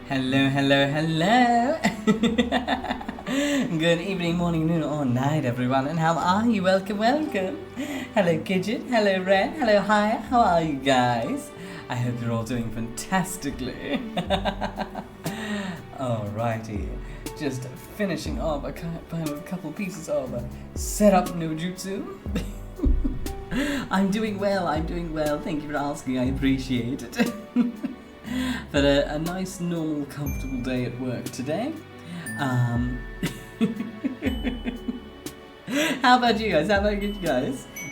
Hello, hello, hello. Good evening, morning, noon, or night, everyone, and how are you? Welcome, welcome. Hello, Gidget. Hello, Ren. Hello, Hi. How are you guys? I hope you're all doing fantastically. Alrighty, just finishing off a couple pieces of setup no jutsu. I'm doing well. Thank you for asking. I appreciate it. But a nice, normal, comfortable day at work today. How about you guys?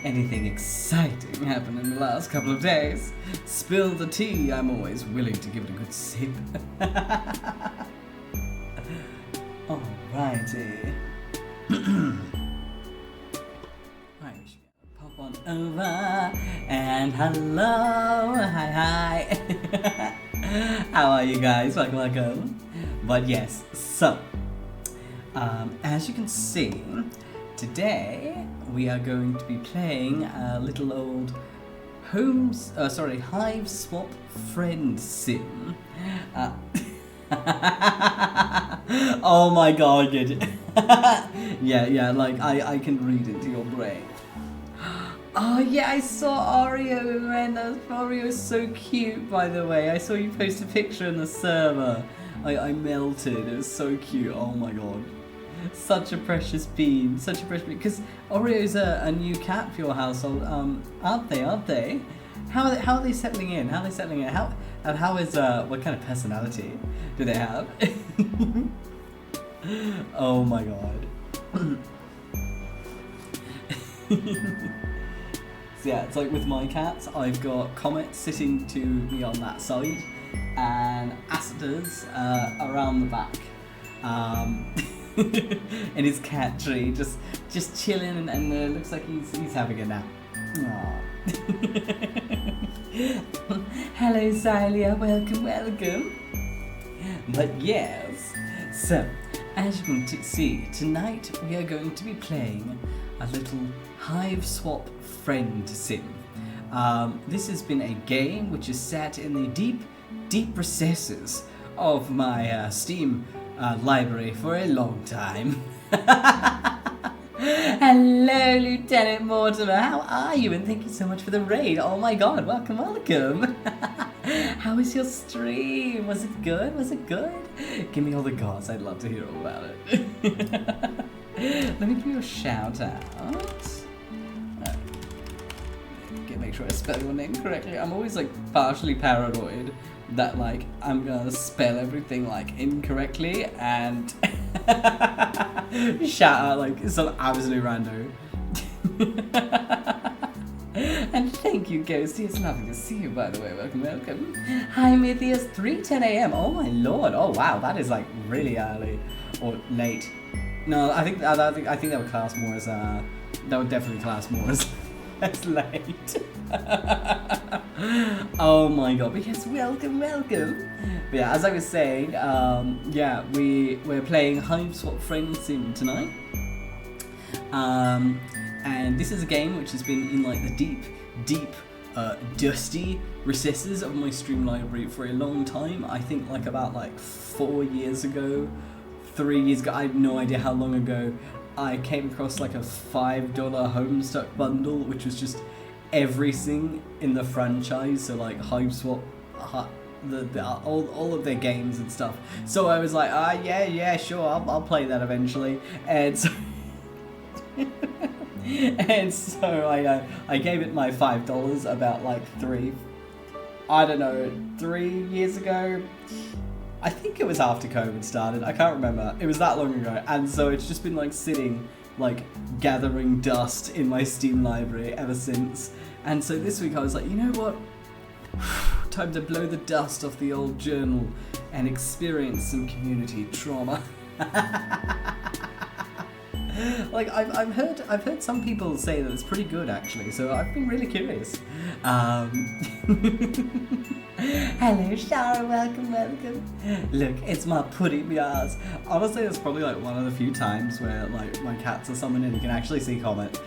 Anything exciting happened in the last couple of days? Spill the tea. I'm always willing to give it a good sip. Alrighty. Right, we should pop on over. And hello. Hi. How are you guys? Welcome. But yes, so as you can see, today we are going to be playing a little old Hive Swap Friend Sim. Oh my god, good. yeah, like I can read into your brain. Oh yeah, I saw Oreo, man. Oreo is so cute, by the way. I saw you post a picture in the server. I melted. It was so cute. Oh my god. Such a precious bean. Because Oreo's a new cat for your household. Aren't they? How are they settling in? How is what kind of personality do they have? Oh my god. So yeah, it's like with my cats, I've got Comet sitting to me on that side, and Acitus around the back, in his cat tree, just chilling, and looks like he's having a nap. Aww. Hello, Xylia, welcome. But yes, so as you can see, tonight we are going to be playing a little Hive Swap Friend Sim. This has been a game which is set in the deep recesses of my Steam library for a long time. Hello, Lieutenant Mortimer. How are you? And thank you so much for the raid. Oh my god, welcome. How was your stream? Was it good? Give me all the gods. I'd love to hear all about it. Let me give you a shout out. Make sure I spell your name correctly. I'm always like partially paranoid that like I'm gonna spell everything like incorrectly and shout out like some absolute rando. And thank you, Ghosty. It's lovely to see you, by the way. Welcome. Hi, Mythias. 3:10 a.m. Oh my lord. Oh wow, that is like really early or late. No, I think that would class more as that would definitely class more as late. Oh my god, but yes, welcome. But yeah, as I was saying, yeah, we're playing Hive Swap Friend Sim tonight. And this is a game which has been in like the deep, dusty recesses of my stream library for a long time. I think like about like 4 years ago, 3 years ago, I have no idea how long ago, I came across like a $5 Homestuck bundle, which was just everything in the franchise. So like Hive Swap, all of their games and stuff. So I was like, yeah, sure, I'll play that eventually. And so I gave it my $5 about like 3 years ago. I think it was after COVID started. I can't remember. It was that long ago. And so it's just been like sitting, like gathering dust in my Steam library ever since. And so this week I was like, you know what? Time to blow the dust off the old journal and experience some community trauma. Like I've heard some people say that it's pretty good actually, so I've been really curious. Hello, Shara, welcome. Look, it's my putty meows. Honestly, it's probably like one of the few times where like my cats are summoned and you can actually see Comet.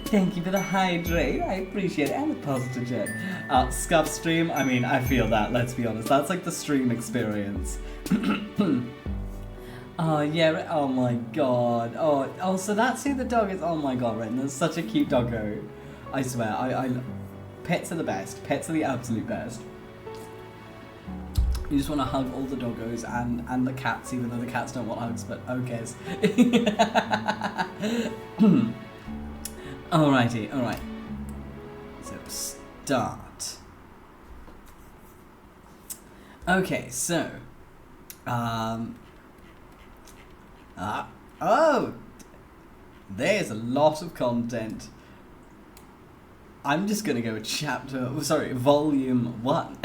Thank you for the hydrate, I appreciate it, and the positive jet. Scuff stream, I mean, I feel that, let's be honest. That's like the stream experience. Oh yeah, oh my god. Oh, so that's who the dog is. Oh my god, Ren, that's such a cute doggo. I swear, pets are the best. Pets are the absolute best. You just want to hug all the doggos and the cats, even though the cats don't want hugs, but who cares? Alrighty, alright. So, start. Okay, so, oh! There's a lot of content. I'm just gonna go with volume 1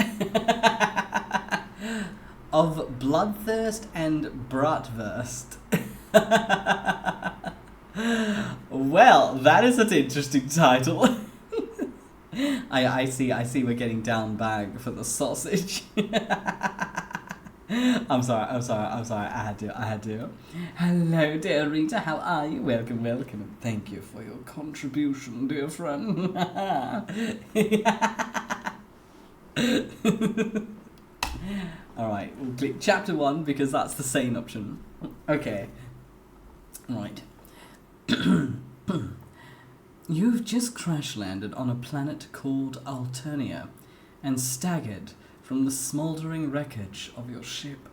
of Bloodthirst and Bratwurst. Well, that is an interesting title. I see we're getting down bag for the sausage. I'm sorry, I had to. Hello, dear Rita, how are you? Welcome, and thank you for your contribution, dear friend. Alright, we'll click chapter 1 because that's the sane option. Okay. Right. You've just crash landed on a planet called Alternia and staggered from the smouldering wreckage of your ship.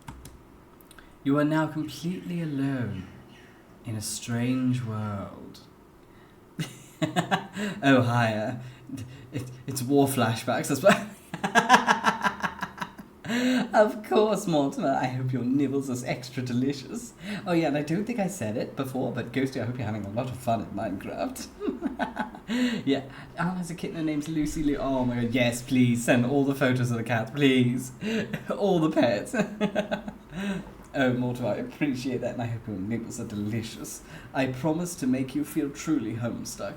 You are now completely alone in a strange world. Oh, hi. It's war flashbacks as well. Of course, Mortimer. I hope your nibbles is extra delicious. Oh yeah, and I don't think I said it before, but Ghosty, I hope you're having a lot of fun in Minecraft. Yeah, Al has a kitten, her name's Lucy Lou. Oh my god, yes, please, send all the photos of the cats, please. All the pets. Oh, Mortimer, I appreciate that, and I hope your nibbles are delicious. I promise to make you feel truly homestuck.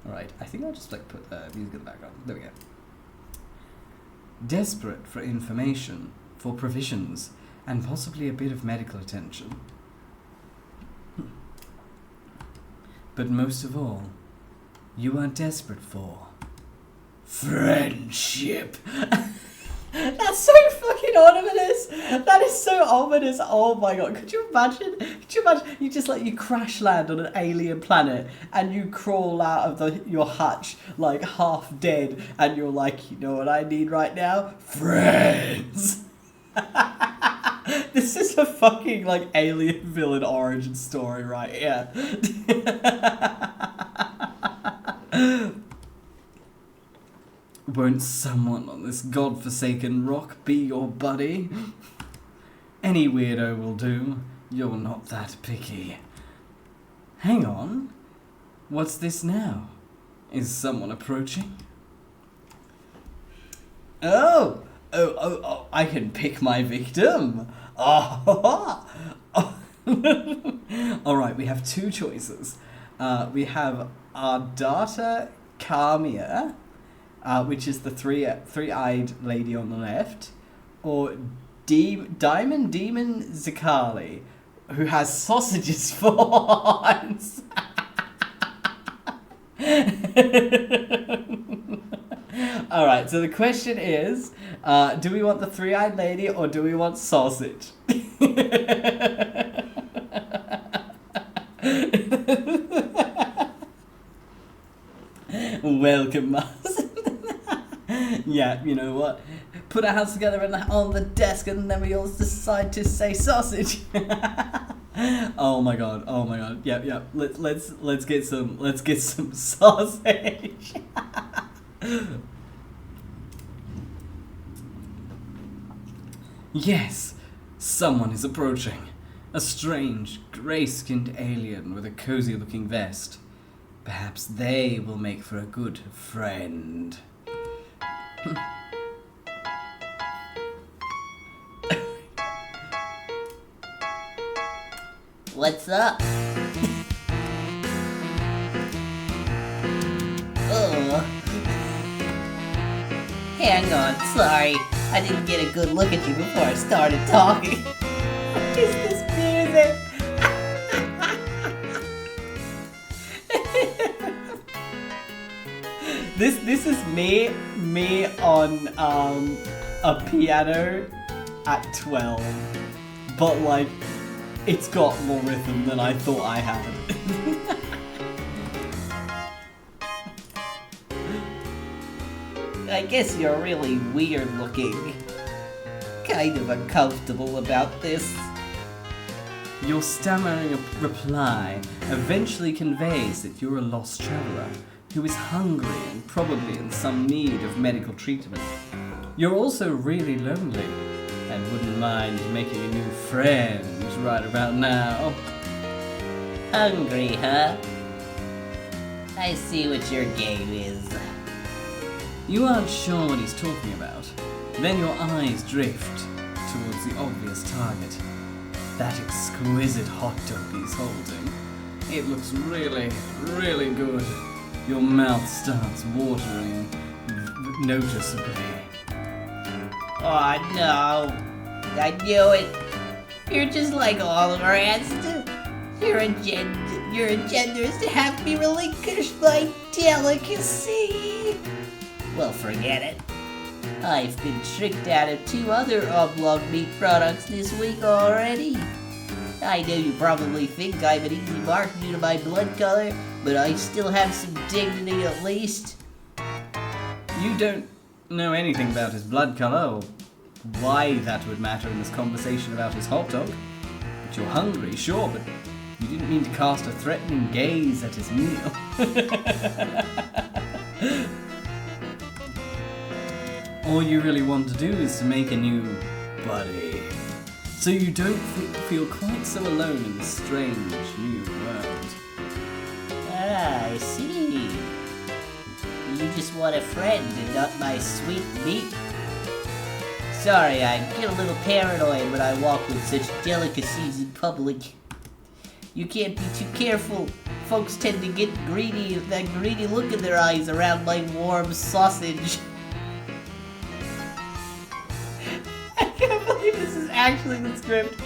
Alright, I think I'll just like put music in the background. There we go. Desperate for information, for provisions, and possibly a bit of medical attention. But most of all, you are desperate for friendship. That's so fucking ominous. That is so ominous. Oh my god. Could you imagine? You just like you crash land on an alien planet and you crawl out of your hutch like half dead and you're like, you know what I need right now? Friends. This is a fucking like alien villain origin story right here. Won't someone on this godforsaken rock be your buddy? Any weirdo will do. You're not that picky. Hang on. What's this now? Is someone approaching? Oh, I can pick my victim. Oh. Alright, we have two choices. We have Ardata Kamia, which is the three-eyed lady on the left, or Diamond Demon Zakali, who has sausages for horns. Alright, so the question is, do we want the three-eyed lady or do we want sausage? Welcome, Mars. Yeah, you know what? Put our hands together on the desk and then we all decide to say sausage. Oh my god. Yep. Let's get some sausage. Yes, someone is approaching. A strange, grey-skinned alien with a cozy-looking vest. Perhaps they will make for a good friend. What's up? Oh. Hang on, sorry. I didn't get a good look at you before I started talking. What is this music? This is me on a piano at 12, but like it's got more rhythm than I thought I had. I guess you're really weird looking. Kind of uncomfortable about this. Your stammering reply eventually conveys that you're a lost traveler who is hungry and probably in some need of medical treatment. You're also really lonely and wouldn't mind making a new friend right about now. Hungry, huh? I see what your game is. You aren't sure what he's talking about. Then your eyes drift towards the obvious target. That exquisite hot dog he's holding. It looks really, really good. Your mouth starts watering noticeably. Oh no, I knew it. You're just like all the rest. Your agenda is to have me relinquish my delicacy. Well, forget it. I've been tricked out of 2 other oblong meat products this week already. I know you probably think I'm an easy mark due to my blood color, but I still have some dignity at least. You don't know anything about his blood color or why that would matter in this conversation about his hot dog. But you're hungry, sure, but you didn't mean to cast a threatening gaze at his meal. All you really want to do is to make a new buddy, so you don't feel quite so alone in this strange new world. Ah, I see. You just want a friend and not my sweet meat. Sorry, I get a little paranoid when I walk with such delicacies in public. You can't be too careful. Folks tend to get greedy with that greedy look in their eyes around my warm sausage. I can't believe this is actually the script.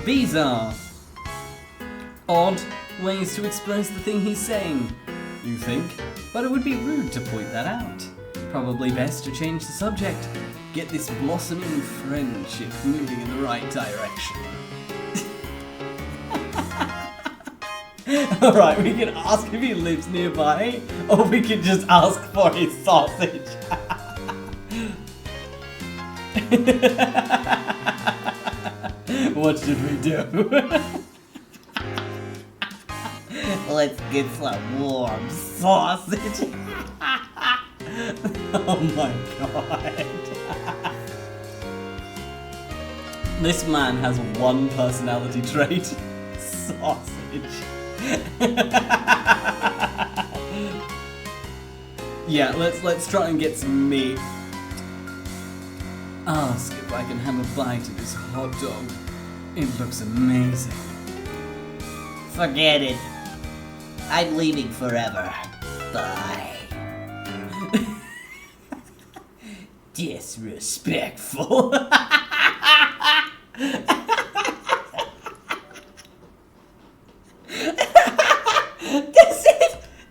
These are odd ways to express the thing he's saying, you think, but it would be rude to point that out. Probably best to change the subject. Get this blossoming friendship moving in the right direction. Alright, we can ask if he lives nearby, or we can just ask for his sausage. What should we do? Let's get some warm sausage. Oh my god. This man has one personality trait. Sausage. Yeah, let's try and get some meat. Ask if I can have a bite of this hot dog. It looks amazing. Forget it. I'm leaving forever. Bye. Disrespectful.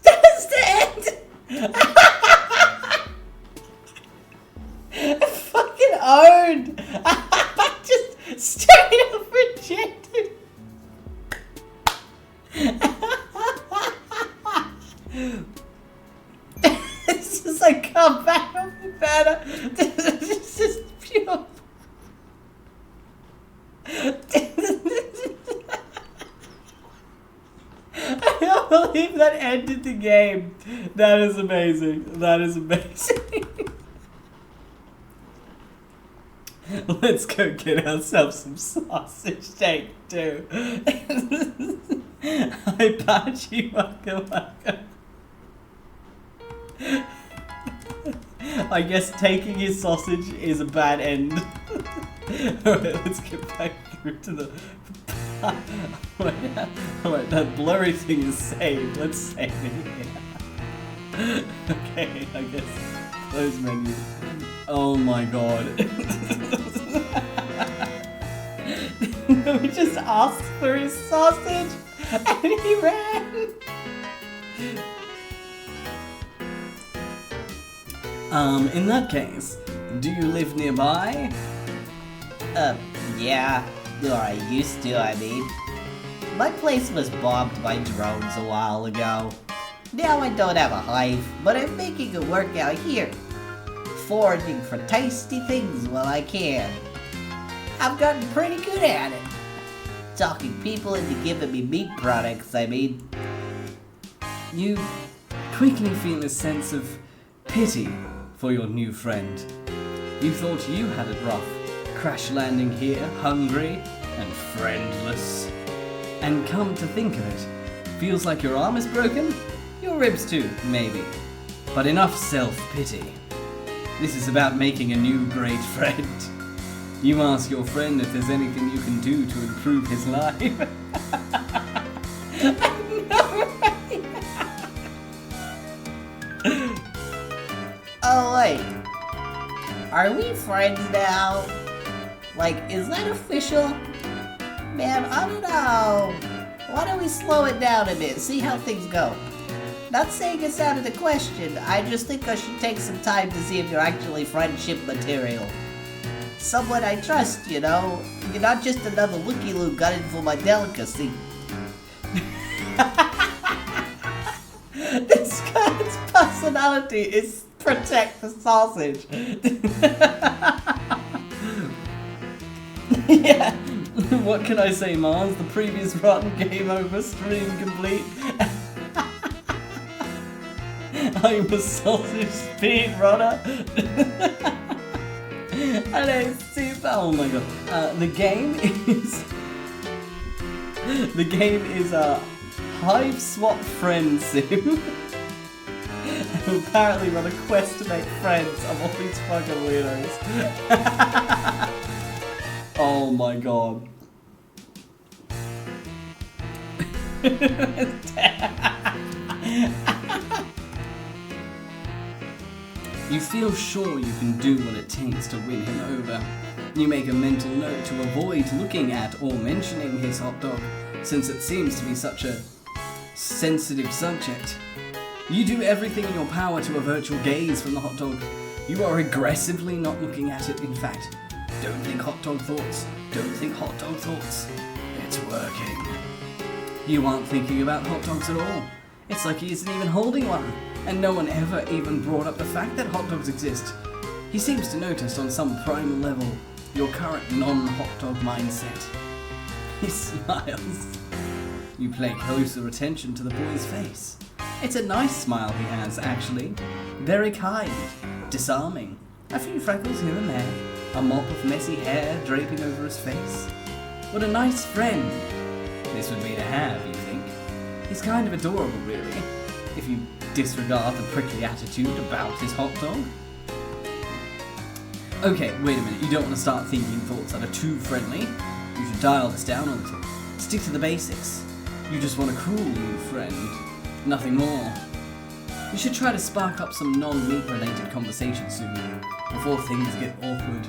That's the end. Fucking owned. Just straight up rejected. This is like come back of the better. This is just pure. I can't believe that ended the game. That is amazing. That is amazing. Let's go get ourselves some sausage. Take 2. Hi, Pachi. Welcome. I guess taking his sausage is a bad end. Alright, let's get back through to the... Alright, that blurry thing is saved. Let's save it. Okay, I guess. Close menu. Oh my god. We just asked for his sausage and he ran. In that case, do you live nearby? Yeah. Or I used to, I mean. My place was bombed by drones a while ago. Now I don't have a hive, but I'm making it work out here. Foraging for tasty things while I can. I've gotten pretty good at it. Talking people into giving me meat products, I mean. You quickly feel a sense of pity for your new friend. You thought you had it rough, crash landing here, hungry and friendless. And come to think of it, feels like your arm is broken? Your ribs too, maybe. But enough self-pity. This is about making a new great friend. You ask your friend if there's anything you can do to improve his life. Oh wait, are we friends now? Like, is that official? Man, I don't know. Why don't we slow it down a bit, see how things go? Not saying it's out of the question, I just think I should take some time to see if you're actually friendship material. Someone I trust, you know? You're not just another looky-loo gunning for my delicacy. This guy's personality is protect the sausage. Yeah. What can I say, Mars? The previous rotten game over, stream complete. I'm a sausage speedrunner. And it's super. Oh my god. The game is a hive swap friend sim. And apparently run a quest to make friends of all these fucking weirdos. Oh my god. You feel sure you can do what it takes to win him over. You make a mental note to avoid looking at or mentioning his hot dog, since it seems to be such a sensitive subject. You do everything in your power to avert your gaze from the hot dog. You are aggressively not looking at it, in fact. Don't think hot dog thoughts. Don't think hot dog thoughts. It's working. You aren't thinking about hot dogs at all. It's like he isn't even holding one, and no one ever even brought up the fact that hot dogs exist. He seems to notice on some primal level your current non-hot dog mindset. He smiles. You pay closer attention to the boy's face. It's a nice smile he has, actually. Very kind, disarming. A few freckles here and there. A mop of messy hair draping over his face. What a nice friend this would be to have, you think. He's kind of adorable, really, if you disregard the prickly attitude about his hot dog. Okay, wait a minute, you don't want to start thinking thoughts that are too friendly. You should dial this down a little. Stick to the basics. You just want a cool new friend. Nothing more. You should try to spark up some non-meat related conversation soon, before things get awkward.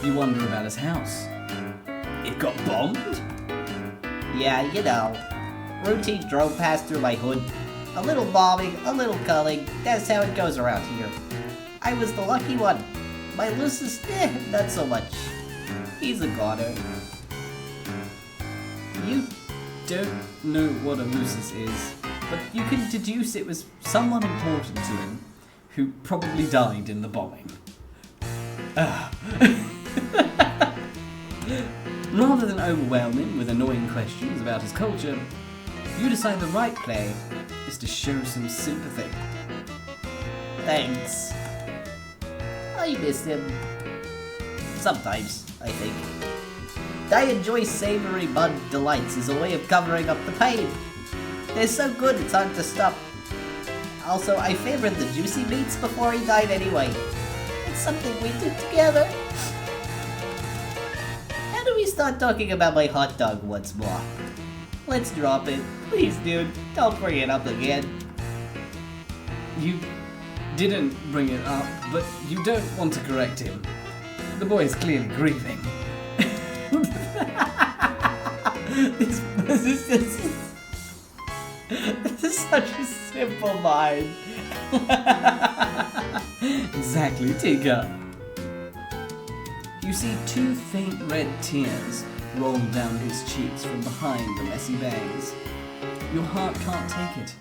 You wonder about his house. It got bombed? Yeah, you know. Routine drone passed through my hood. A little bombing, a little culling. That's how it goes around here. I was the lucky one. My Lucis, not so much. He's a goner. You don't know what a Lucis is, but you can deduce it was someone important to him who probably died in the bombing. Rather than overwhelm him with annoying questions about his culture, you decide the right play is to show some sympathy. Thanks. I miss him. Sometimes, I think. I enjoy savory mud delights as a way of covering up the pain. They're so good it's hard to stop. Also, I favored the juicy meats before he died anyway. It's something we did together. start talking about my hot dog once more. Let's drop it. Please, dude, don't bring it up again. You didn't bring it up, but you don't want to correct him. The boy is clearly grieving. This is such a simple mind. Exactly, Tigger. You see two faint red tears roll down his cheeks from behind the messy bangs. Your heart can't take it.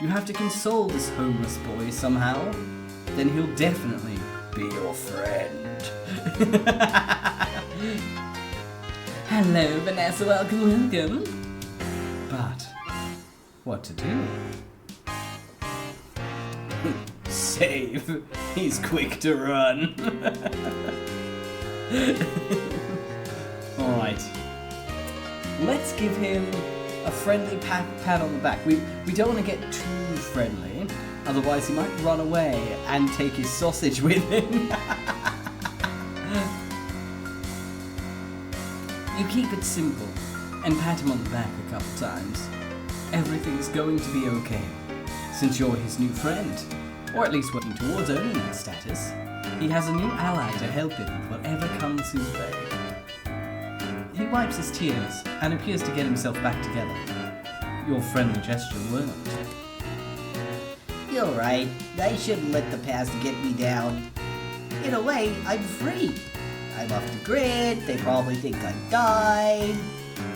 You have to console this homeless boy somehow. Then he'll definitely be your friend. Hello, Vanessa, welcome. But what to do? Save. He's quick to run. Alright. Let's give him a friendly pat on the back. We don't want to get too friendly, otherwise he might run away and take his sausage with him. You keep it simple and pat him on the back a couple times. Everything's going to be okay, since you're his new friend, or at least working towards owning that status. He has a new ally to help him with whatever comes his way. He wipes his tears and appears to get himself back together. Your friendly gesture worked. You're right. I shouldn't let the past get me down. In a way, I'm free. I'm off the grid, they probably think I died.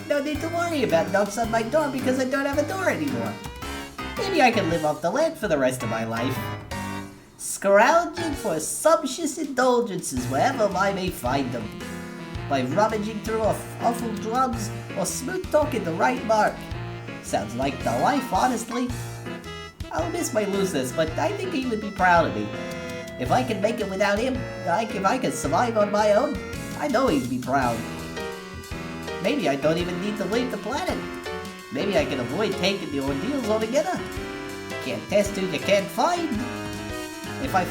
No need to worry about knocks on my door because I don't have a door anymore. Maybe I can live off the land for the rest of my life. Scrounging for sumptuous indulgences wherever I may find them. By rummaging through awful drums or smooth talking the right mark. Sounds like the life, honestly. I'll miss my looseness, but I think he would be proud of me. If I can make it without him, if I can survive on my own, I know he'd be proud. Maybe I don't even need to leave the planet. Maybe I can avoid taking the ordeals altogether. Can't test who you can't find. If I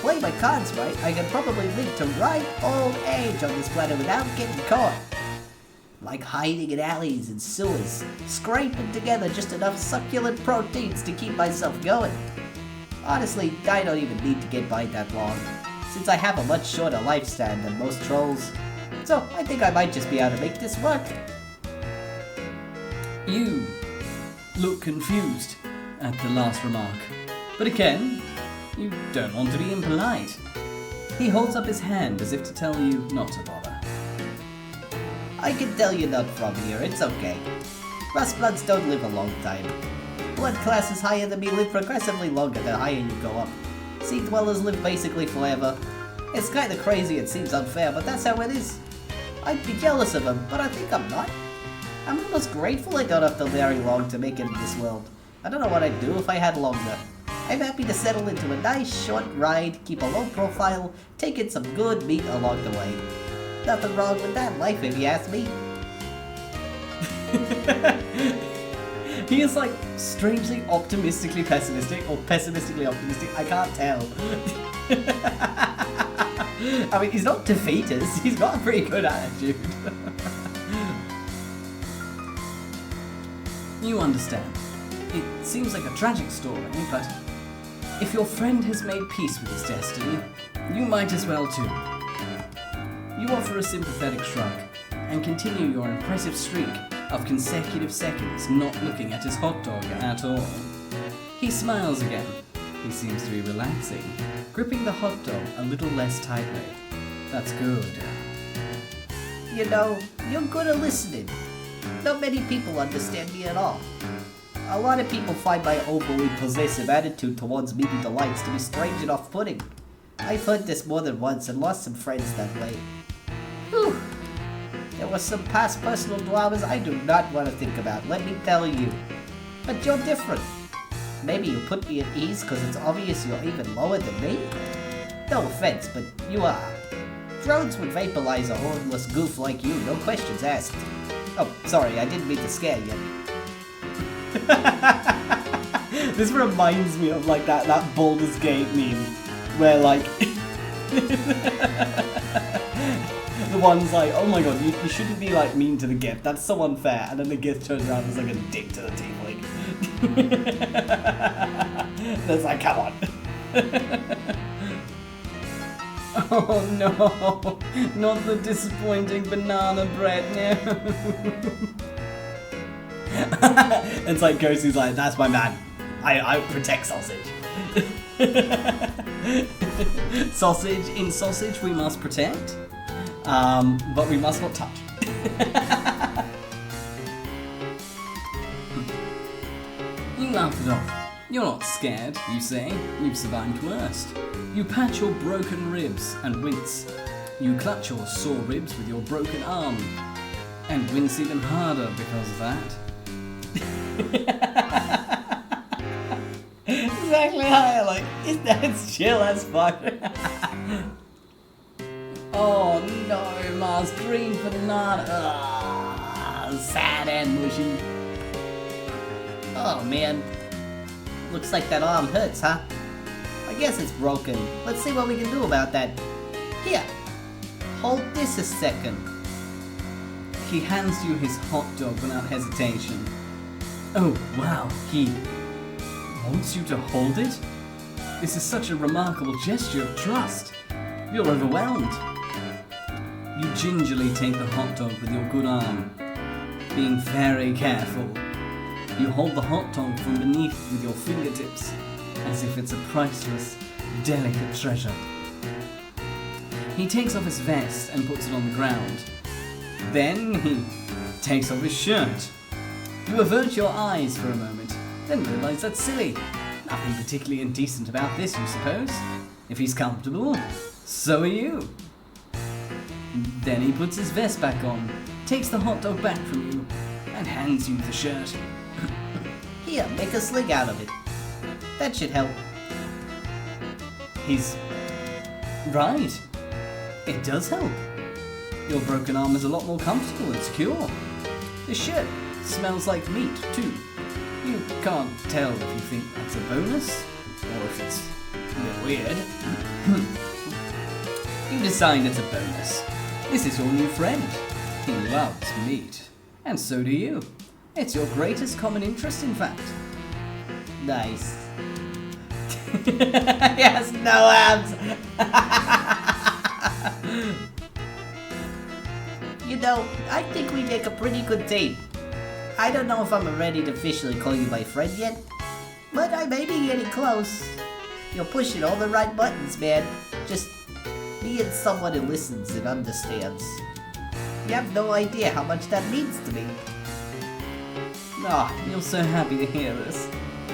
play my cards right, I can probably live to ripe old age on this planet without getting caught. Like hiding in alleys and sewers, scraping together just enough succulent proteins to keep myself going. Honestly, I don't even need to get by that long, since I have a much shorter lifespan than most trolls. So I think I might just be able to make this work. You look confused at the last remark, but again, you don't want to be impolite. He holds up his hand as if to tell you not to bother. I can tell you not from here, it's okay. Rustbloods don't live a long time. Blood classes higher than me live progressively longer the higher you go up. Sea dwellers live basically forever. It's kinda crazy and seems unfair, but that's how it is. I'd be jealous of them, but I think I'm not. I'm almost grateful I don't have to very long to make it in this world. I don't know what I'd do if I had longer. I'm happy to settle into a nice short ride, keep a low profile, take in some good meat along the way. Nothing wrong with that life if you ask me. He is like strangely optimistically pessimistic or pessimistically optimistic, I can't tell. I mean, he's not defeatist, he's got a pretty good attitude. You understand. It seems like a tragic story, but if your friend has made peace with his destiny, you might as well too. You offer a sympathetic shrug and continue your impressive streak of consecutive seconds not looking at his hot dog at all. He smiles again. He seems to be relaxing, gripping the hot dog a little less tightly. That's good. You know, you're good at listening. Not many people understand me at all. A lot of people find my overly possessive attitude towards meaty delights to be strange and off-putting. I've heard this more than once and lost some friends that way. Whew. There were some past personal dramas I do not want to think about, let me tell you. But you're different. Maybe you put me at ease because it's obvious you're even lower than me? No offense, but you are. Drones would vaporize a hornless goof like you, no questions asked. Oh, sorry, I didn't mean to scare you. This reminds me of like that Baldur's Gate meme, where like The one's like, oh my god, you shouldn't be like mean to the gift. That's so unfair. And then the gift turns around and is like a dick to the tiefling. That's like, come on. Oh no, not the disappointing banana bread, no. It's like Ghostie's like, that's my man. I protect sausage. Sausage, in sausage we must protect, but we must not touch. You laugh it off. You're not scared, you say. You've survived worst. You pat your broken ribs and wince. You clutch your sore ribs with your broken arm, and wince even harder because of that. Exactly how I like. That's chill as fuck. Oh no, Mars green banana. Sad and mushy. Oh man. Looks like that arm hurts, huh? I guess it's broken. Let's see what we can do about that. Here. Hold this a second. He hands you his hot dog without hesitation. Oh wow, he wants you to hold it? This is such a remarkable gesture of trust. You're overwhelmed. You gingerly take the hot dog with your good arm, being very careful. You hold the hot dog from beneath with your fingertips, as if it's a priceless, delicate treasure. He takes off his vest and puts it on the ground. Then he takes off his shirt. You avert your eyes for a moment, then realise that's silly. Nothing particularly indecent about this, you suppose. If he's comfortable, so are you. Then he puts his vest back on, takes the hot dog back from you, and hands you the shirt. Here, make a sling out of it. That should help. He's right. It does help. Your broken arm is a lot more comfortable and secure. The shirt smells like meat, too. You can't tell if you think that's a bonus, or if it's a bit weird. You decide it's a bonus. This is your new friend. He loves meat. And so do you. It's your greatest common interest, in fact. Nice. Yes, no abs. You know, I think we make a pretty good team. I don't know if I'm ready to officially call you my friend yet, but I may be getting close. You're pushing all the right buttons, man. Just being someone who listens and understands. You have no idea how much that means to me. Ah, you're so happy to hear this.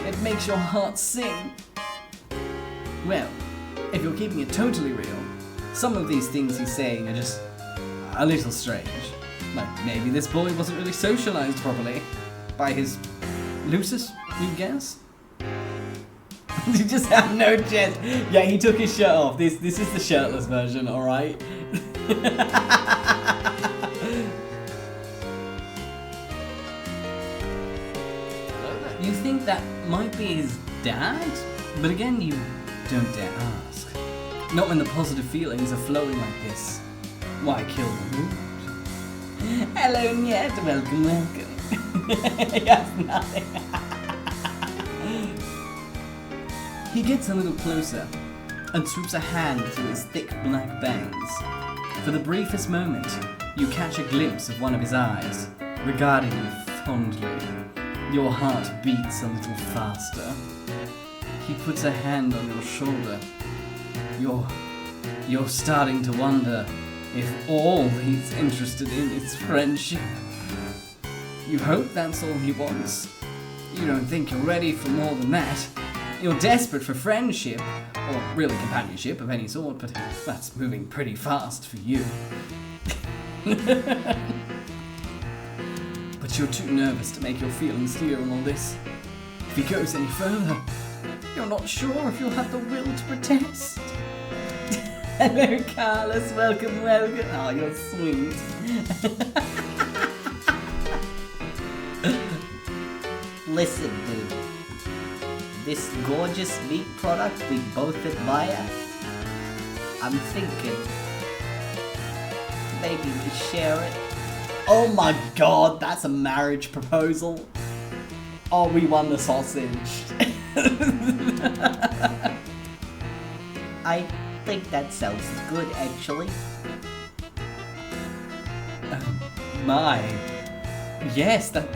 It makes your heart sing. Well, if you're keeping it totally real, some of these things he's saying are just a little strange. Like, maybe this boy wasn't really socialized properly by his Lucis, you guess? You just have no chest. Yeah, he took his shirt off. This is the shirtless version, alright? You think that might be his dad? But again, you don't dare ask. Not when the positive feelings are flowing like this. Why kill the mood? Hello, Nyet. Welcome, welcome. Yes, nothing. He gets a little closer and swoops a hand through his thick black bangs. For the briefest moment, you catch a glimpse of one of his eyes, regarding you fondly. Your heart beats a little faster. He puts a hand on your shoulder. You're starting to wonder if all he's interested in is friendship. You hope that's all he wants. You don't think you're ready for more than that. You're desperate for friendship, or really companionship of any sort, but that's moving pretty fast for you. But you're too nervous to make your feelings clear on all this. If he goes any further, you're not sure if you'll have the will to protest. Hello, Carlos. Welcome, welcome. Oh, you're sweet. Listen, dude. This gorgeous meat product we both admire, I'm thinking maybe we share it. Oh my god, that's a marriage proposal. Oh, we won the sausage. I think that sounds good, actually. My. Yes, that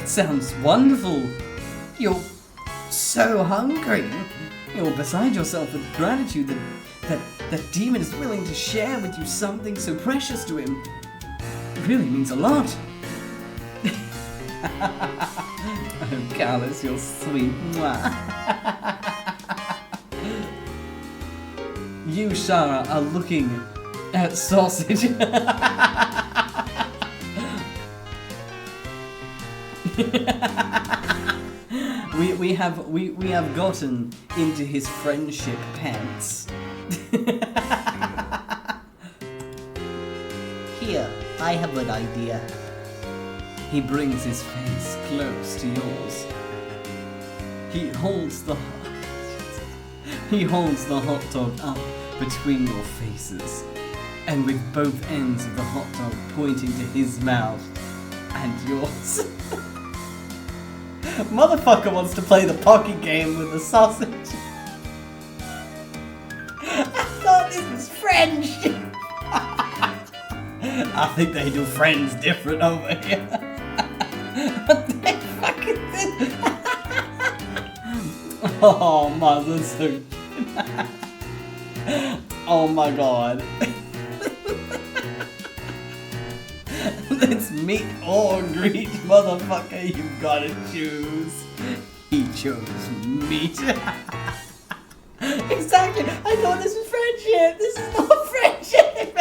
sounds wonderful. You're so hungry. You're beside yourself with gratitude that demon is willing to share with you something so precious to him. It really means a lot. Oh, Carlos, you're sweet. Mwah. You, Shara, are looking at sausage. We have gotten into his friendship pants. Here, I have an idea. He brings his face close to yours. He holds the hot dog up between your faces, and with both ends of the hot dog pointing to his mouth and yours. Motherfucker wants to play the pocket game with the sausage. I thought this was friendship. I think they do friends different over here. What the fuck is this? Oh, mother so. Oh my god. It's meet or greet, motherfucker. You've gotta choose. He chose meat. Exactly. I thought this was friendship. This is not friendship.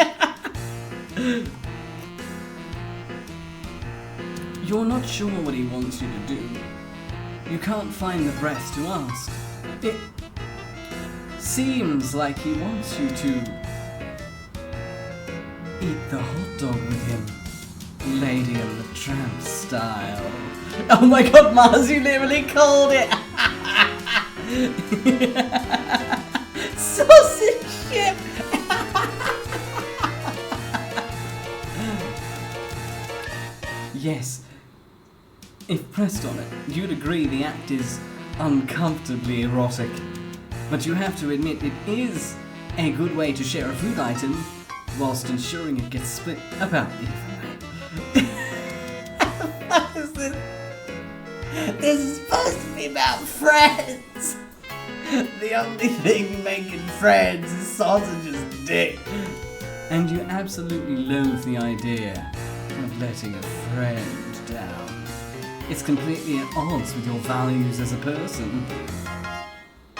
You're not sure what he wants you to do. You can't find the breath to ask. It seems like he wants you to eat the hot dog with him. Lady and the Tramp style. Oh my god, Mars, you literally called it! Sausage ship. Yes. If pressed on it, you'd agree the act is uncomfortably erotic. But you have to admit it is a good way to share a food item whilst ensuring it gets split about evenly. What is this? This is supposed to be about friends. The only thing making friends is sausage's dick. And you absolutely loathe the idea of letting a friend down. It's completely at odds with your values as a person.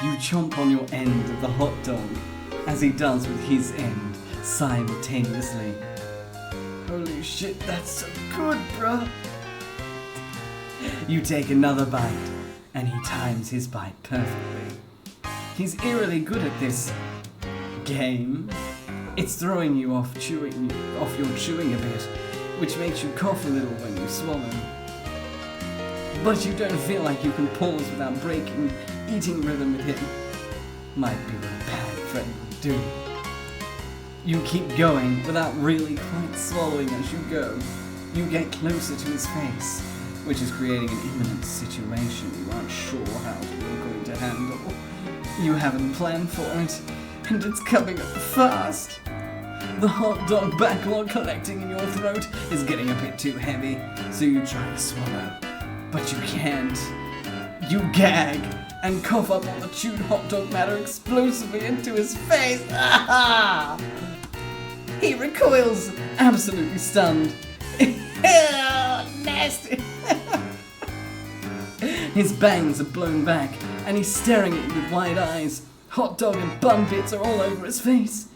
You chomp on your end of the hot dog, as he does with his end, simultaneously. Holy shit, that's so good, bruh. You take another bite, and he times his bite perfectly. He's eerily good at this game. It's throwing you off your chewing a bit, which makes you cough a little when you swallow. But you don't feel like you can pause without breaking eating rhythm with him. Might be what a bad friend would do. You keep going without really quite swallowing as you go. You get closer to his face, which is creating an imminent situation you aren't sure how you're going to handle. You haven't planned for it, and it's coming up fast. The hot dog backlog collecting in your throat is getting a bit too heavy, so you try to swallow. But you can't. You gag and cough up all the chewed hot dog matter explosively into his face. He recoils, absolutely stunned. Nasty. His bangs are blown back, and he's staring at you with wide eyes. Hot dog and bun bits are all over his face.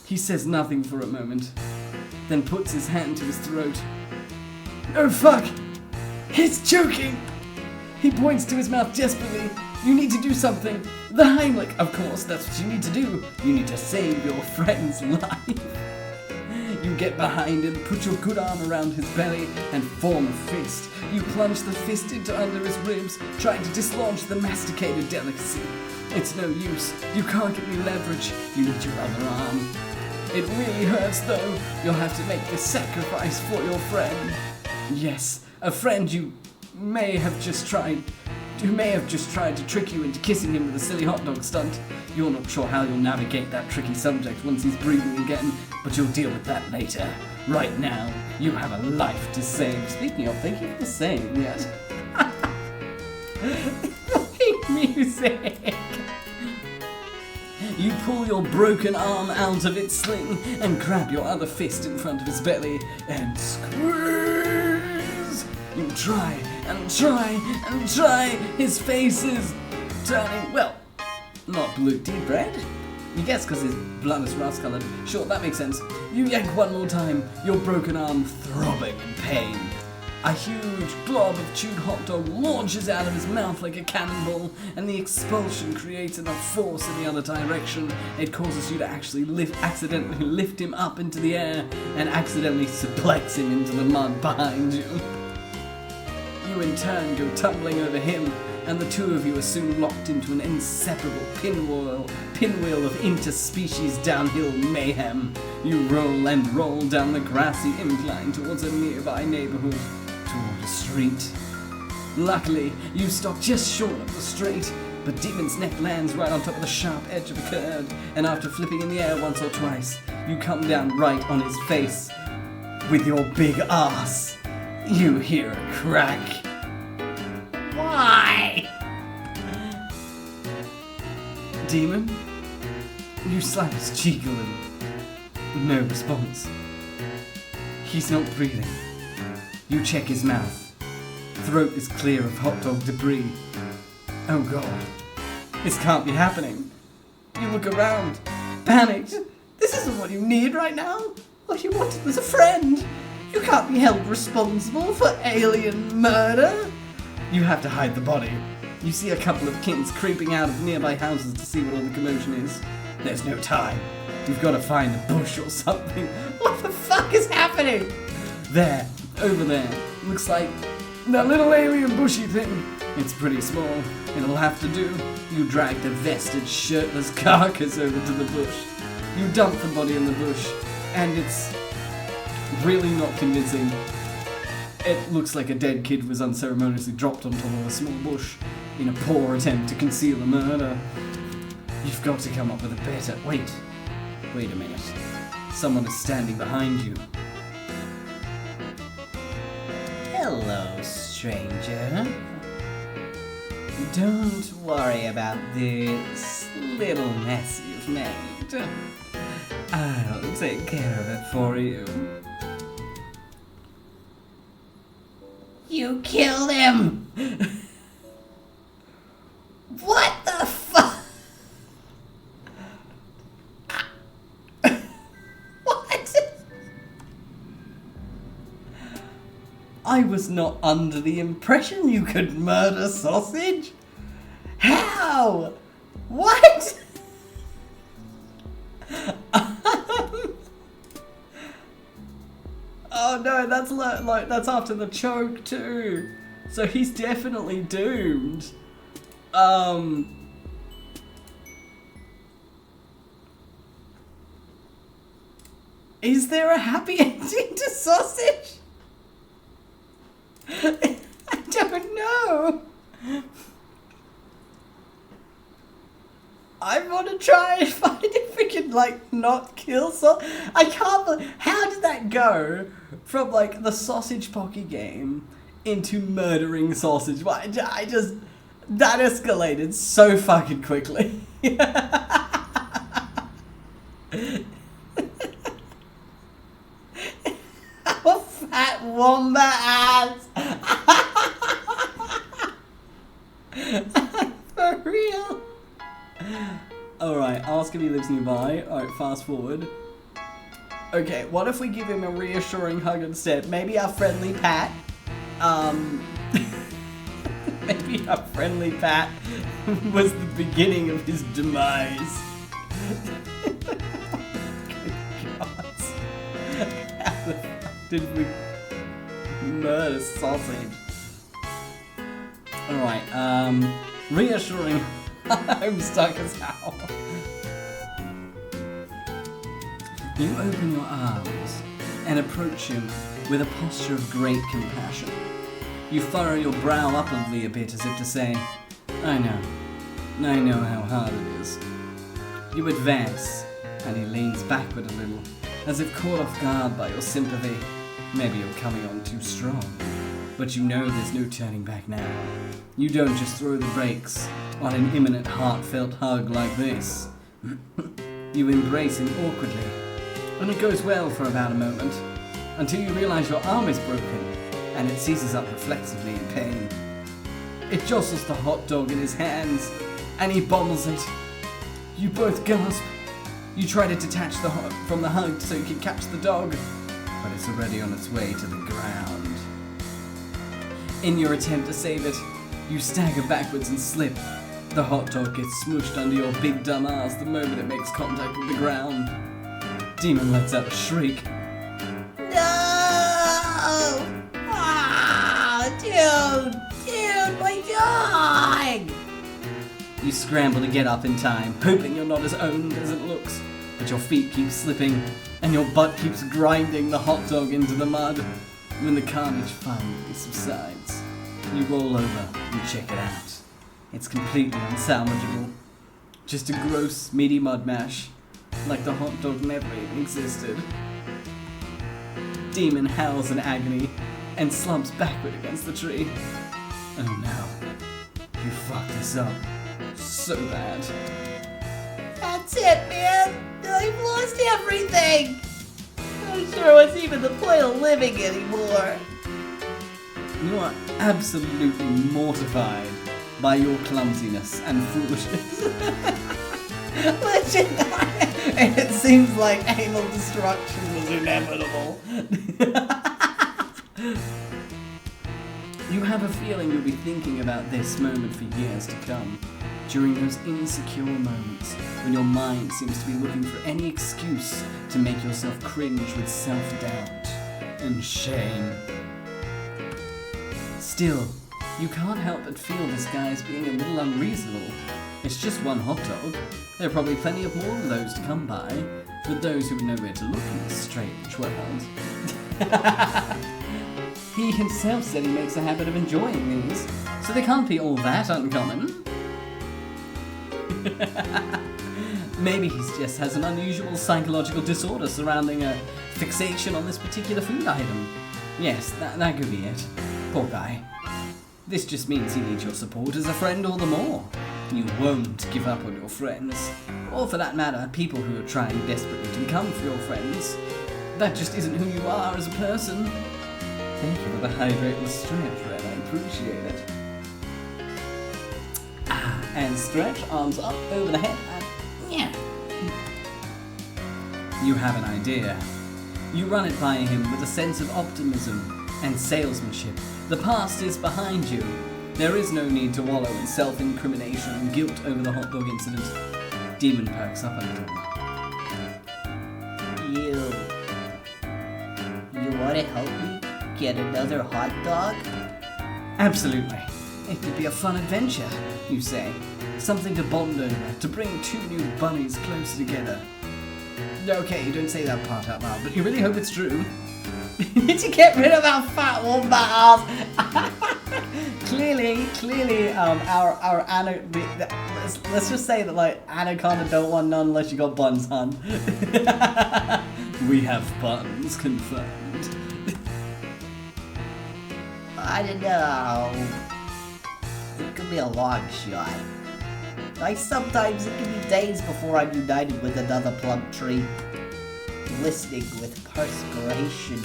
He says nothing for a moment, then puts his hand to his throat. Oh fuck! He's choking! He points to his mouth desperately. You need to do something. The Heimlich, of course, that's what you need to do. You need to save your friend's life. You get behind him, put your good arm around his belly, and form a fist. You plunge the fist into under his ribs, trying to dislodge the masticated delicacy. It's no use. You can't get any leverage. You need your other arm. It really hurts though. You'll have to make this sacrifice for your friend. Yes, a friend who may have just tried to trick you into kissing him with a silly hot dog stunt. You're not sure how you'll navigate that tricky subject once he's breathing again, but you'll deal with that later. Right now, you have a life to save. Speaking of, thank you for the same yet. Music. You pull your broken arm out of its sling and grab your other fist in front of his belly and squeeze. You try and try and try. His face is turning, well, not blue. Deep red? You guess because his blood is rust-colored. Sure, that makes sense. You yank one more time, your broken arm throbbing in pain. A huge glob of chewed hot dog launches out of his mouth like a cannonball, and the expulsion creates enough force in the other direction. It causes you to actually accidentally lift him up into the air and accidentally suplex him into the mud behind you. You in turn go tumbling over him, and the two of you are soon locked into an inseparable pinwheel of interspecies downhill mayhem. You roll and roll down the grassy incline towards a nearby neighborhood, toward a street. Luckily, you stop just short of the street, but Demon's neck lands right on top of the sharp edge of a curve, and after flipping in the air once or twice, you come down right on his face with your big ass. You hear a crack. Why? Demon, you slap his cheek a little. No response. He's not breathing. You check his mouth. Throat is clear of hot dog debris. Oh god. This can't be happening. You look around, panicked. This isn't what you need right now. What you wanted was a friend. You can't be held responsible for alien murder. You have to hide the body. You see a couple of kids creeping out of nearby houses to see what all the commotion is. There's no time. You've got to find a bush or something. What the fuck is happening? There, over there. Looks like that little alien bushy thing. It's pretty small. It'll have to do. You drag the vested, shirtless carcass over to the bush. You dump the body in the bush, and it's really not convincing. It looks like a dead kid was unceremoniously dropped on top of a small bush in a poor attempt to conceal a murder. You've got to come up with a better... Wait a minute. Someone is standing behind you. Hello, stranger. Don't worry about this little mess you've made. I'll take care of it for you. You killed him! What the fuck? What? I was not under the impression you could murder sausage. How? What? Oh no, that's like that's after the choke too. So he's definitely doomed. Is there a happy ending to sausage? I don't know. I want to try and find if we can, like, not kill I can't believe... How did that go from, like, the Sausage Pocky game into murdering sausage? I just... That escalated so fucking quickly. A fat wombat ass! For real? Alright, ask if he lives nearby. Alright, fast forward. Okay, what if we give him a reassuring hug instead? Maybe our friendly pat. Maybe our friendly pat was the beginning of his demise. Good God. How the fuck did we murder sausage? Alright, reassuring Homestuck as hell. You open your arms and approach him with a posture of great compassion. You furrow your brow upwardly a bit as if to say, I know how hard it is. You advance, and he leans backward a little, as if caught off guard by your sympathy. Maybe you're coming on too strong, but you know there's no turning back now. You don't just throw the brakes on an imminent heartfelt hug like this. You embrace him awkwardly, and it goes well for about a moment, until you realize your arm is broken, and it seizes up reflexively in pain. It jostles the hot dog in his hands, and he bommels it. You both gasp. You try to detach from the hug so you can catch the dog, but it's already on its way to the ground. In your attempt to save it, you stagger backwards and slip. The hot dog gets smooshed under your big dumb ass the moment it makes contact with the ground. Demon lets out a shriek. No! Dude, my dog! You scramble to get up in time, hoping you're not as owned as it looks. But your feet keep slipping, and your butt keeps grinding the hot dog into the mud. When the carnage finally subsides, you roll over and check it out. It's completely unsalvageable. Just a gross, meaty mud mash, like the hot dog never even existed. Demon howls in agony and slumps backward against the tree. Oh no, you fucked this up so bad. That's it, man! I've lost everything! I'm not sure what's even the point of living anymore. You are absolutely mortified by your clumsiness and foolishness. Legend, and it seems like anal destruction was inevitable. You have a feeling you'll be thinking about this moment for years to come, during those insecure moments when your mind seems to be looking for any excuse to make yourself cringe with self-doubt and shame. Still, you can't help but feel this guy's being a little unreasonable. It's just one hot dog. There are probably plenty of more of those to come by, for those who know where to look in this strange world. He himself said he makes a habit of enjoying these, so they can't be all that uncommon. Maybe he just has an unusual psychological disorder surrounding a fixation on this particular food item. Yes, that could be it. Poor guy. This just means he needs your support as a friend all the more. You won't give up on your friends. Or for that matter, people who are trying desperately to become your friends. That just isn't who you are as a person. Thank you for the hydrateless stretch, Red. I appreciate it. And stretch, arms up, over the head, and yeah. You have an idea. You run it by him with a sense of optimism and salesmanship. The past is behind you. There is no need to wallow in self-incrimination and guilt over the hot dog incident. Demon perks up a little. You want to help me get another hot dog? Absolutely. It could be a fun adventure, you say. Something to bond over, to bring two new bunnies closer together. Okay, you don't say that part out loud, but you really hope it's true. To get rid of our fat woman ass. Clearly, our let's just say that like anaconda don't want none unless you got buns, hon. We have buns confirmed. I don't know. It could be a long shot. Sometimes it can be days before I'm united with another plum tree. Listening with perspiration.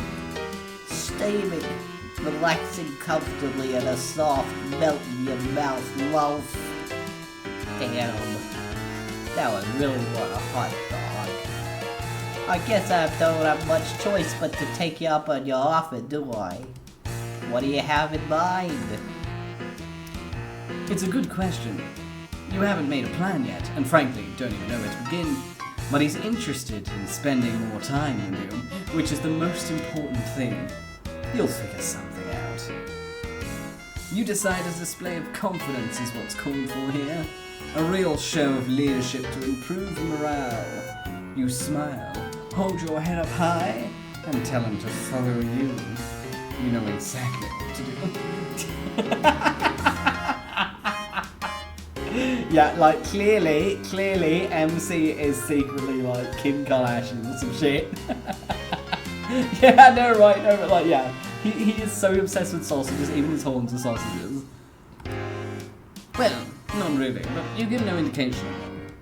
Steaming. Relaxing comfortably in a soft, melt-in-your-mouth loaf. Damn. Now I really want a hot dog. I guess I don't have much choice but to take you up on your offer, do I? What do you have in mind? It's a good question. You haven't made a plan yet, and frankly, don't even know where to begin. But he's interested in spending more time with you, which is the most important thing. You'll figure something out. You decide a display of confidence is what's called for here. A real show of leadership to improve morale. You smile hold your head up high, and tell him to follow you. You know exactly what to do. Yeah, like clearly MC is secretly like Kim Kardashian or some shit. Yeah, I know, right? No, but like, yeah. He is so obsessed with sausages, even his horns are sausages. Well, not really, but you give no indication of him.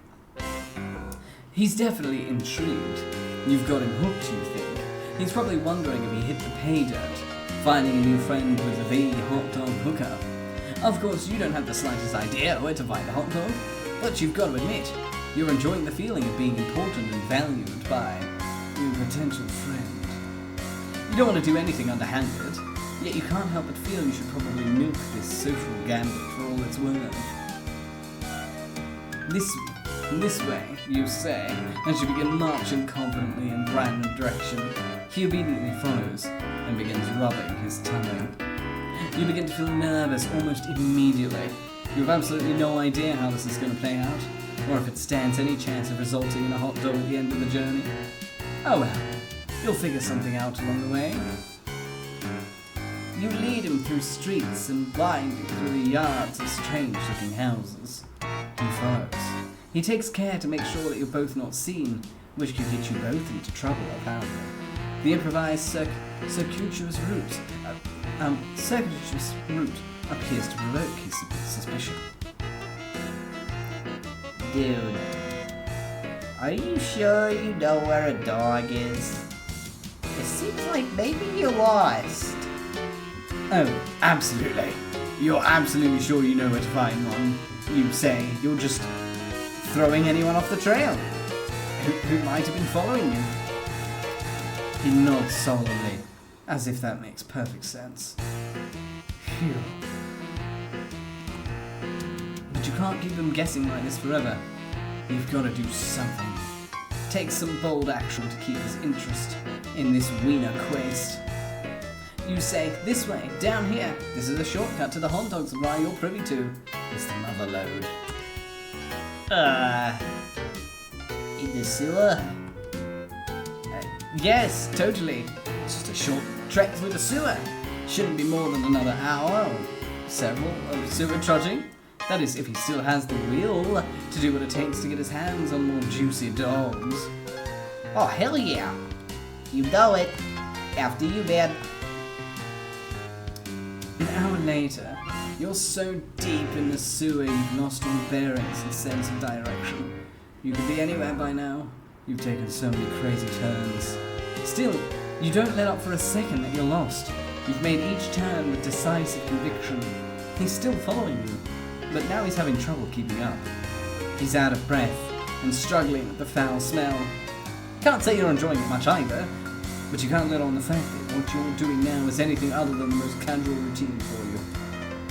He's definitely intrigued. You've got him hooked, you think. He's probably wondering if he hit the pay dirt, finding a new friend with the hot dog hookup. Of course, you don't have the slightest idea where to find a hot dog, but you've got to admit, you're enjoying the feeling of being important and valued by your potential friend. You don't want to do anything underhanded, yet you can't help but feel you should probably milk this social gambit for all it's worth. This way, you say, as you begin marching confidently in random direction. He obediently follows and begins rubbing his tummy. You begin to feel nervous almost immediately. You have absolutely no idea how this is going to play out, or if it stands any chance of resulting in a hot dog at the end of the journey. Oh well, you'll figure something out along the way. You lead him through streets and winding through the yards of strange-looking houses. He follows. He takes care to make sure that you're both not seen, which could get you both into trouble, apparently. The improvised circuitous route appears to provoke his suspicion. Dude, are you sure you know where a dog is? It seems like maybe you're lost. Oh, absolutely. You're absolutely sure you know where to find one. You say you're just throwing anyone off the trail. Who might have been following you? He nods solemnly, as if that makes perfect sense. Phew. But you can't keep them guessing like this forever. You've got to do something. Take some bold action to keep his interest in this wiener quest. You say, this way, down here. This is a shortcut to the hot dog supply you're privy to. It's the mother lode. In the sewer? Yes, totally. It's just a short trek through the sewer. Shouldn't be more than another hour or several of sewer trudging. That is, if he still has the will to do what it takes to get his hands on more juicy dogs. Oh, hell yeah. You know it. After you, man. An hour later, you're so deep in the sewer you've lost all bearings and sense of direction. You could be anywhere by now. You've taken so many crazy turns. Still, you don't let up for a second that you're lost. You've made each turn with decisive conviction. He's still following you, but now he's having trouble keeping up. He's out of breath and struggling with the foul smell. Can't say you're enjoying it much either, but you can't let on the fact that what you're doing now is anything other than the most casual routine for you.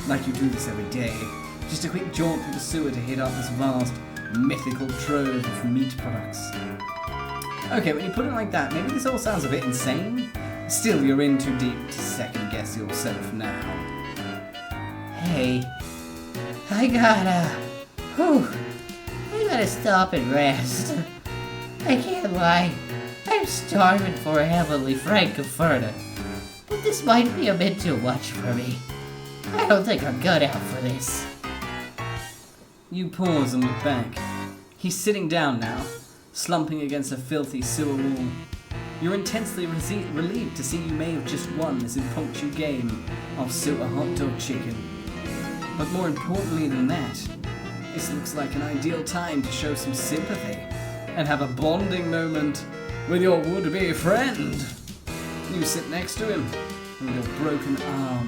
Like you do this every day. Just a quick jaunt through the sewer to hit up this vast, mythical trove of meat products. Okay, when you put it like that, maybe this all sounds a bit insane. Still, you're in too deep to second guess yourself now. Hey, I gotta stop and rest. I can't lie, I'm starving for a heavenly frankfurter, but this might be a bit too much for me. I don't think I'm cut out for this. You pause and look back. He's sitting down now, slumping against a filthy sewer wall. You're intensely relieved to see you may have just won this impromptu game of sewer hot dog chicken. But more importantly than that, this looks like an ideal time to show some sympathy and have a bonding moment with your would-be friend. You sit next to him, and with your broken arm,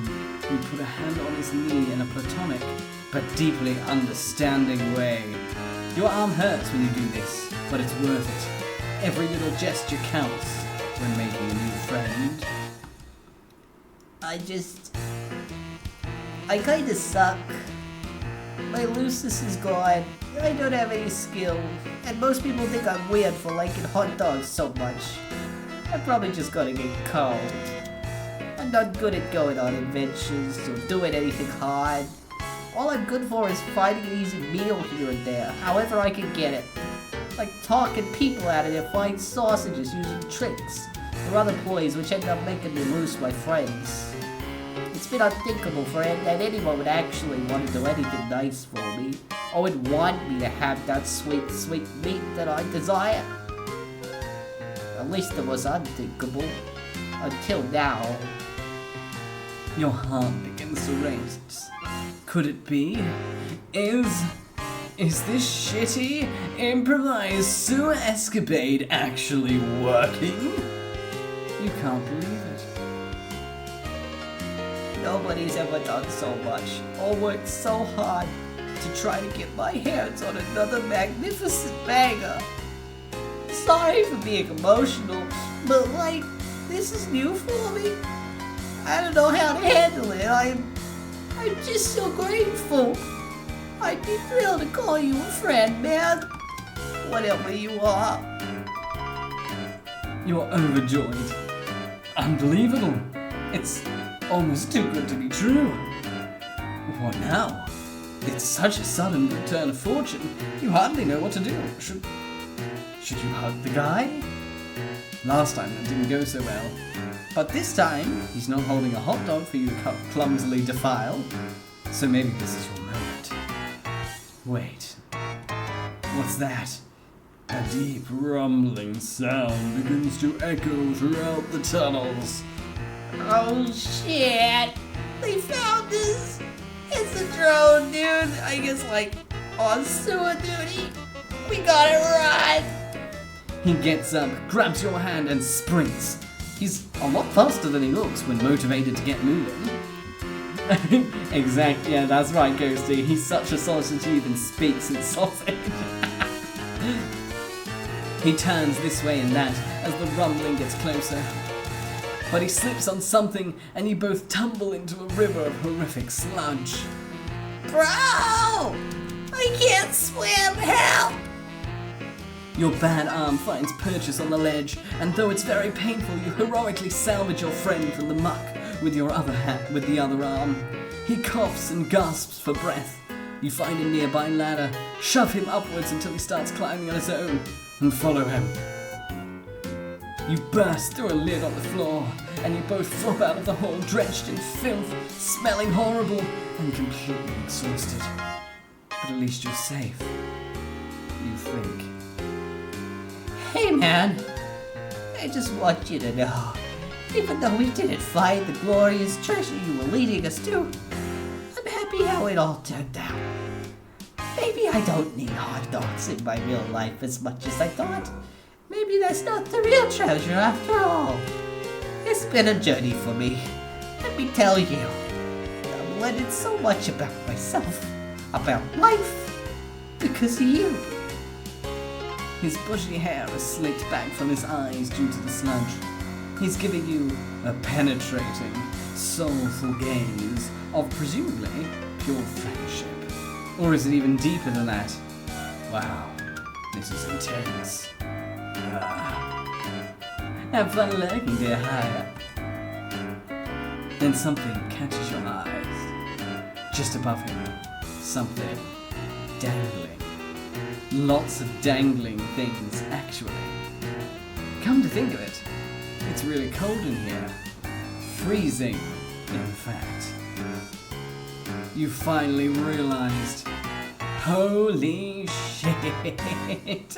you put a hand on his knee in a platonic but deeply understanding way. Your arm hurts when you do this, but it's worth it. Every little gesture counts when making a new friend. I kinda suck. My looseness is gone. I don't have any skill. And most people think I'm weird for liking hot dogs so much. I'm probably just gonna get cold. I'm not good at going on adventures or doing anything hard. All I'm good for is finding an easy meal here and there, however I can get it. like talking people out of their fine sausages using tricks or other ploys which end up making me lose my friends. It's been unthinkable that anyone would actually want to do anything nice for me, or would want me to have that sweet, sweet meat that I desire. At least it was unthinkable. Until now. Your heart begins to race. Could it be? Is this shitty, improvised sewer escapade actually working? You can't believe it. Nobody's ever done so much, or worked so hard to try to get my hands on another magnificent banger. Sorry for being emotional, but like, this is new for me. I don't know how to handle it. I'm just so grateful. I'd be thrilled to call you a friend, man. Whatever you are. You're overjoyed. Unbelievable. It's almost too good to be true. What now? It's such a sudden return of fortune, you hardly know what to do. Should you hug the guy? Last time that didn't go so well. But this time, he's not holding a hot dog for you to clumsily defile. So maybe this is your moment. Wait. What's that? A deep rumbling sound begins to echo throughout the tunnels. Oh shit! They found us! It's a drone, dude! I guess like on sewer duty. We gotta run! He gets up, grabs your hand and sprints. He's a lot faster than he looks when motivated to get moving. Exactly, yeah, that's right, Ghosty. He's such a sausage he even speaks in sausage. He turns this way and that as the rumbling gets closer. But he slips on something and you both tumble into a river of horrific sludge. Bro! I can't swim! Help! Your bad arm finds purchase on the ledge, and though it's very painful, you heroically salvage your friend from the muck with the other arm. He coughs and gasps for breath. You find a nearby ladder, shove him upwards until he starts climbing on his own, and follow him. You burst through a lid on the floor, and you both flop out of the hole drenched in filth, smelling horrible, and completely exhausted. But at least you're safe. You think. Hey man, I just want you to know, even though we didn't find the glorious treasure you were leading us to, I'm happy how it all turned out. Maybe I don't need hot dogs in my real life as much as I thought. Maybe that's not the real treasure after all. It's been a journey for me. Let me tell you, I'm learning so much about myself, about life, because of you. His bushy hair is slicked back from his eyes due to the sludge. He's giving you a penetrating, soulful gaze of presumably pure friendship. Or is it even deeper than that? Wow, this is intense. Have fun lurking, dear higher. Then something catches your eyes. Just above him, something dangling. Lots of dangling things, actually. Come to think of it, it's really cold in here. Freezing, in fact. You finally realized, holy shit,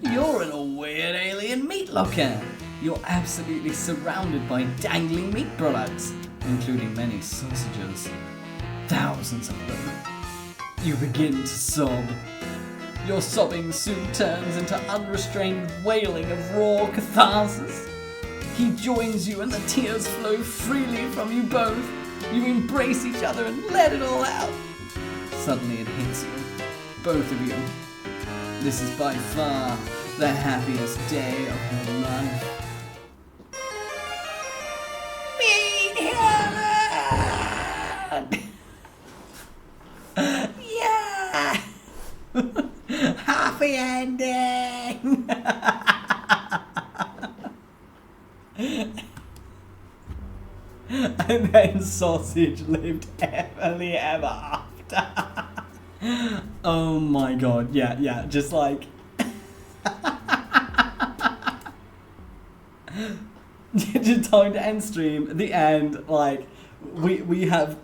you're in a weird alien meat locker. You're absolutely surrounded by dangling meat products, including many sausages. Thousands of them. You begin to sob. Your sobbing soon turns into unrestrained wailing of raw catharsis. He joins you and the tears flow freely from you both. You embrace each other and let it all out. Suddenly it hits you, both of you. This is by far the happiest day of your life. Meat heaven! Yeah! Happy ending! And then Sausage lived happily ever after. Oh my god, yeah, just like Time to end stream. The end. Like, we have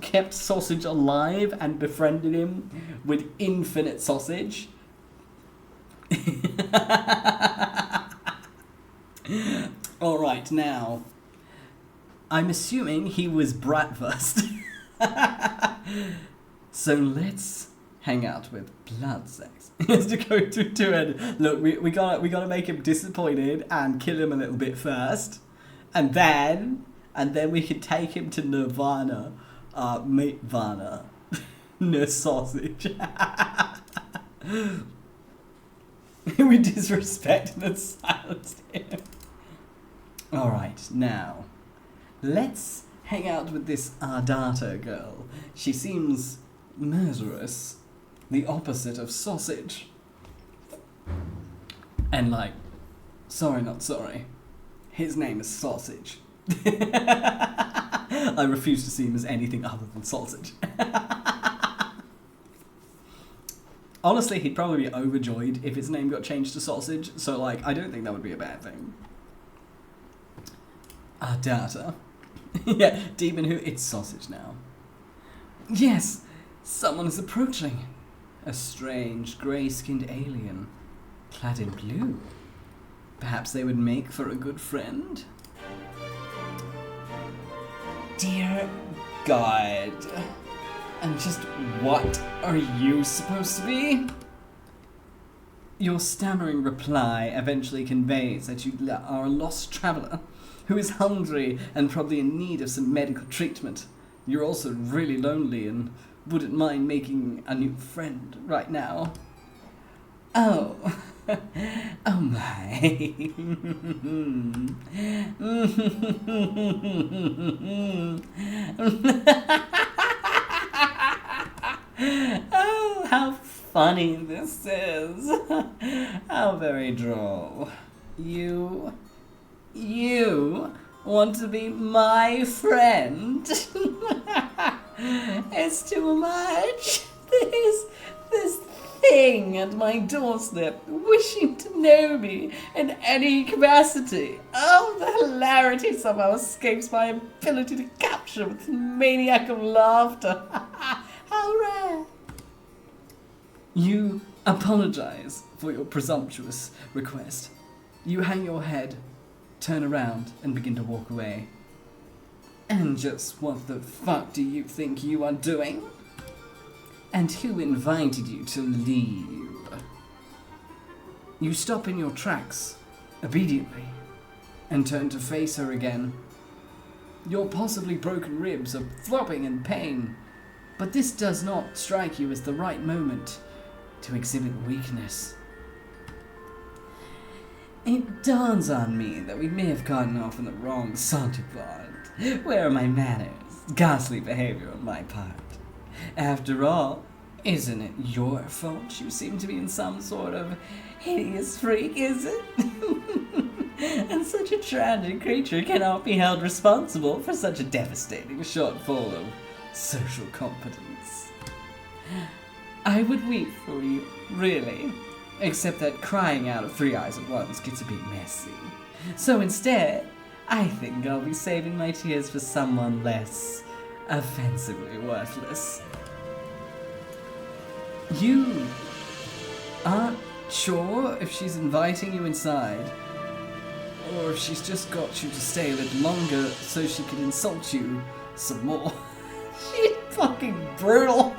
kept Sausage alive and befriended him with infinite sausage. All right, now. I'm assuming he was bratwurst. So let's hang out with blood sex. Has to go to it. Look, we gotta make him disappointed and kill him a little bit first, and then we can take him to Nirvana, Meatvana, no sausage. We disrespected and silenced him. All right, now let's hang out with this Ardata girl. She seems murderous. The opposite of sausage. And like, sorry not sorry, his name is Sausage. I refuse to see him as anything other than sausage. Honestly, he'd probably be overjoyed if his name got changed to Sausage, so like, I don't think that would be a bad thing. Ardata. Yeah, Demon Who, it's Sausage now. Yes, someone is approaching. A strange, grey-skinned alien, clad in blue. Perhaps they would make for a good friend? Dear God. And just what are you supposed to be? Your stammering reply eventually conveys that you are a lost traveller who is hungry and probably in need of some medical treatment. You're also really lonely and wouldn't mind making a new friend right now. Oh. Oh my. Oh, how funny this is. How very droll. You want to be my friend? It's too much. This thing at my doorstep, wishing to know me in any capacity. Oh, the hilarity somehow escapes my ability to capture with maniacal laughter. How rare. You apologize for your presumptuous request. You hang your head, turn around, and begin to walk away. And just what the fuck do you think you are doing? And who invited you to leave? You stop in your tracks, obediently, and turn to face her again. Your possibly broken ribs are throbbing in pain, but this does not strike you as the right moment to exhibit weakness. It dawns on me that we may have gotten off on the wrong saunter part. Where are my manners? Ghastly behavior on my part. After all, isn't it your fault you seem to be in some sort of hideous freak, is it? And such a tragic creature cannot be held responsible for such a devastating shortfall of social competence. I would weep for you, really. Except that crying out of three eyes at once gets a bit messy. So instead, I think I'll be saving my tears for someone less offensively worthless. You aren't sure if she's inviting you inside, or if she's just got you to stay a little longer so she can insult you some more. She's fucking brutal.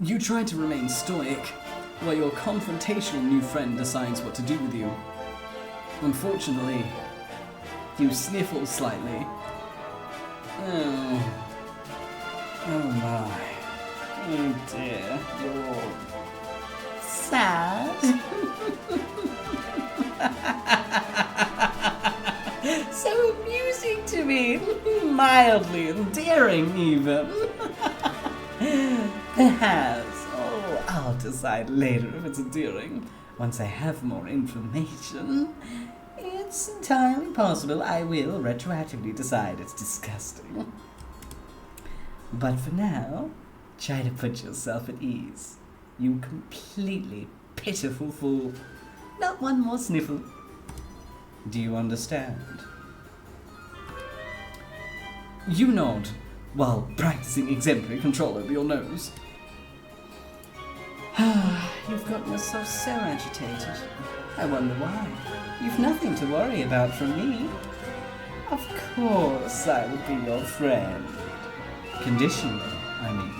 You try to remain stoic, while your confrontational new friend decides what to do with you. Unfortunately, you sniffle slightly. Oh my. Oh dear, you're sad. So amusing to me, mildly endearing even. Perhaps. Oh, I'll decide later if it's endearing, once I have more information. It's entirely possible I will retroactively decide it's disgusting. But for now, try to put yourself at ease. You completely pitiful fool. Not one more sniffle. Do you understand? You nod while practicing exemplary control over your nose. You've gotten yourself so agitated. I wonder why. You've nothing to worry about from me. Of course I would be your friend. Conditionally, I mean.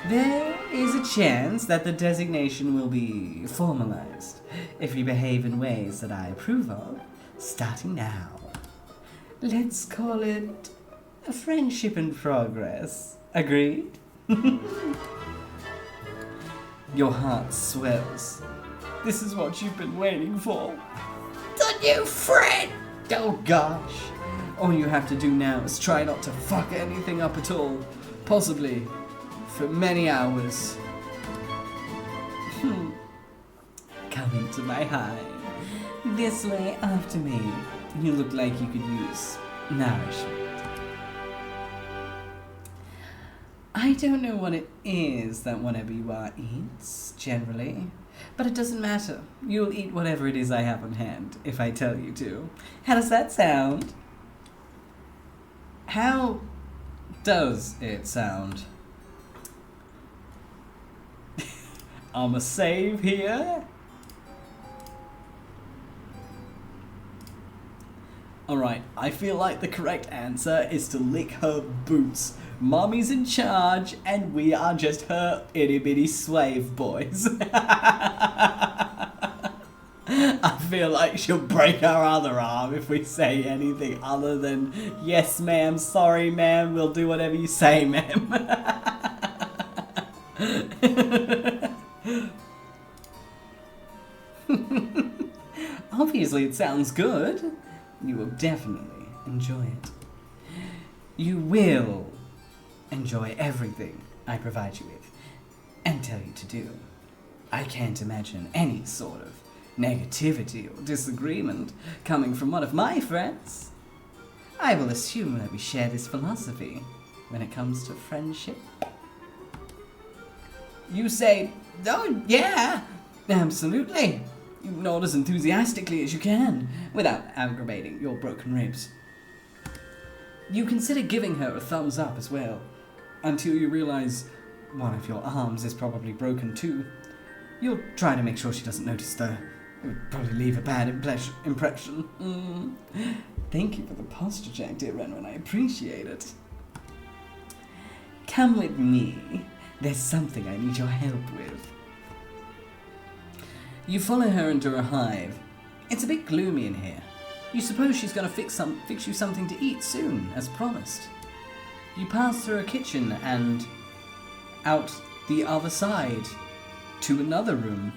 There is a chance that the designation will be formalized if you behave in ways that I approve of, starting now. Let's call it a friendship in progress. Agreed? Your heart swells. This is what you've been waiting for. The new friend! Oh gosh. All you have to do now is try not to fuck anything up at all. Possibly for many hours. Come into my hive. This way after me. You look like you could use nourishment. I don't know what it is that whatever you are eats, generally. But it doesn't matter. You'll eat whatever it is I have on hand, if I tell you to. How does that sound? How does it sound? I'm a save here. Alright, I feel like the correct answer is to lick her boots. Mommy's in charge, and we are just her itty-bitty slave boys. I feel like she'll break our other arm if we say anything other than, yes ma'am, sorry ma'am, we'll do whatever you say ma'am. Obviously it sounds good. You will definitely enjoy it. You will enjoy everything I provide you with and tell you to do. I can't imagine any sort of negativity or disagreement coming from one of my friends. I will assume that we share this philosophy when it comes to friendship. You say, oh yeah, absolutely. You nod as enthusiastically as you can, without aggravating your broken ribs. You consider giving her a thumbs up as well, until you realize one of your arms is probably broken too. You'll try to make sure she doesn't notice though. It would probably leave a bad impression. Thank you for the posture check, dear Renwin, I appreciate it. Come with me. There's something I need your help with. You follow her into her hive. It's a bit gloomy in here. You suppose she's gonna fix you something to eat soon, as promised. You pass through a kitchen and out the other side to another room.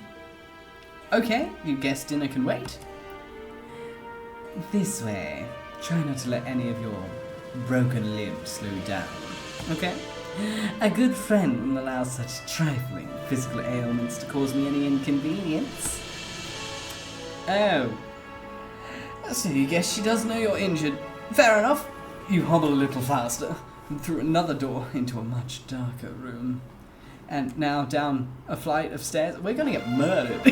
Okay, you guess dinner can wait. This way. Try not to let any of your broken limbs slow you down. Okay? A good friend wouldn't allow such trifling physical ailments to cause me any inconvenience. Oh. So you guess she does know you're injured. Fair enough. You hobble a little faster and through another door into a much darker room. And now down a flight of stairs. We're gonna get murdered.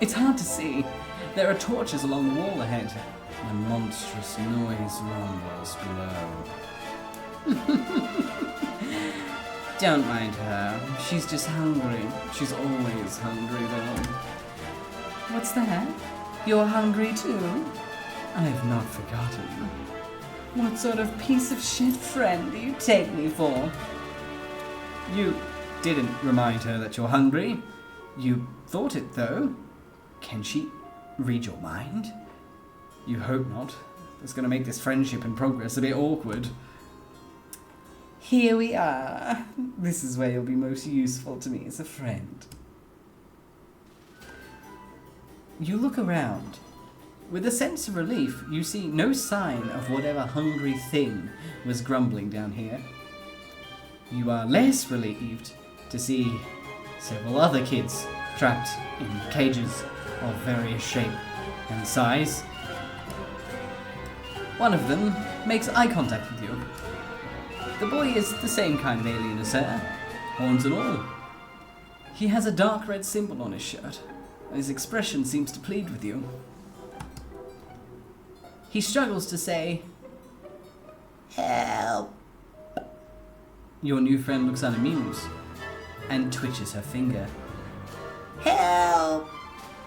It's hard to see. There are torches along the wall ahead. A monstrous noise rumbles below. Don't mind her. She's just hungry. She's always hungry, though. What's that? You're hungry, too? I have not forgotten. What sort of piece of shit friend do you take me for? You didn't remind her that you're hungry. You thought it, though. Can she read your mind? You hope not. It's going to make this friendship in progress a bit awkward. Here we are. This is where you'll be most useful to me as a friend. You look around. With a sense of relief, you see no sign of whatever hungry thing was grumbling down here. You are less relieved to see several other kids trapped in cages of various shape and size. One of them makes eye contact with you. The boy is the same kind of alien as her. horns and all. He has a dark red symbol on his shirt, and his expression seems to plead with you. He struggles to say, Help. Your new friend looks unamused and twitches her finger. Help.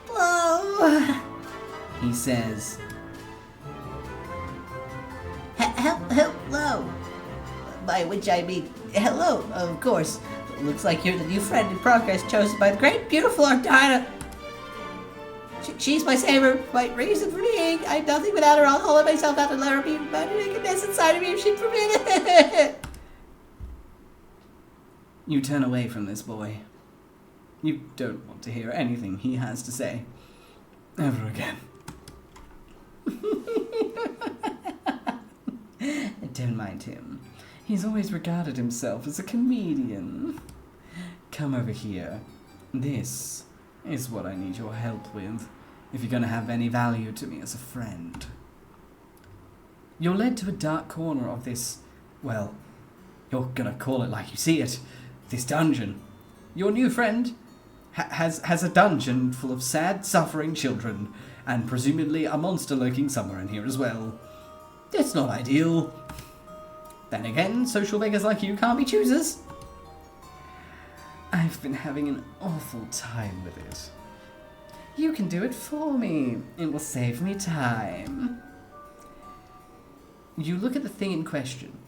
Blow. He says, Hello. By which I mean, hello, of course. Looks like you're the new friend in progress chosen by the great, beautiful Ardina. She's my savior, my reason for being. I'm nothing without her. I'll hold myself out and let her be the nakedness inside of me if she'd permit it. You turn away from this boy. You don't want to hear anything he has to say. Ever again. Don't mind him. He's always regarded himself as a comedian. Come over here. This is what I need your help with, if you're going to have any value to me as a friend. You're led to a dark corner of this, well, you're going to call it like you see it, this dungeon. Your new friend has a dungeon full of sad, suffering children, and presumably a monster lurking somewhere in here as well. It's not ideal. Then again, social beggars like you can't be choosers. I've been having an awful time with it. You can do it for me. It will save me time. You look at the thing in question.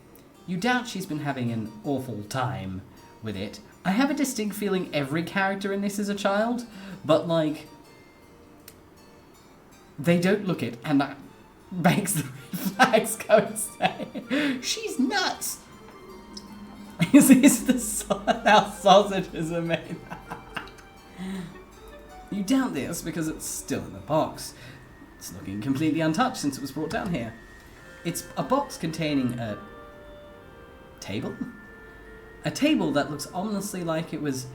You doubt she's been having an awful time with it. I have a distinct feeling every character in this is a child, but like, they don't look it, and that makes the red flags go insane. She's nuts. Is this how sausages are made? You doubt this because it's still in the box. It's looking completely untouched since it was brought down here. It's a box containing a table? A table that looks ominously like it was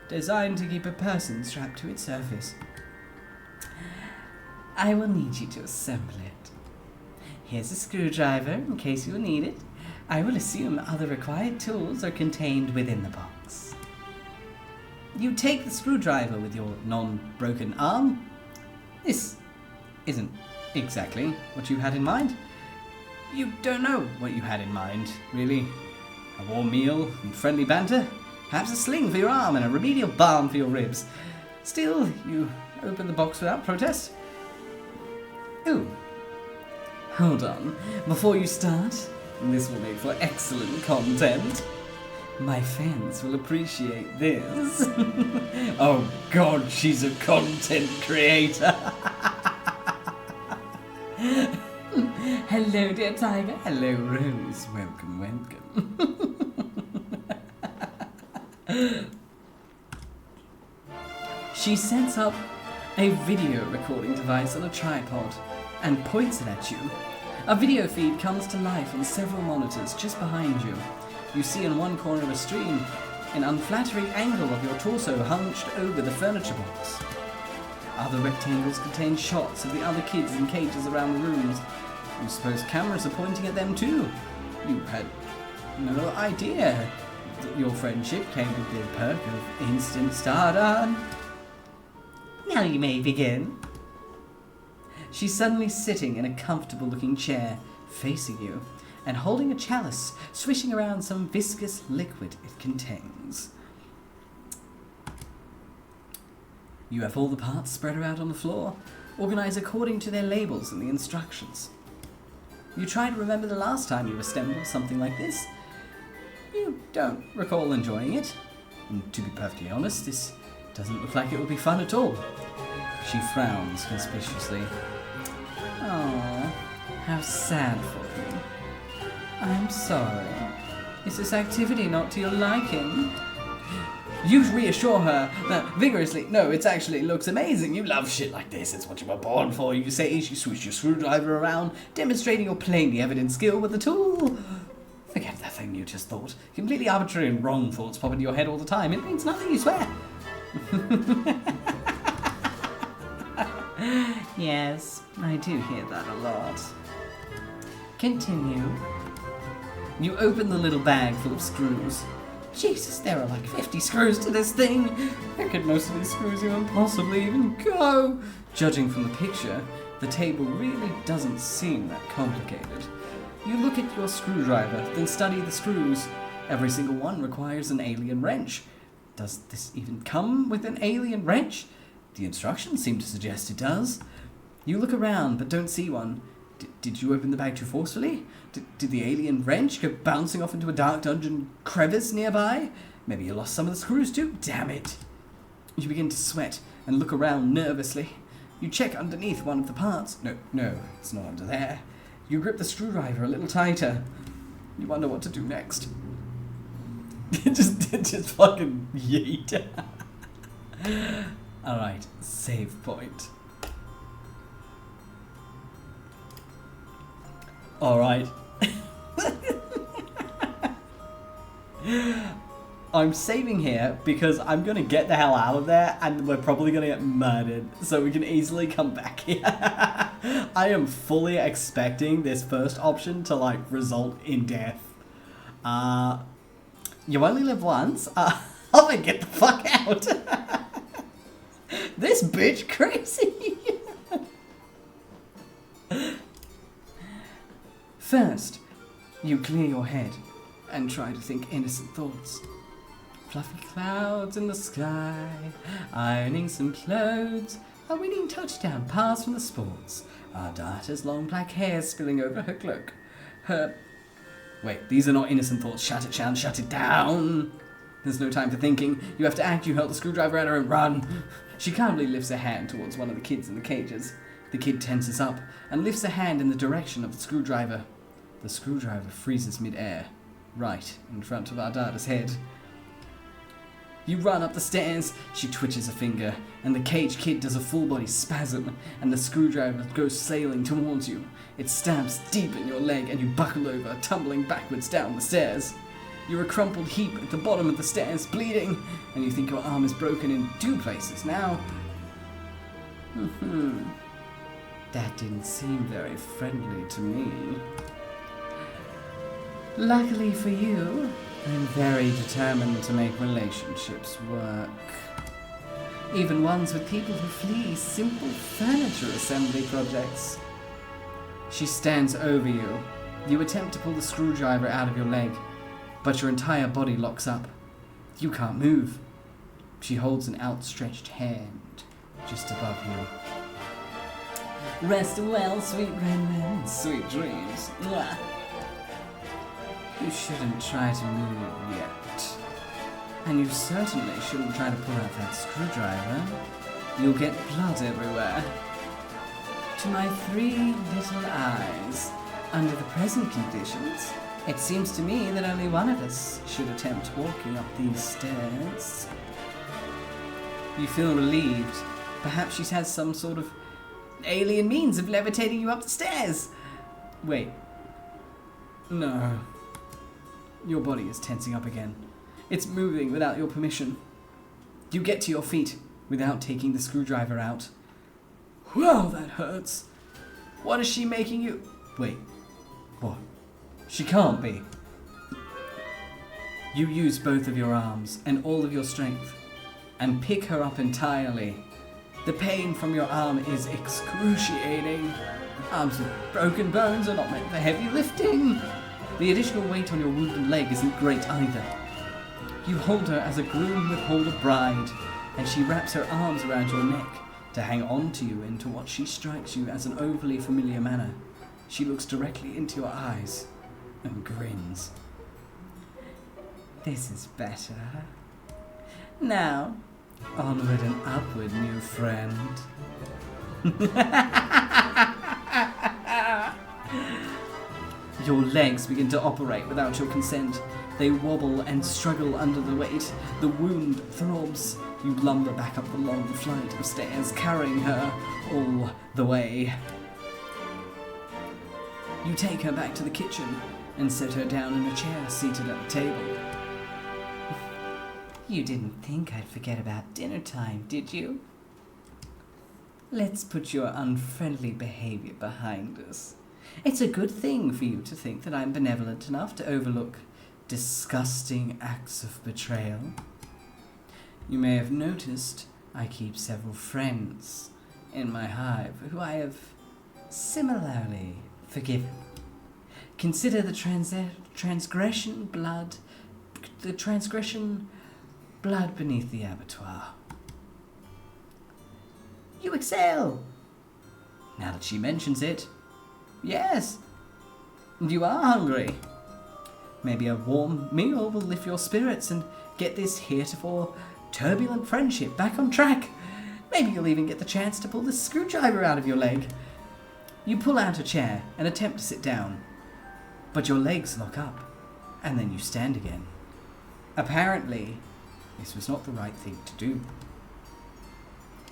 designed to keep a person strapped to its surface. I will need you to assemble it. Here's a screwdriver in case you will need it. I will assume other required tools are contained within the box. You take the screwdriver with your non-broken arm. This isn't exactly what you had in mind. You don't know what you had in mind, really. A warm meal and friendly banter? Perhaps a sling for your arm and a remedial balm for your ribs. Still, you open the box without protest. Ooh. Hold on. Before you start, this will make for excellent content. My fans will appreciate this. Oh God, she's a content creator. Hello, dear tiger. Hello, Rose. Welcome, welcome. She sets up a video recording device on a tripod and points it at you. A video feed comes to life on several monitors just behind you. You see in one corner of a screen an unflattering angle of your torso hunched over the furniture box. Other rectangles contain shots of the other kids in cages around the rooms. You suppose cameras are pointing at them too. You had no idea that your friendship came with the perk of instant stardom. Now you may begin. She's suddenly sitting in a comfortable-looking chair, facing you, and holding a chalice, swishing around some viscous liquid it contains. You have all the parts spread out on the floor, organized according to their labels and the instructions. You try to remember the last time you assembled something like this. You don't recall enjoying it. And to be perfectly honest, this doesn't look like it will be fun at all. She frowns conspicuously. Oh, how sad for you. I'm sorry. Is this activity not to your liking? You reassure her that vigorously, no, it actually looks amazing. You love shit like this. It's what you were born for. You say as you swish your screwdriver around, demonstrating your plainly evident skill with the tool. Forget that thing you just thought. Completely arbitrary and wrong thoughts pop into your head all the time. It means nothing, you swear. Yes, I do hear that a lot. Continue. You open the little bag full of screws. Jesus, there are like 50 screws to this thing. Where could most of these screws even possibly even go? Judging from the picture, the table really doesn't seem that complicated. You look at your screwdriver, then study the screws. Every single one requires an alien wrench. Does this even come with an alien wrench? The instructions seem to suggest it does. You look around, but don't see one. Did you open the bag too forcefully? Did the alien wrench go bouncing off into a dark dungeon crevice nearby? Maybe you lost some of the screws too? Damn it! You begin to sweat and look around nervously. You check underneath one of the parts. No, it's not under there. You grip the screwdriver a little tighter. You wonder what to do next. just fucking yeet. Alright, save point. Alright. I'm saving here because I'm going to get the hell out of there and we're probably going to get murdered. So we can easily come back here. I am fully expecting this first option to like result in death. You only live once. I'm going to get the fuck out. This bitch crazy. First, you clear your head and try to think innocent thoughts. Fluffy clouds in the sky, ironing some clothes, a winning touchdown pass from the sports, our daughter's long black hair spilling over her cloak, Wait, these are not innocent thoughts. Shut it down, shut it down! There's no time for thinking. You have to act. You hurl the screwdriver at her and run. She calmly lifts a hand towards one of the kids in the cages. The kid tenses up and lifts a hand in the direction of the screwdriver. The screwdriver freezes mid-air, right in front of our daughter's head. You run up the stairs, she twitches a finger, and the cage kid does a full-body spasm, and the screwdriver goes sailing towards you. It stabs deep in your leg, and you buckle over, tumbling backwards down the stairs. You're a crumpled heap at the bottom of the stairs, bleeding, and you think your arm is broken in 2 places now. That didn't seem very friendly to me. Luckily for you, I'm very determined to make relationships work. Even ones with people who flee simple furniture assembly projects. She stands over you. You attempt to pull the screwdriver out of your leg, but your entire body locks up. You can't move. She holds an outstretched hand just above you. Rest well, sweet Renman, sweet dreams. Mwah. You shouldn't try to move yet. And you certainly shouldn't try to pull out that screwdriver. You'll get blood everywhere. To my 3 little eyes, under the present conditions, it seems to me that only one of us should attempt walking up these stairs. You feel relieved. Perhaps she has some sort of alien means of levitating you up the stairs. Wait. No. Your body is tensing up again. It's moving without your permission. You get to your feet without taking the screwdriver out. Wow, that hurts. What is she making you... Wait. What? She can't be. You use both of your arms and all of your strength and pick her up entirely. The pain from your arm is excruciating. Arms with broken bones are not meant for heavy lifting. The additional weight on your wounded leg isn't great either. You hold her as a groom would hold a bride, and she wraps her arms around your neck to hang on to you into what she strikes you as an overly familiar manner. She looks directly into your eyes and grins. This is better. Now, onward and upward, new friend. Your legs begin to operate without your consent. They wobble and struggle under the weight. The wound throbs. You lumber back up the long flight of stairs, carrying her all the way. You take her back to the kitchen and set her down in a chair seated at the table. You didn't think I'd forget about dinner time, did you? Let's put your unfriendly behavior behind us. It's a good thing for you to think that I'm benevolent enough to overlook disgusting acts of betrayal. You may have noticed I keep several friends in my hive who I have similarly forgiven. Consider the transgression blood beneath the abattoir. You excel! Now that she mentions it, yes, you are hungry. Maybe a warm meal will lift your spirits and get this heretofore turbulent friendship back on track. Maybe you'll even get the chance to pull this screwdriver out of your leg. You pull out a chair and attempt to sit down, but your legs lock up, and then you stand again. Apparently, this was not the right thing to do.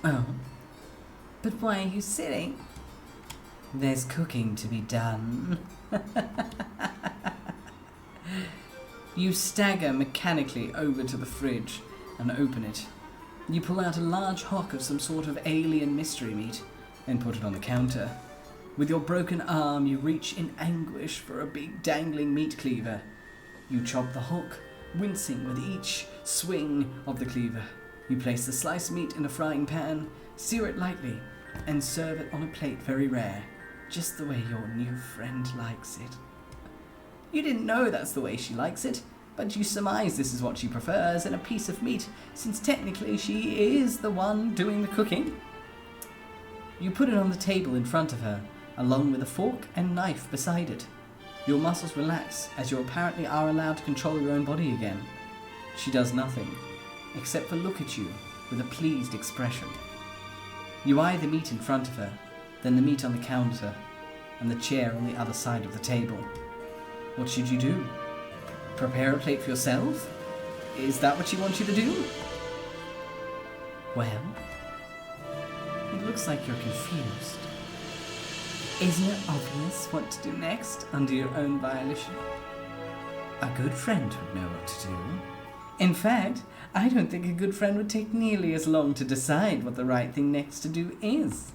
Oh, but why are you sitting? There's cooking to be done. You stagger mechanically over to the fridge and open it. You pull out a large hock of some sort of alien mystery meat and put it on the counter. With your broken arm, you reach in anguish for a big dangling meat cleaver. You chop the hook, wincing with each swing of the cleaver. You place the sliced meat in a frying pan, sear it lightly, and serve it on a plate very rare, just the way your new friend likes it. You didn't know that's the way she likes it, but you surmise this is what she prefers in a piece of meat, since technically she is the one doing the cooking. You put it on the table in front of her, along with a fork and knife beside it. Your muscles relax as you apparently are allowed to control your own body again. She does nothing, except for look at you with a pleased expression. You eye the meat in front of her, then the meat on the counter, and the chair on the other side of the table. What should you do? Prepare a plate for yourself? Is that what she wants you to do? Well, it looks like you're confused. Isn't it obvious what to do next under your own volition? A good friend would know what to do. In fact, I don't think a good friend would take nearly as long to decide what the right thing next to do is.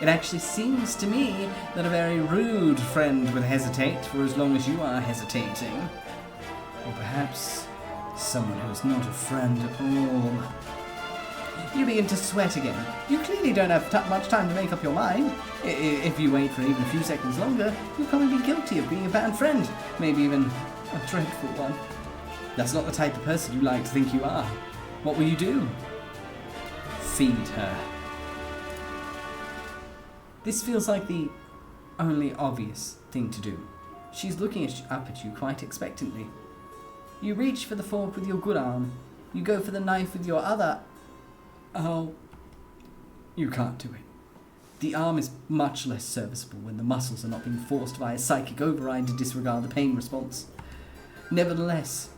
It actually seems to me that a very rude friend would hesitate for as long as you are hesitating. Or perhaps someone who's not a friend at all. You begin to sweat again. You clearly don't have much time to make up your mind. If you wait for even a few seconds longer, you'll probably be guilty of being a bad friend. Maybe even a dreadful one. That's not the type of person you like to think you are. What will you do? Feed her. This feels like the only obvious thing to do. She's looking up at you quite expectantly. You reach for the fork with your good arm. You go for the knife with your other. Oh, you can't do it. The arm is much less serviceable when the muscles are not being forced via psychic override to disregard the pain response. Nevertheless,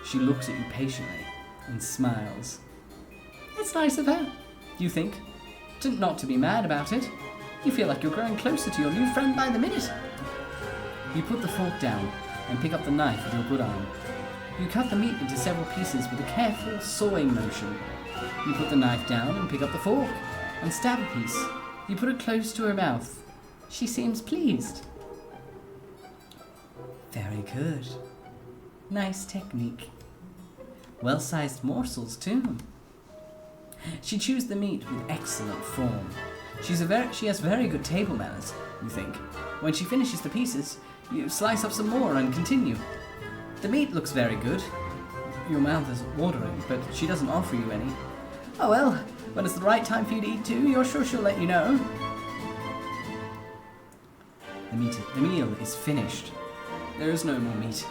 she looks at you patiently and smiles. It's nice of her, you think, not to be mad about it. You feel like you're growing closer to your new friend by the minute. You put the fork down and pick up the knife with your good arm. You cut the meat into several pieces with a careful sawing motion. You put the knife down and pick up the fork and stab a piece. You put it close to her mouth. She seems pleased. Very good. Nice technique. Well-sized morsels too. She chews the meat with excellent form. She has very good table manners, you think. When she finishes the pieces, you slice up some more and continue. The meat looks very good. Your mouth is watering, but she doesn't offer you any. Oh well, when it's the right time for you to eat too, you're sure she'll let you know. The meal is finished. There is no more meat,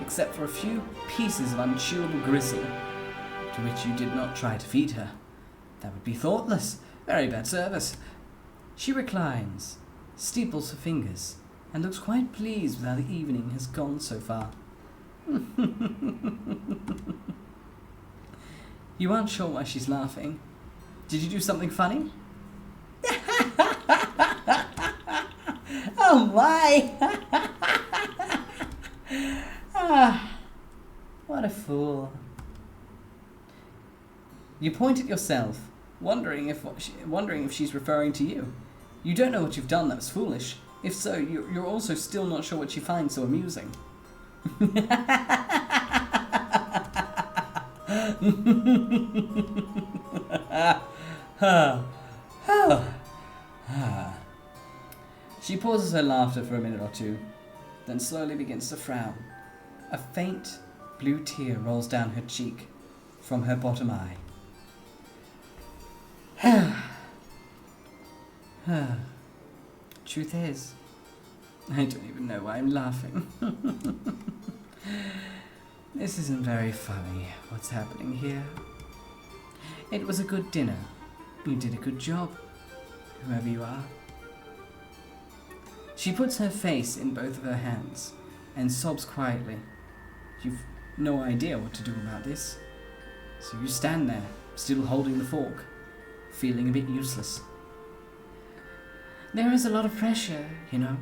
except for a few pieces of unchewable gristle, to which you did not try to feed her. That would be thoughtless. Very bad service. She reclines, steeples her fingers, and looks quite pleased with how the evening has gone so far. You aren't sure why she's laughing. Did you do something funny? Oh my! What a fool. You point at yourself, wondering if she's referring to you. You don't know what you've done that was foolish. If so, you're also still not sure what she finds so amusing. She pauses her laughter for a minute or two, then slowly begins to frown. A faint blue tear rolls down her cheek from her bottom eye. Truth is, I don't even know why I'm laughing. This isn't very funny, what's happening here. It was a good dinner. You did a good job, whoever you are. She puts her face in both of her hands and sobs quietly. You've no idea what to do about this. So you stand there, still holding the fork, feeling a bit useless. There is a lot of pressure, you know,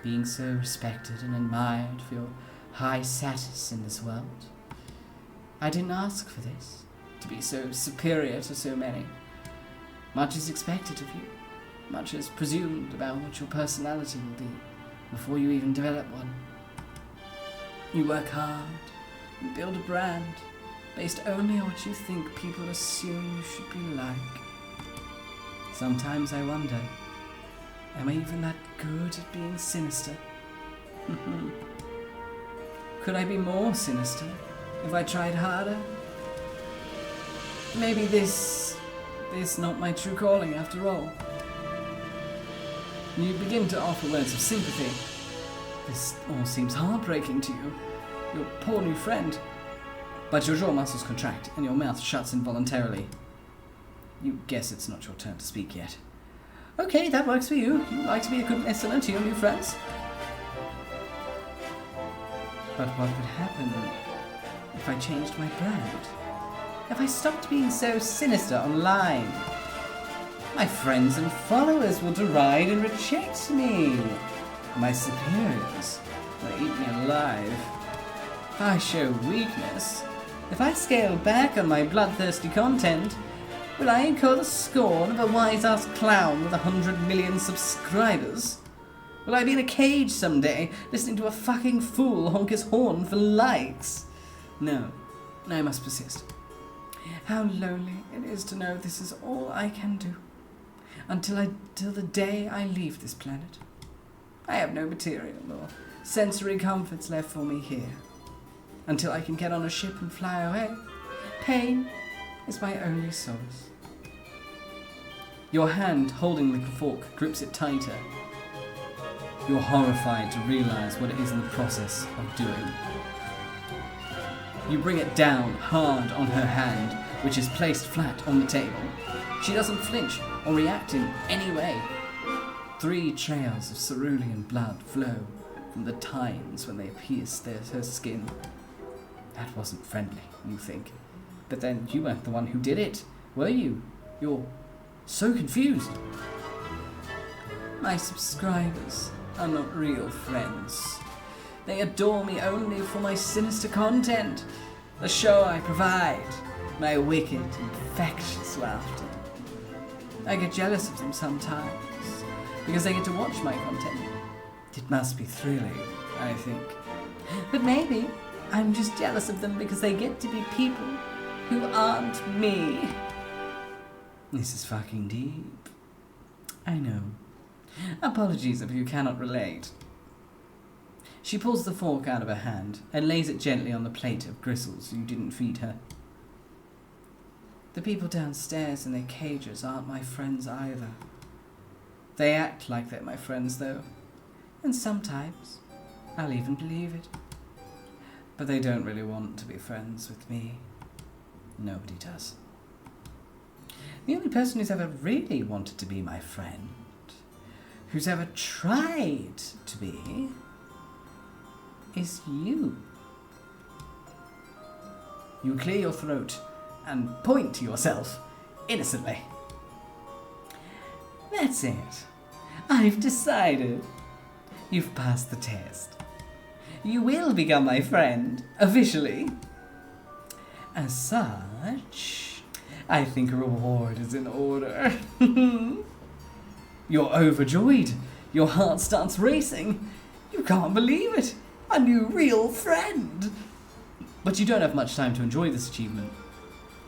being so respected and admired for your high status in this world. I didn't ask for this, to be so superior to so many. Much is expected of you, much is presumed about what your personality will be before you even develop one. You work hard and build a brand based only on what you think people assume you should be like. Sometimes I wonder, am I even that good at being sinister? Could I be more sinister if I tried harder? Maybe this is not my true calling after all. You begin to offer words of sympathy. This all seems heartbreaking to you, your poor new friend. But your jaw muscles contract and your mouth shuts involuntarily. You guess it's not your turn to speak yet. Okay, that works for you. You like to be a good listener to your new friends. But what would happen if I changed my brand? If I stopped being so sinister online? My friends and followers will deride and reject me. My superiors will eat me alive. If I show weakness, if I scale back on my bloodthirsty content, will I incur the scorn of a wise-ass clown with 100 million subscribers? Will I be in a cage someday, listening to a fucking fool honk his horn for likes? No, I must persist. How lonely it is to know this is all I can do. Till the day I leave this planet. I have no material or sensory comforts left for me here. Until I can get on a ship and fly away, pain is my only solace. Your hand holding the fork grips it tighter. You're horrified to realize what it is in the process of doing. You bring it down hard on her hand, which is placed flat on the table. She doesn't flinch or react in any way. 3 trails of cerulean blood flow from the tines when they pierced her skin. That wasn't friendly, you think. But then you weren't the one who did it, were you? You're so confused. My subscribers are not real friends. They adore me only for my sinister content, the show I provide, my wicked, infectious laughter. I get jealous of them sometimes, because they get to watch my content. It must be thrilling, I think. But maybe I'm just jealous of them because they get to be people who aren't me. This is fucking deep. I know. Apologies if you cannot relate. She pulls the fork out of her hand and lays it gently on the plate of gristles you didn't feed her. The people downstairs in their cages aren't my friends either. They act like they're my friends though, and sometimes I'll even believe it. But they don't really want to be friends with me. Nobody does. The only person who's ever really wanted to be my friend, who's ever tried to be, is you. You clear your throat and point to yourself innocently. That's it. I've decided. You've passed the test. You will become my friend, officially. As such, I think a reward is in order. You're overjoyed. Your heart starts racing. You can't believe it. A new real friend. But you don't have much time to enjoy this achievement.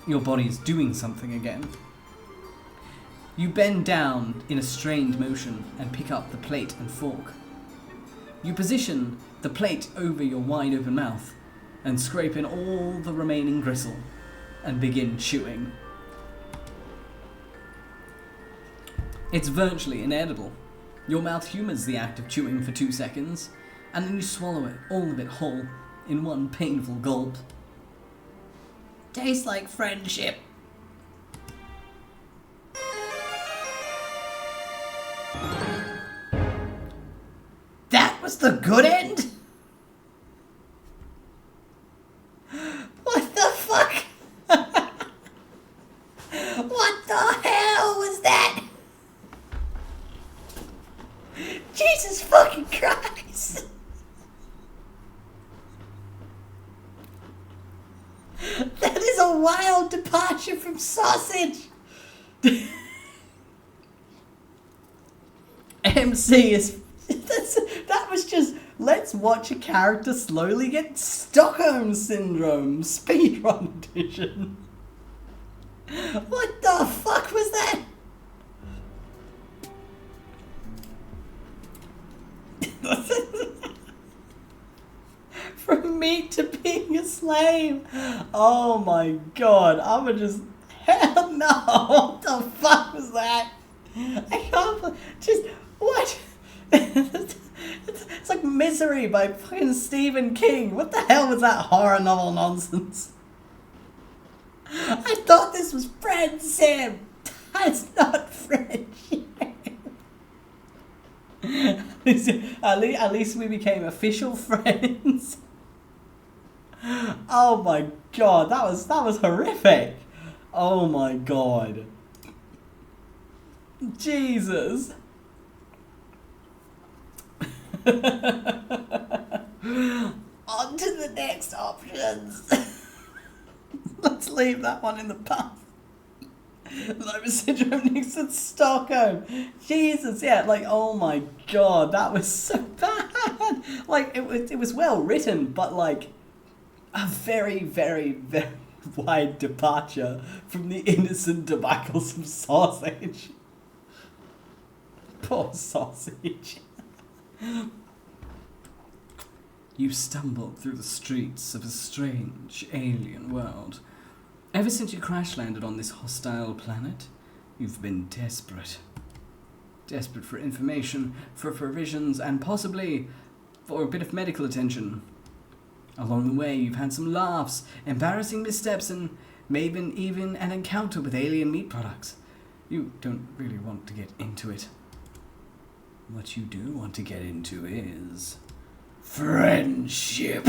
Your body is doing something again. You bend down in a strained motion and pick up the plate and fork. You position the plate over your wide open mouth and scrape in all the remaining gristle and begin chewing. It's virtually inedible. Your mouth humours the act of chewing for 2 seconds, and then you swallow it all of it whole in one painful gulp. Tastes like friendship. That was the good end? What the fuck? What the hell was that? Jesus fucking Christ! That is a wild departure from sausage! MC is... that was just... Let's watch a character slowly get Stockholm Syndrome speedrun edition. What the fuck was that? From meat to being a slave. Oh my god. I'ma just... Hell no. What the fuck was that? I can't... Just... What? It's like Misery by fucking Stephen King. What the hell was that horror novel nonsense? I thought this was friendship. That's not friendship. At least we became official friends. Oh my god, that was horrific. Oh my god. Jesus. On to the next options. Let's leave that one in the past. Lower syndrome next to Stockholm. Jesus, yeah, like, oh my god, that was so bad. Like, it was well written, but like a very, very, very wide departure from the innocent debacles of sausage. Poor sausage. You stumbled through the streets of a strange alien world. Ever since you crash-landed on this hostile planet, you've been desperate. Desperate for information, for provisions, and possibly for a bit of medical attention. Along the way, you've had some laughs, embarrassing missteps, and maybe even an encounter with alien meat products. You don't really want to get into it. What you do want to get into is... friendship.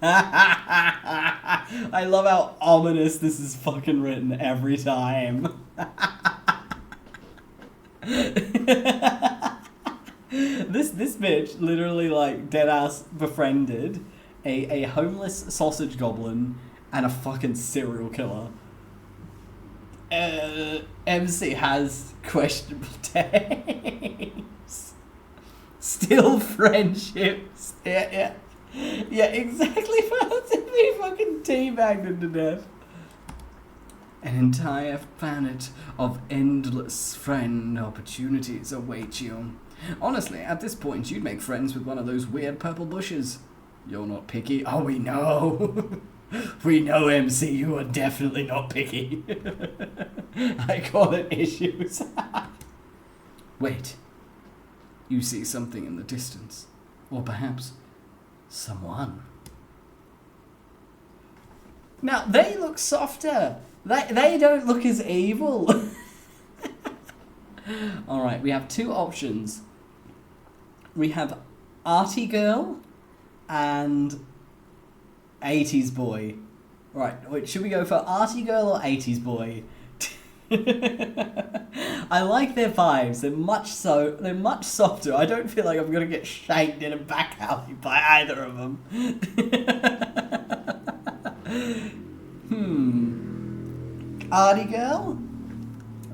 I love how ominous this is fucking written every time. This bitch literally like deadass befriended a homeless sausage goblin and a fucking serial killer. MC has questionable taste. Still friendships. Yeah. Yeah, exactly. Be fucking teabagged him to death. An entire planet of endless friend opportunities await you. Honestly, at this point, you'd make friends with one of those weird purple bushes. You're not picky. Oh, we know. We know, MC, you are definitely not picky. I call it issues. Wait. You see something in the distance. Or perhaps someone. Now, they look softer. They don't look as evil. Alright, we have two options. We have Arty Girl and 80s Boy. Right, wait, should we go for Arty Girl or 80s Boy? I like their vibes. They're much softer. I don't feel like I'm gonna get shanked in a back alley by either of them. Arty Girl?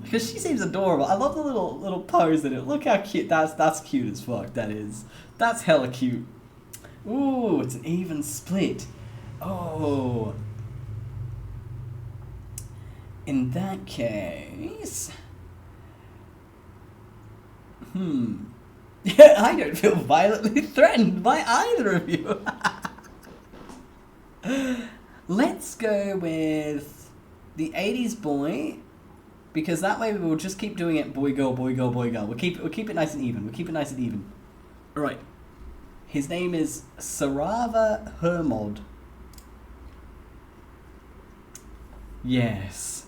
Because she seems adorable. I love the little pose in it. Look how cute. That's cute as fuck. That is. That's hella cute. Ooh, it's an even split. Oh. In that case... Yeah, I don't feel violently threatened by either of you. Let's go with the 80s boy, because that way we will just keep doing it boy girl, boy girl, boy girl. We'll keep it nice and even. We'll keep it nice and even. Alright. His name is 𝐄𝐍𝐕𝐓𝐮𝐞𝐫. Yes.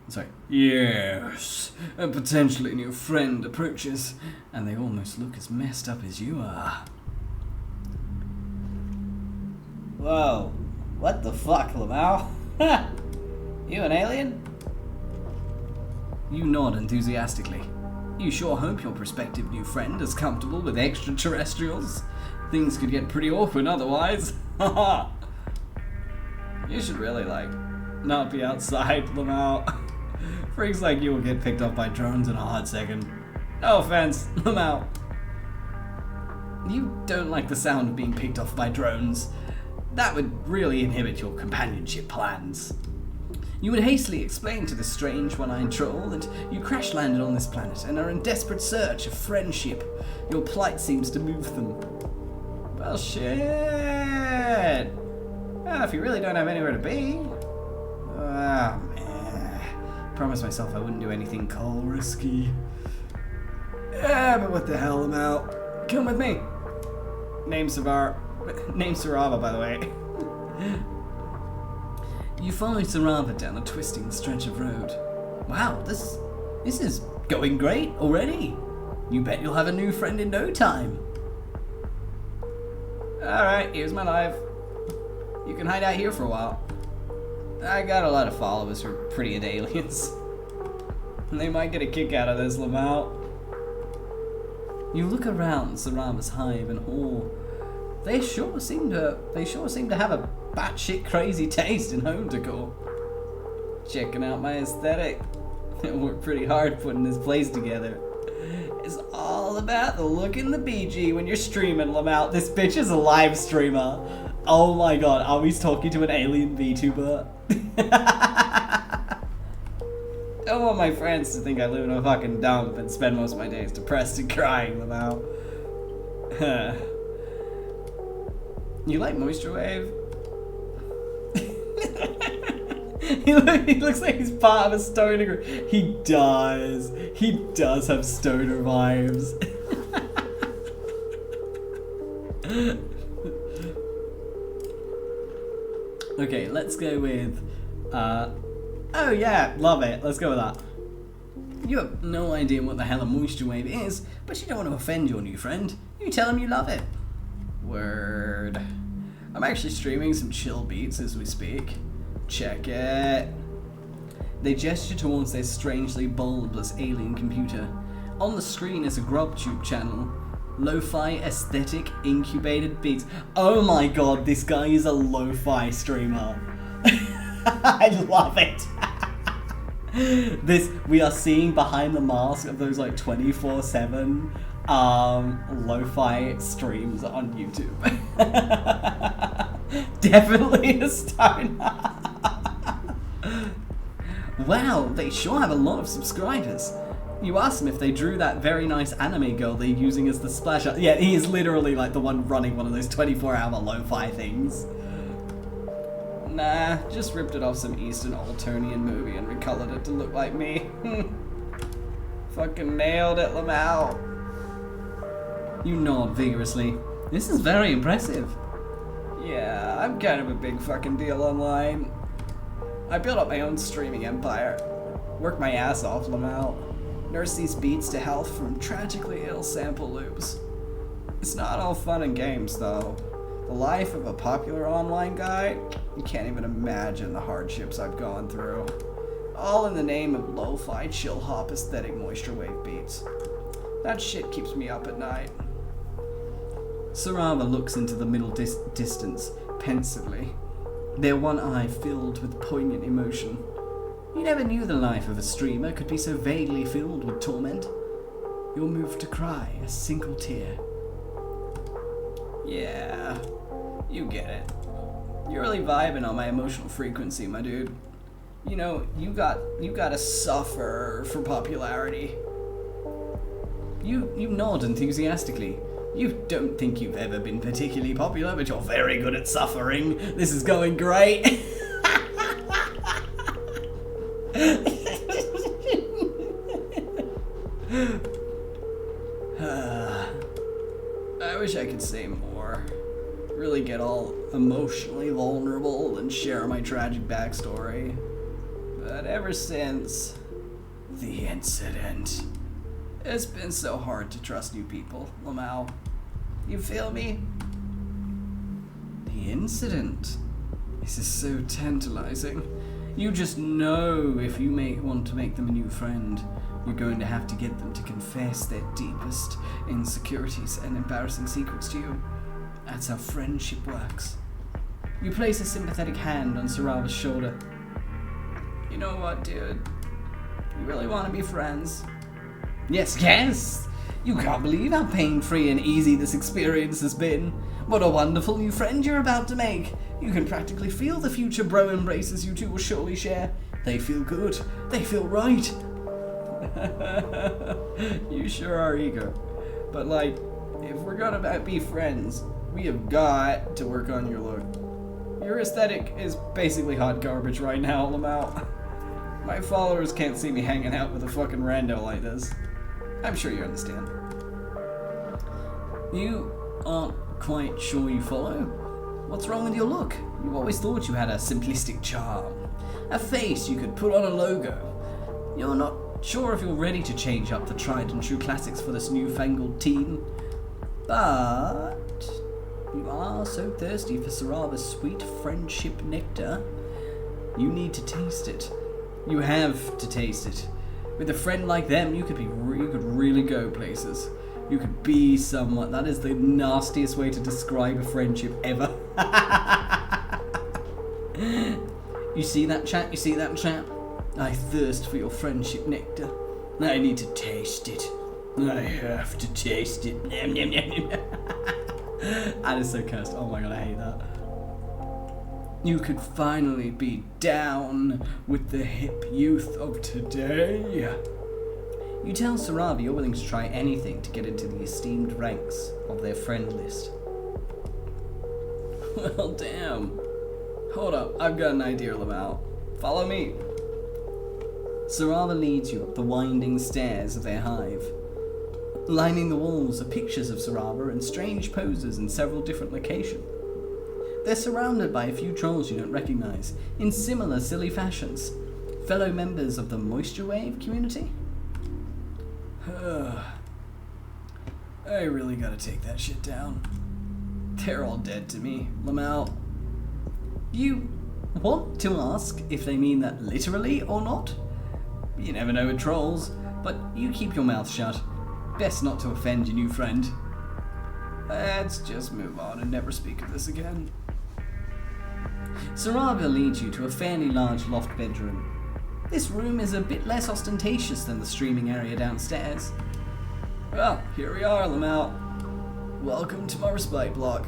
Sorry. Yes. A potentially new friend approaches, and they almost look as messed up as you are. Whoa. What the fuck, 𝐿aMao? You an alien? You nod enthusiastically. You sure hope your prospective new friend is comfortable with extraterrestrials. Things could get pretty awkward otherwise. Haha. You should really, not be outside, 𝐿aMao. Freaks like you will get picked up by drones in a hot second. No offense, 𝐿aMao. You don't like the sound of being picked off by drones. That would really inhibit your companionship plans. You would hastily explain to the strange one-eyed troll that you crash-landed on this planet and are in desperate search of friendship. Your plight seems to move them. Well, shit. Well, if you really don't have anywhere to be. Ah, man. Promised myself I wouldn't do anything coal risky. Yeah, but what the hell, 𝐿aMao? Come with me. Name's 𝐶𝐍𝐕𝐓𝐮𝐞𝐫, by the way. You follow 𝐶𝐍𝐕𝐓𝐮 down a twisting stretch of road. Wow, this is going great already. You bet you'll have a new friend in no time. Alright, here's my life. You can hide out here for a while. I got a lot of followers who are pretty at aliens. And they might get a kick out of this, 𝐿aMao. You look around 𝐶𝐍𝐕𝐓𝐮's hive in awe. They sure seem to have a batshit crazy taste in home decor. Checking out my aesthetic. It worked pretty hard putting this place together. It's all about the look and the BG when you're streaming, 𝐿aMao. This bitch is a live streamer. Oh my god, are we talking to an alien VTuber? I don't want my friends to think I live in a fucking dump and spend most of my days depressed and crying, 𝐿aMao. You like Moisture Wave? He looks like he's part of a stoner group. He does. He does have stoner vibes. Okay, let's go with... oh yeah, love it. Let's go with that. You have no idea what the hell a Moisture Wave is, but you don't want to offend your new friend. You tell him you love it. Word. I'm actually streaming some chill beats as we speak. Check it. They gesture towards their strangely bulbous alien computer. On the screen is a GrubTube channel. Lo-fi aesthetic incubated beats. Oh my god, this guy is a lo-fi streamer. I love it. We are seeing behind the mask of those 24/7 lo-fi streams on YouTube. Definitely a stoner. Wow, they sure have a lot of subscribers. You asked them if they drew that very nice anime girl they're using as the splash art. Yeah, he is literally the one running one of those 24-hour lo-fi things. Nah, just ripped it off some Eastern Alternian movie and recolored it to look like me. Fucking nailed it, 𝐿aMao. You nod vigorously. This is very impressive. Yeah, I'm kind of a big fucking deal online. I built up my own streaming empire. Worked my ass off, 𝐿aMao. Nurse these beats to health from tragically ill sample loops. It's not all fun and games, though. The life of a popular online guy, you can't even imagine the hardships I've gone through. All in the name of lo-fi chill hop aesthetic Moisture Wave beats. That shit keeps me up at night. 𝐶𝐍𝐕𝐓𝐮 looks into the middle distance, pensively, their one eye filled with poignant emotion. You never knew the life of a streamer could be so vaguely filled with torment. You're moved to cry a single tear. Yeah, you get it. You're really vibing on my emotional frequency, my dude. You know, you gotta suffer for popularity. You nod enthusiastically. You don't think you've ever been particularly popular, but you're very good at suffering. This is going great. I wish I could say more. Really get all emotionally vulnerable and share my tragic backstory. But ever since the incident, it's been so hard to trust new people, 𝐿aMao. You feel me? The incident? This is so tantalizing. You just know if you want to make them a new friend, you're going to have to get them to confess their deepest insecurities and embarrassing secrets to you. That's how friendship works. You place a sympathetic hand on 𝐶𝐸𝐕𝐓's shoulder. You know what, dude? You really want to be friends? Yes, yes! You can't believe how pain-free and easy this experience has been. What a wonderful new friend you're about to make. You can practically feel the future bro embraces you two will surely share. They feel good. They feel right. You sure are ego. But like, if we're gonna be friends, we have got to work on your look. Your aesthetic is basically hot garbage right now, 𝐿aMao. My followers can't see me hanging out with a fucking rando like this. I'm sure you understand. You aren't quite sure you follow? What's wrong with your look? You always thought you had a simplistic charm. A face you could put on a logo. You're not sure if you're ready to change up the tried and true classics for this newfangled teen. But you are so thirsty for 𝐶𝐸𝐕𝐓's sweet friendship nectar. You need to taste it. You have to taste it. With a friend like them, you could really go places. You could be someone. That is the nastiest way to describe a friendship ever. You see that, chat? You see that, chat? I thirst for your friendship nectar. I need to taste it. I have to taste it. Nom, nom, nom, nom. That is so cursed. Oh my god, I hate that. You could finally be down with the hip youth of today. You tell 𝐶𝐸𝐕𝐓 you're willing to try anything to get into the esteemed ranks of their friend list. Well, damn. Hold up, I've got an idea, 𝐿aMao. Follow me. 𝐶𝐸𝐕𝐓 leads you up the winding stairs of their hive. Lining the walls are pictures of 𝐶𝐸𝐕𝐓 in strange poses in several different locations. They're surrounded by a few trolls you don't recognize, in similar silly fashions. Fellow members of the Moisture Wave community? I really gotta take that shit down. They're all dead to me, 𝐿aMao. You want to ask if they mean that literally or not? You never know with trolls, but you keep your mouth shut. Best not to offend your new friend. Let's just move on and never speak of this again. 𝐶𝐸𝐕𝐓 leads you to a fairly large loft bedroom. This room is a bit less ostentatious than the streaming area downstairs. Well, here we are, 𝐿aMao. Welcome to my respite block.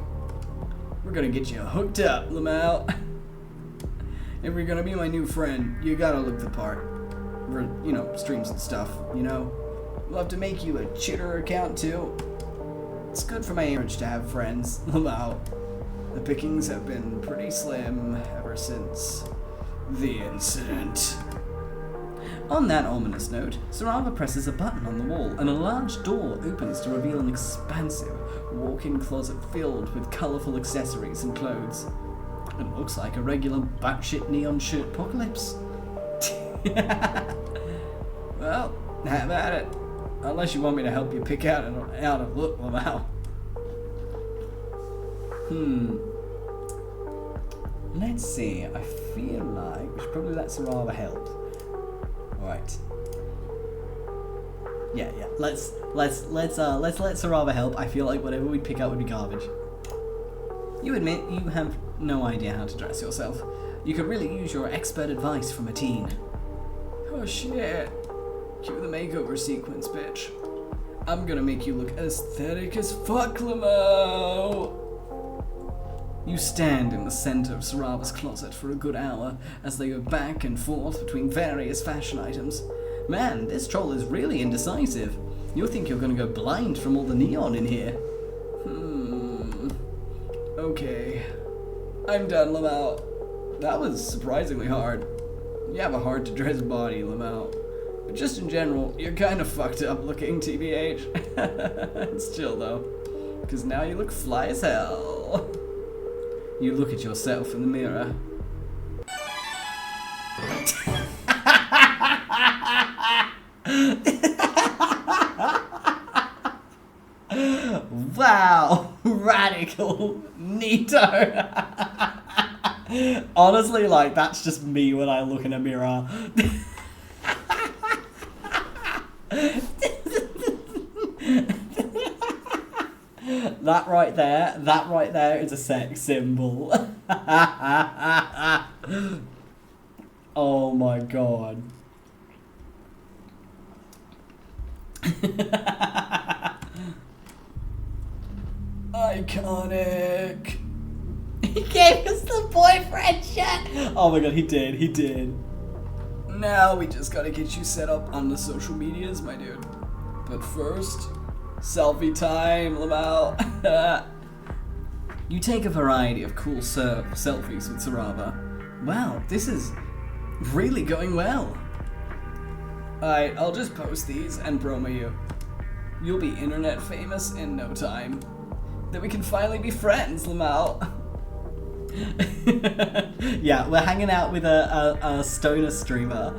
We're gonna get you hooked up, 𝐿aMao. If you're gonna be my new friend, you gotta look the part. For, you know, streams and stuff, you know. We'll have to make you a chitter account too. It's good for my image to have friends, 𝐿aMao. The pickings have been pretty slim ever since the incident. On that ominous note, 𝐶𝐸𝐕𝐓 presses a button on the wall and a large door opens to reveal an expansive walk-in closet filled with colourful accessories and clothes. It looks like a regular batshit neon shirt apocalypse. Well, have at it. Unless you want me to help you pick out a look, 𝐿aMao. Let's see. I feel like we should probably let 𝐶𝐸𝐕𝐓 help. Right. Yeah. Let's let 𝐶𝐸𝐕𝐓 help. I feel like whatever we pick out would be garbage. You admit you have no idea how to dress yourself. You could really use your expert advice from a teen. Oh shit. Cue the makeover sequence, bitch. I'm gonna make you look aesthetic as fuck, 𝐿aMao. You stand in the center of Sarava's closet for a good hour as they go back and forth between various fashion items. Man, this troll is really indecisive. You'll think you're gonna go blind from all the neon in here. Okay. I'm done, Lamau. That was surprisingly hard. You have a hard-to-dress body, Lamau. But just in general, you're kind of fucked up looking, TBH. It's chill, though. Because now you look fly as hell. You look at yourself in the mirror. Wow, radical, neato. Honestly, like, that's just me when I look in a mirror. That right there is a sex symbol. Oh my god. Iconic. He gave us the boyfriend shot. Oh my god, he did. Now we just gotta get you set up on the social medias, my dude. But first, selfie time, Lamau. You take a variety of cool selfies with Sarava. Wow, this is really going well. Alright, I'll just post these and promo you. You'll be internet famous in no time. Then we can finally be friends, Lamau. Yeah, we're hanging out with a stoner streamer.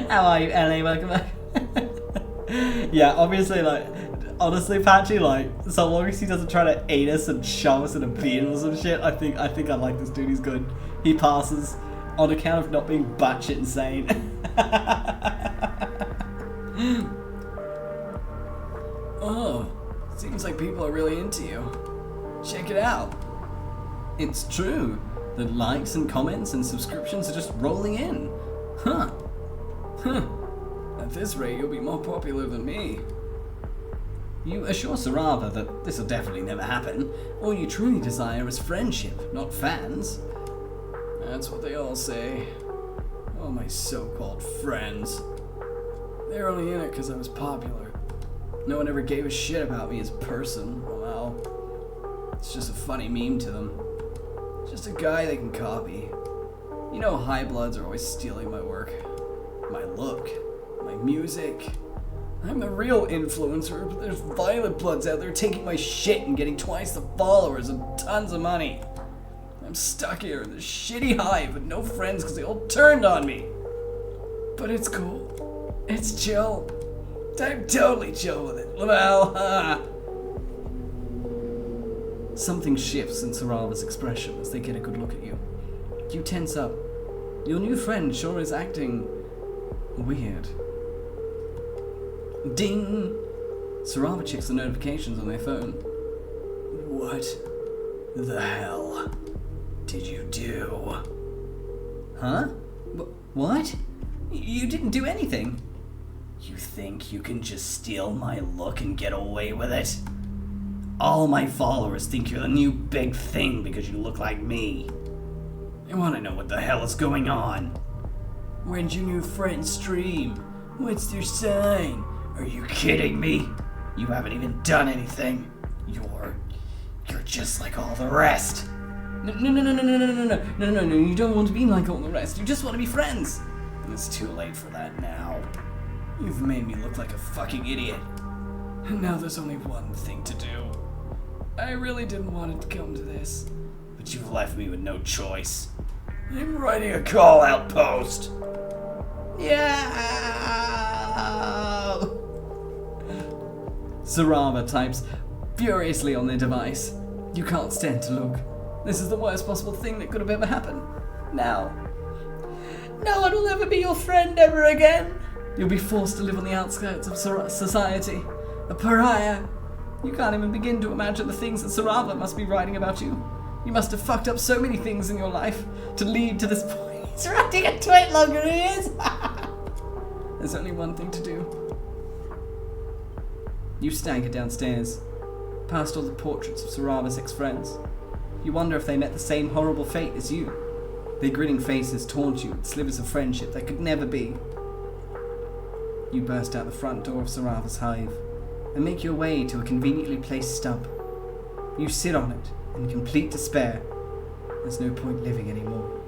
How are you, LA? Welcome back. Yeah, obviously, like, honestly, Patchy, like, so long as he doesn't try to eat us and shove us in a bin or some shit, I think I like this dude. He's good. He passes on account of not being batshit insane. Oh, seems like people are really into you. Check it out. It's true. The likes and comments and subscriptions are just rolling in. Huh. At this rate, you'll be more popular than me. You assure Sarava that this will definitely never happen. All you truly desire is friendship, not fans. That's what they all say. All my so-called friends. They're only in it because I was popular. No one ever gave a shit about me as a person. Well, it's just a funny meme to them. Just a guy they can copy. You know, high bloods are always stealing my work. My look. My music. I'm the real influencer, but there's violet bloods out there taking my shit and getting twice the followers and tons of money. I'm stuck here in this shitty hive with no friends because they all turned on me. But it's cool. It's chill. I'm totally chill with it. Lamau. Something shifts in Sarava's expression as they get a good look at you. You tense up. Your new friend sure is acting weird. Ding! Sarava checks the notifications on their phone. What the hell did you do? Huh? What? You didn't do anything. You think you can just steal my look and get away with it? All my followers think you're the new big thing because you look like me. They want to know what the hell is going on. When's your new friend stream? What's their sign? Are you kidding me? You haven't even done anything. You're just like all the rest. No, you don't want to be like all the rest. You just want to be friends. It's too late for that now. You've made me look like a fucking idiot. And now there's only one thing to do. I really didn't want it to come to this, but you've left me with no choice. I'm writing a call-out post. Yeah. Sarava types furiously on their device. You can't stand to look. This is the worst possible thing that could have ever happened. Now, no one will ever be your friend ever again. You'll be forced to live on the outskirts of society. A pariah. You can't even begin to imagine the things that Sarava must be writing about you. You must have fucked up so many things in your life to lead to this point. He's writing a tweet longer than he is. There's only one thing to do. You stagger downstairs. past all the portraits of 𝐄𝐍𝐕𝐓𝐮 ex-friends. You wonder if they met the same horrible fate as you. Their grinning faces taunt you with slivers of friendship that could never be. You burst out the front door of 𝐄𝐍𝐕𝐓𝐮's hive and make your way to a conveniently placed stump. You sit on it in complete despair. There's no point living anymore.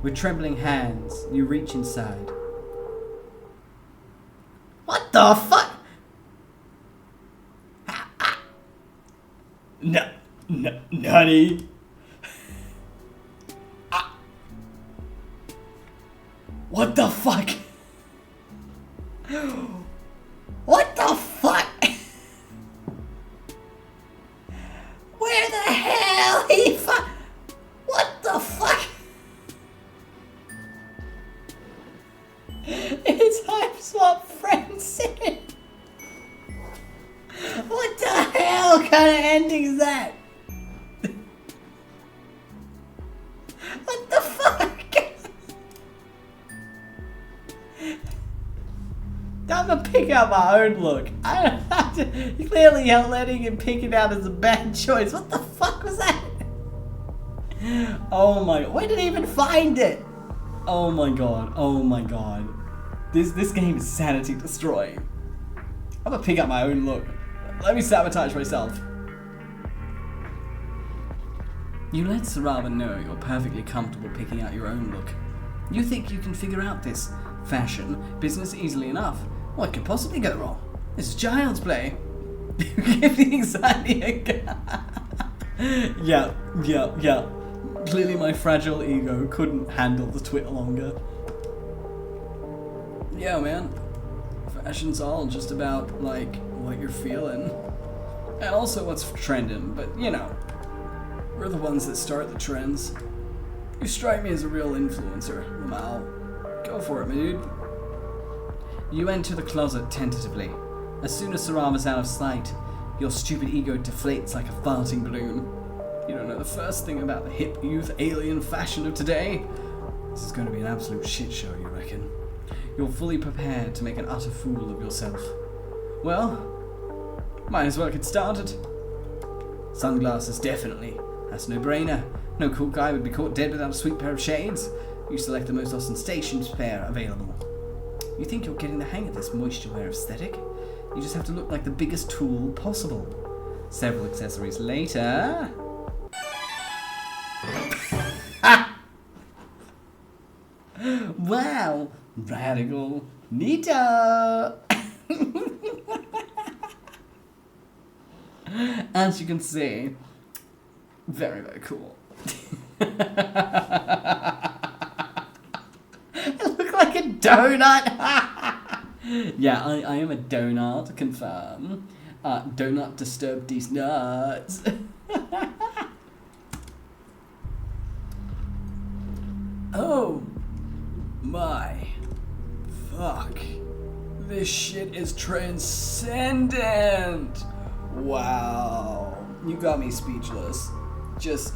With trembling hands, you reach inside. What the fuck? Nani? What the fuck? What the fuck? Where the hell he what the fuck? It's Hive Swap friends. What the hell kind of ending is that? What the fuck? I'm gonna pick out my own look. I don't have to. Clearly, you're letting him pick it out as a bad choice. What the fuck was that? Oh my! Where did he even find it? Oh my god! Oh my god! This game is sanity destroying. I'm gonna pick out my own look. Let me sabotage myself. You let 𝐄𝐍𝐕𝐓𝐮 know you're perfectly comfortable picking out your own look. You think you can figure out this fashion business easily enough. What could possibly go wrong? This is child's play. You give the anxiety a go. Yeah. Clearly my fragile ego couldn't handle the Twitter longer. Yeah, man. Fashion's all just about, like, what you're feeling. And also what's trending, but, you know. We're the ones that start the trends. You strike me as a real influencer, Lamau. Go for it, my dude. You enter the closet tentatively. As soon as 𝐄𝐍𝐕𝐓𝐮's out of sight, your stupid ego deflates like a farting balloon. You don't know the first thing about the hip youth alien fashion of today. This is going to be an absolute shit show, you reckon? You're fully prepared to make an utter fool of yourself. Well, might as well get started. Sunglasses, definitely. That's no brainer. No cool guy would be caught dead without a sweet pair of shades. You select the most ostentatious pair available. You think you're getting the hang of this moisture wear aesthetic? You just have to look like the biggest tool possible. Several accessories later... Wow! Radical. Neato! As you can see, very, very cool. I look like a donut! Yeah, I am a donut, confirm. Do not disturb these nuts. Oh my fuck. This shit is transcendent. Wow. You got me speechless. Just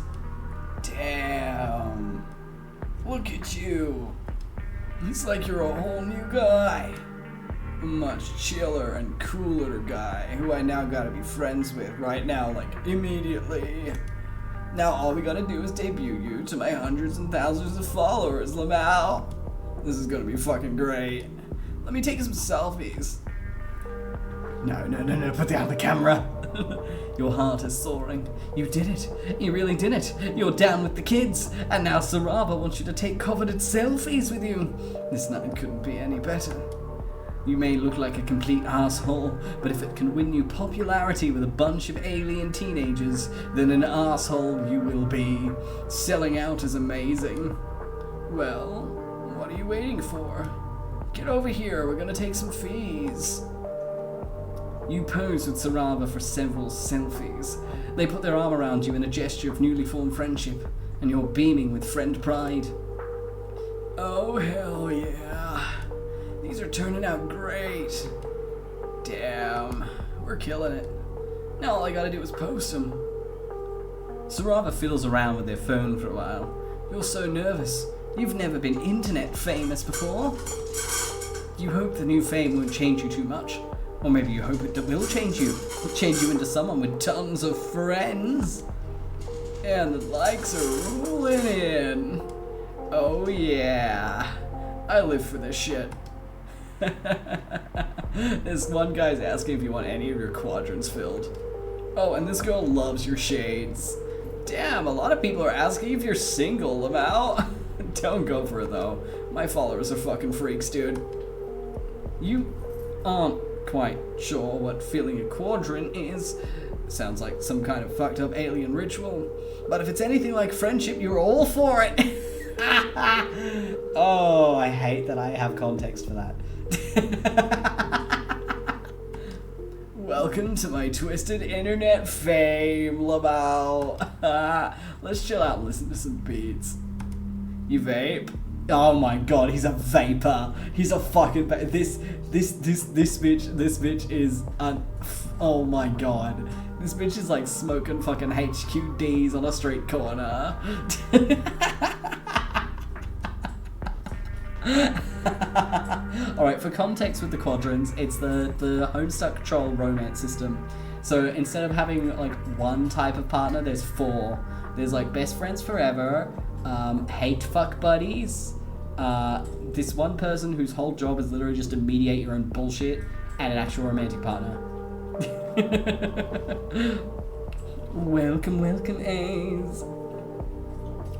damn. Look at you. It's like you're a whole new guy. A much chiller and cooler guy who I now gotta be friends with right now, like immediately. Now all we gotta do is debut you to my hundreds and thousands of followers, Lamau. This is gonna be fucking great. Let me take some selfies. No, put down the camera. Your heart is soaring. You did it. You really did it. You're down with the kids. And now 𝐄𝐍𝐕𝐓𝐮 wants you to take coveted selfies with you. This night couldn't be any better. You may look like a complete asshole, but if it can win you popularity with a bunch of alien teenagers, then an asshole you will be. Selling out is amazing. Well, what are you waiting for? Get over here, we're gonna take some fees. You pose with 𝐄𝐍𝐕𝐓𝐮 for several selfies. They put their arm around you in a gesture of newly formed friendship, and you're beaming with friend pride. Oh, hell yeah. These are turning out great. Damn, we're killing it. Now all I gotta do is post them. 𝐄𝐍𝐕𝐓𝐮 fiddles around with their phone for a while. You're so nervous. You've never been internet famous before. You hope the new fame won't change you too much. Or maybe you hope it will change you into someone with tons of friends. And the likes are rolling in. Oh yeah, I live for this shit. This one guy's asking if you want any of your quadrants filled. Oh, and this girl loves your shades. Damn, a lot of people are asking if you're single, 𝐿𝐷. Don't go for it though. My followers are fucking freaks, dude. You aren't quite sure what filling a quadrant is. Sounds like some kind of fucked up alien ritual. But if it's anything like friendship, you're all for it. Oh, I hate that I have context for that. Welcome to my twisted internet fame, 𝐿𝐷. Let's chill out and listen to some beats. You vape? Oh my god, he's a vapor. He's a fucking this bitch is oh my god. This bitch is like smoking fucking HQDs on a street corner. Alright, for context with the quadrants, it's the Homestuck troll romance system. So instead of having like one type of partner, there's 4. There's like best friends forever, hate fuck buddies, this one person whose whole job is literally just to mediate your own bullshit, and an actual romantic partner. Welcome, A's.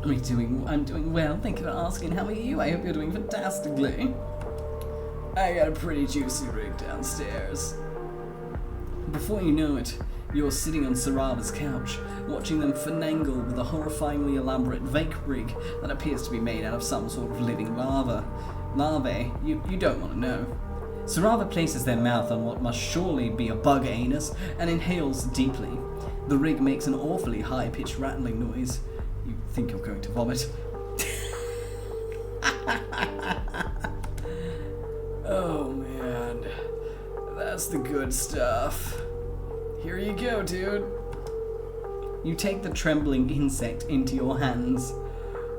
I'm doing well, thank you for asking. How are you? I hope you're doing fantastically. I got a pretty juicy rig downstairs. Before you know it, you're sitting on 𝐄𝐍𝐕𝐓𝐮𝐞𝐫's couch, watching them finagle with a horrifyingly elaborate vape rig that appears to be made out of some sort of living larvae. You don't want to know. 𝐄𝐍𝐕𝐓𝐮 places their mouth on what must surely be a bug anus and inhales deeply. The rig makes an awfully high-pitched rattling noise. You think you're going to vomit. Oh man, that's the good stuff. Here you go, dude. You take the trembling insect into your hands.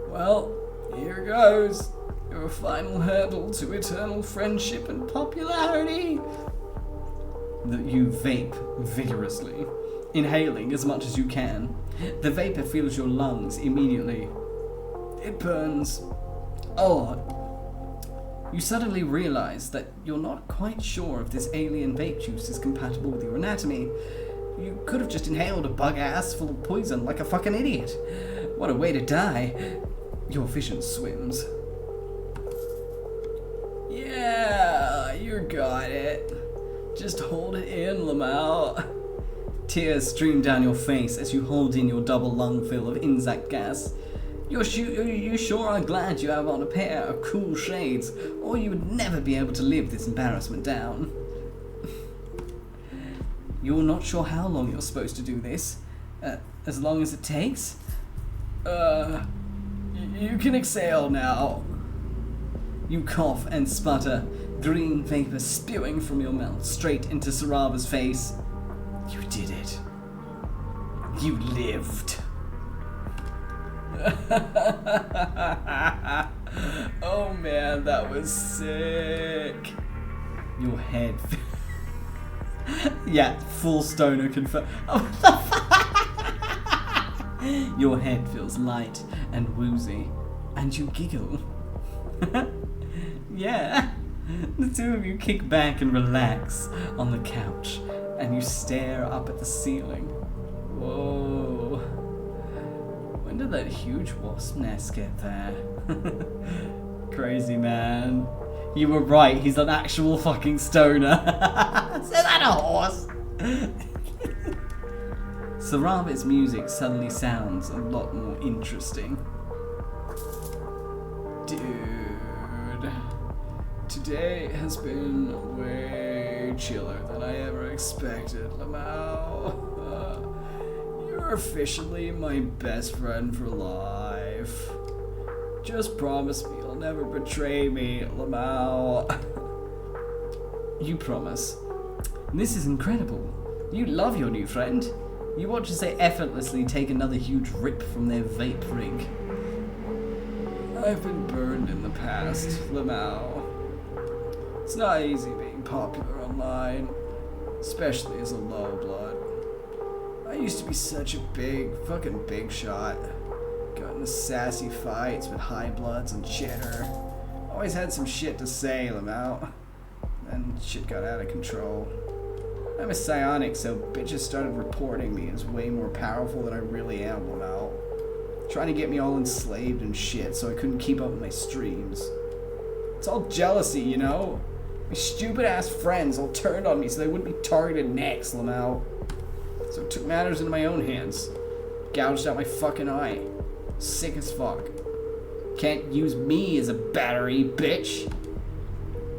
Well, here goes. Your final hurdle to eternal friendship and popularity. You vape vigorously, inhaling as much as you can. The vapor fills your lungs immediately. It burns. Oh. You suddenly realize that you're not quite sure if this alien vape juice is compatible with your anatomy. You could have just inhaled a bug ass full of poison like a fucking idiot. What a way to die. Your vision swims. Yeah, you got it. Just hold it in, 𝐿𝐷. Tears stream down your face as you hold in your double lung fill of insect gas. You sure are glad you have on a pair of cool shades, or you would never be able to live this embarrassment down. You're not sure how long you're supposed to do this. As long as it takes? You can exhale now. You cough and sputter, green vapor spewing from your mouth straight into 𝐄𝐍𝐕𝐓𝐮𝐞𝐫. You did it. You lived. Oh man, that was sick. Your head. Yeah, full stoner confirmed. Oh, your head feels light and woozy, and you giggle. Yeah. The two of you kick back and relax on the couch, and you stare up at the ceiling. Whoa. When did that huge wasp nest get there? Crazy, man. You were right, he's an actual fucking stoner. Is that a horse? 𝐄𝐍𝐕𝐓𝐮𝐞𝐫's music suddenly sounds a lot more interesting. Dude, today has been way chiller than I ever expected, 𝐿𝐷. You're officially my best friend for life. Just promise me you'll never betray me, 𝐿𝐷. You promise. This is incredible. You love your new friend. You watch as they effortlessly take another huge rip from their vape rig. I've been burned in the past, 𝐿𝐷. It's not easy being popular online. especially as a low blood. I used to be such a fucking big shot. Got into sassy fights with high bloods and cheddar. Always had some shit to say, Lamau. Then shit got out of control. I'm a psionic, so bitches started reporting me as way more powerful than I really am, Lamau. Trying to get me all enslaved and shit so I couldn't keep up with my streams. It's all jealousy, you know? My stupid ass friends all turned on me so they wouldn't be targeted next, Lamau. So I took matters into my own hands. Gouged out my fucking eye. Sick as fuck. Can't use me as a battery, bitch.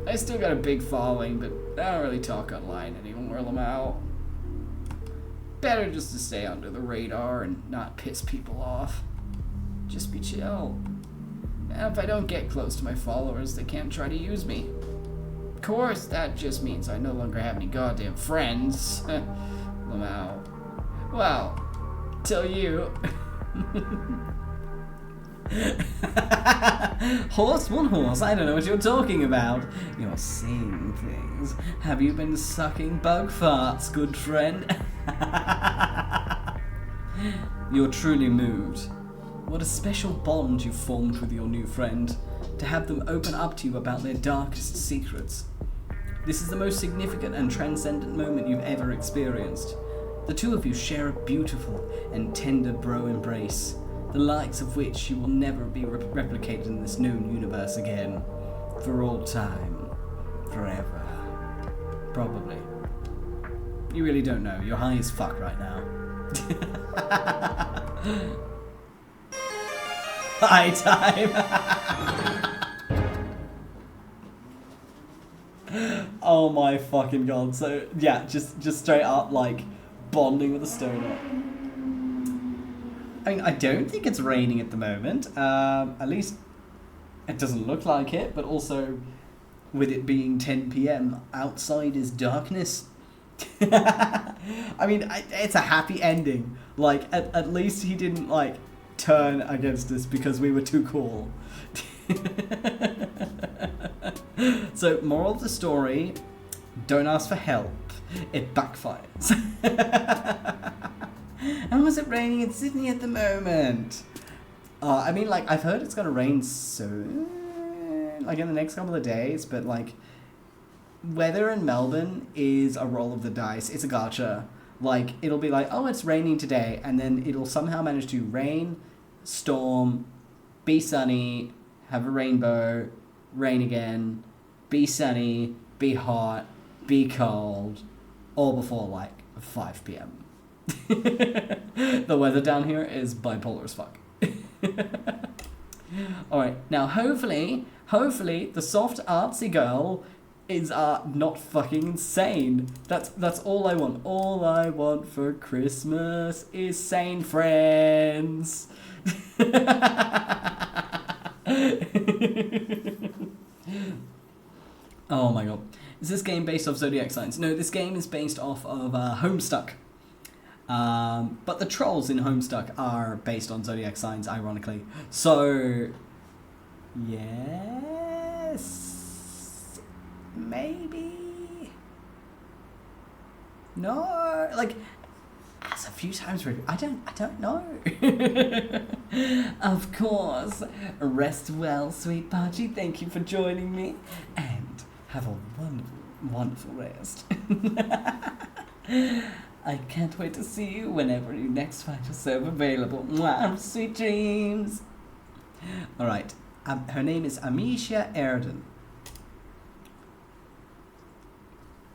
I still got a big following, but I don't really talk online anymore, Lamau. Better just to stay under the radar and not piss people off. Just be chill. And if I don't get close to my followers, they can't try to use me. Of course, that just means I no longer have any goddamn friends. Lamau. Well, till you. Horse, one horse, I don't know what you're talking about. You're seeing things. Have you been sucking bug farts, good friend? You're truly moved. What a special bond you've formed with your new friend, to have them open up to you about their darkest secrets. This is the most significant and transcendent moment you've ever experienced. The two of you share a beautiful and tender bro embrace, the likes of which you will never be replicated in this known universe again. For all time. Forever. Probably. You really don't know. You're high as fuck right now. High time! Oh my fucking god. So, yeah, just straight up, like, bonding with a stoner. I mean, I don't think it's raining at the moment. At least it doesn't look like it, but also with it being 10 PM, outside is darkness. I mean, it's a happy ending. Like, at least he didn't, like, turn against us because we were too cool. So, moral of the story, don't ask for help. It backfires. And was it raining in Sydney at the moment? I mean, like, I've heard it's gonna rain soon, like in the next couple of days, but like, weather in Melbourne is a roll of the dice. It's a gacha. Like, it'll be like, oh, it's raining today, and then it'll somehow manage to rain, storm, be sunny, have a rainbow, rain again, be sunny, be hot, be cold, all before like 5 PM. The weather down here is bipolar as fuck. Alright, now hopefully the soft artsy girl is not fucking insane. That's all I want. All I want for Christmas is sane friends. Oh my god. Is this game based off zodiac signs? No, this game is based off of Homestuck. But the trolls in Homestuck are based on zodiac signs, ironically. So, yes, maybe. No, like, as a few times, I don't know. Of course. Rest well, sweet Pachi. Thank you for joining me, and have a wonderful, wonderful rest. I can't wait to see you whenever you next find yourself available. Mwah, sweet dreams. All right. Her name is Amisha Erden.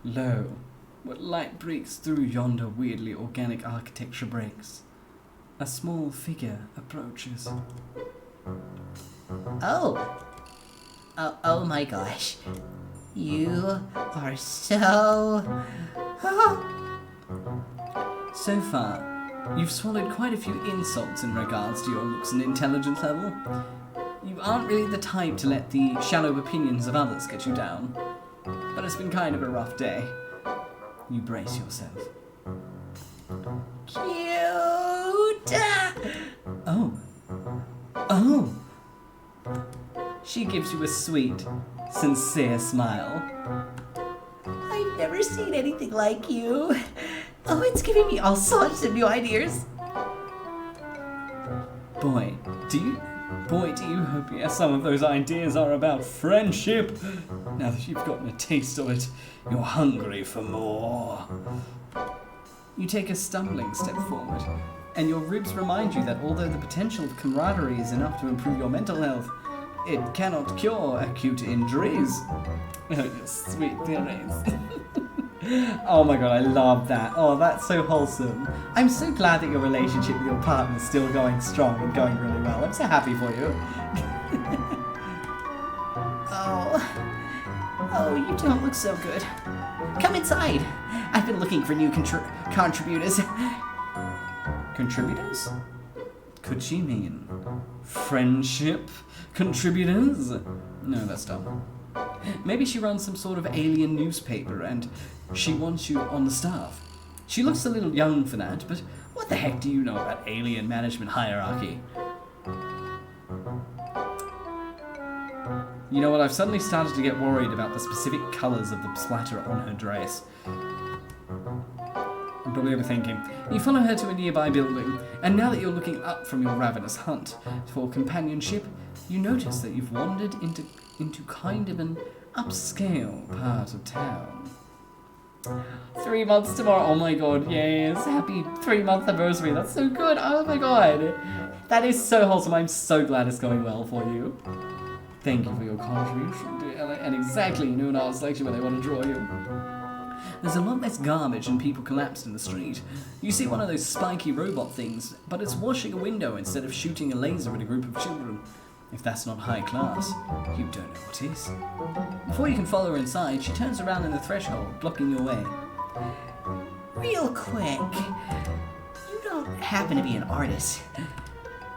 Lo, what light breaks through yonder weirdly organic architecture breaks. A small figure approaches. Oh my gosh. You are so... So far, you've swallowed quite a few insults in regards to your looks and intelligence level. You aren't really the type to let the shallow opinions of others get you down. But it's been kind of a rough day. You brace yourself. Cute! Oh! She gives you a sweet, sincere smile. I never seen anything like you. Oh, it's giving me all sorts of new ideas. Boy, do you hope yes, some of those ideas are about friendship? Now that you've gotten a taste of it, you're hungry for more. You take a stumbling step forward, and your ribs remind you that although the potential of camaraderie is enough to improve your mental health, it cannot cure acute injuries. Oh, your sweet theories. Oh my god, I love that. Oh, that's so wholesome. I'm so glad that your relationship with your partner is still going strong and going really well. I'm so happy for you. Oh, you don't look so good. Come inside. I've been looking for new contributors. Contributors? Could she mean friendship contributors? No, that's dumb. Maybe she runs some sort of alien newspaper and she wants you on the staff. She looks a little young for that, but what the heck do you know about alien management hierarchy? You know what, I've suddenly started to get worried about the specific colours of the splatter on her dress. I'm probably overthinking. You follow her to a nearby building, and now that you're looking up from your ravenous hunt for companionship, you notice that you've wandered into kind of an upscale part of town. 3 months tomorrow. Oh my god, yes. Happy 3-month anniversary. That's so good. Oh my god. That is so wholesome. I'm so glad it's going well for you. Thank you for your contribution to LA. And exactly, you know, an art's lecture where they want to draw you. There's a lot less garbage and people collapsed in the street. You see one of those spiky robot things, but it's washing a window instead of shooting a laser at a group of children. If that's not high class, you don't know what is. Before you can follow her inside, she turns around in the threshold, blocking your way. Real quick, you don't happen to be an artist,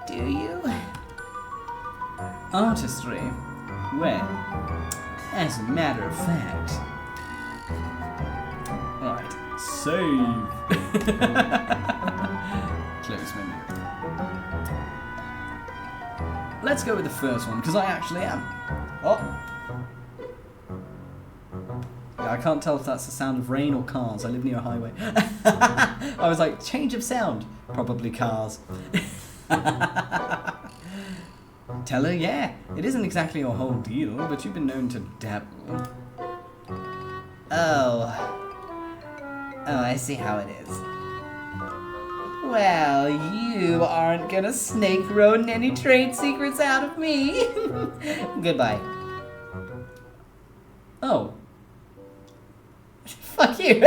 do you? Artistry? Well, as a matter of fact. Alright, save. Close menu. Let's go with the first one, because I actually am. Oh. Yeah, I can't tell if that's the sound of rain or cars. I live near a highway. I was like, change of sound. Probably cars. Tell her, yeah, it isn't exactly your whole deal, but you've been known to dabble. Oh, I see how it is. Well, you aren't gonna snake road any trade secrets out of me. Goodbye. Oh. Fuck you.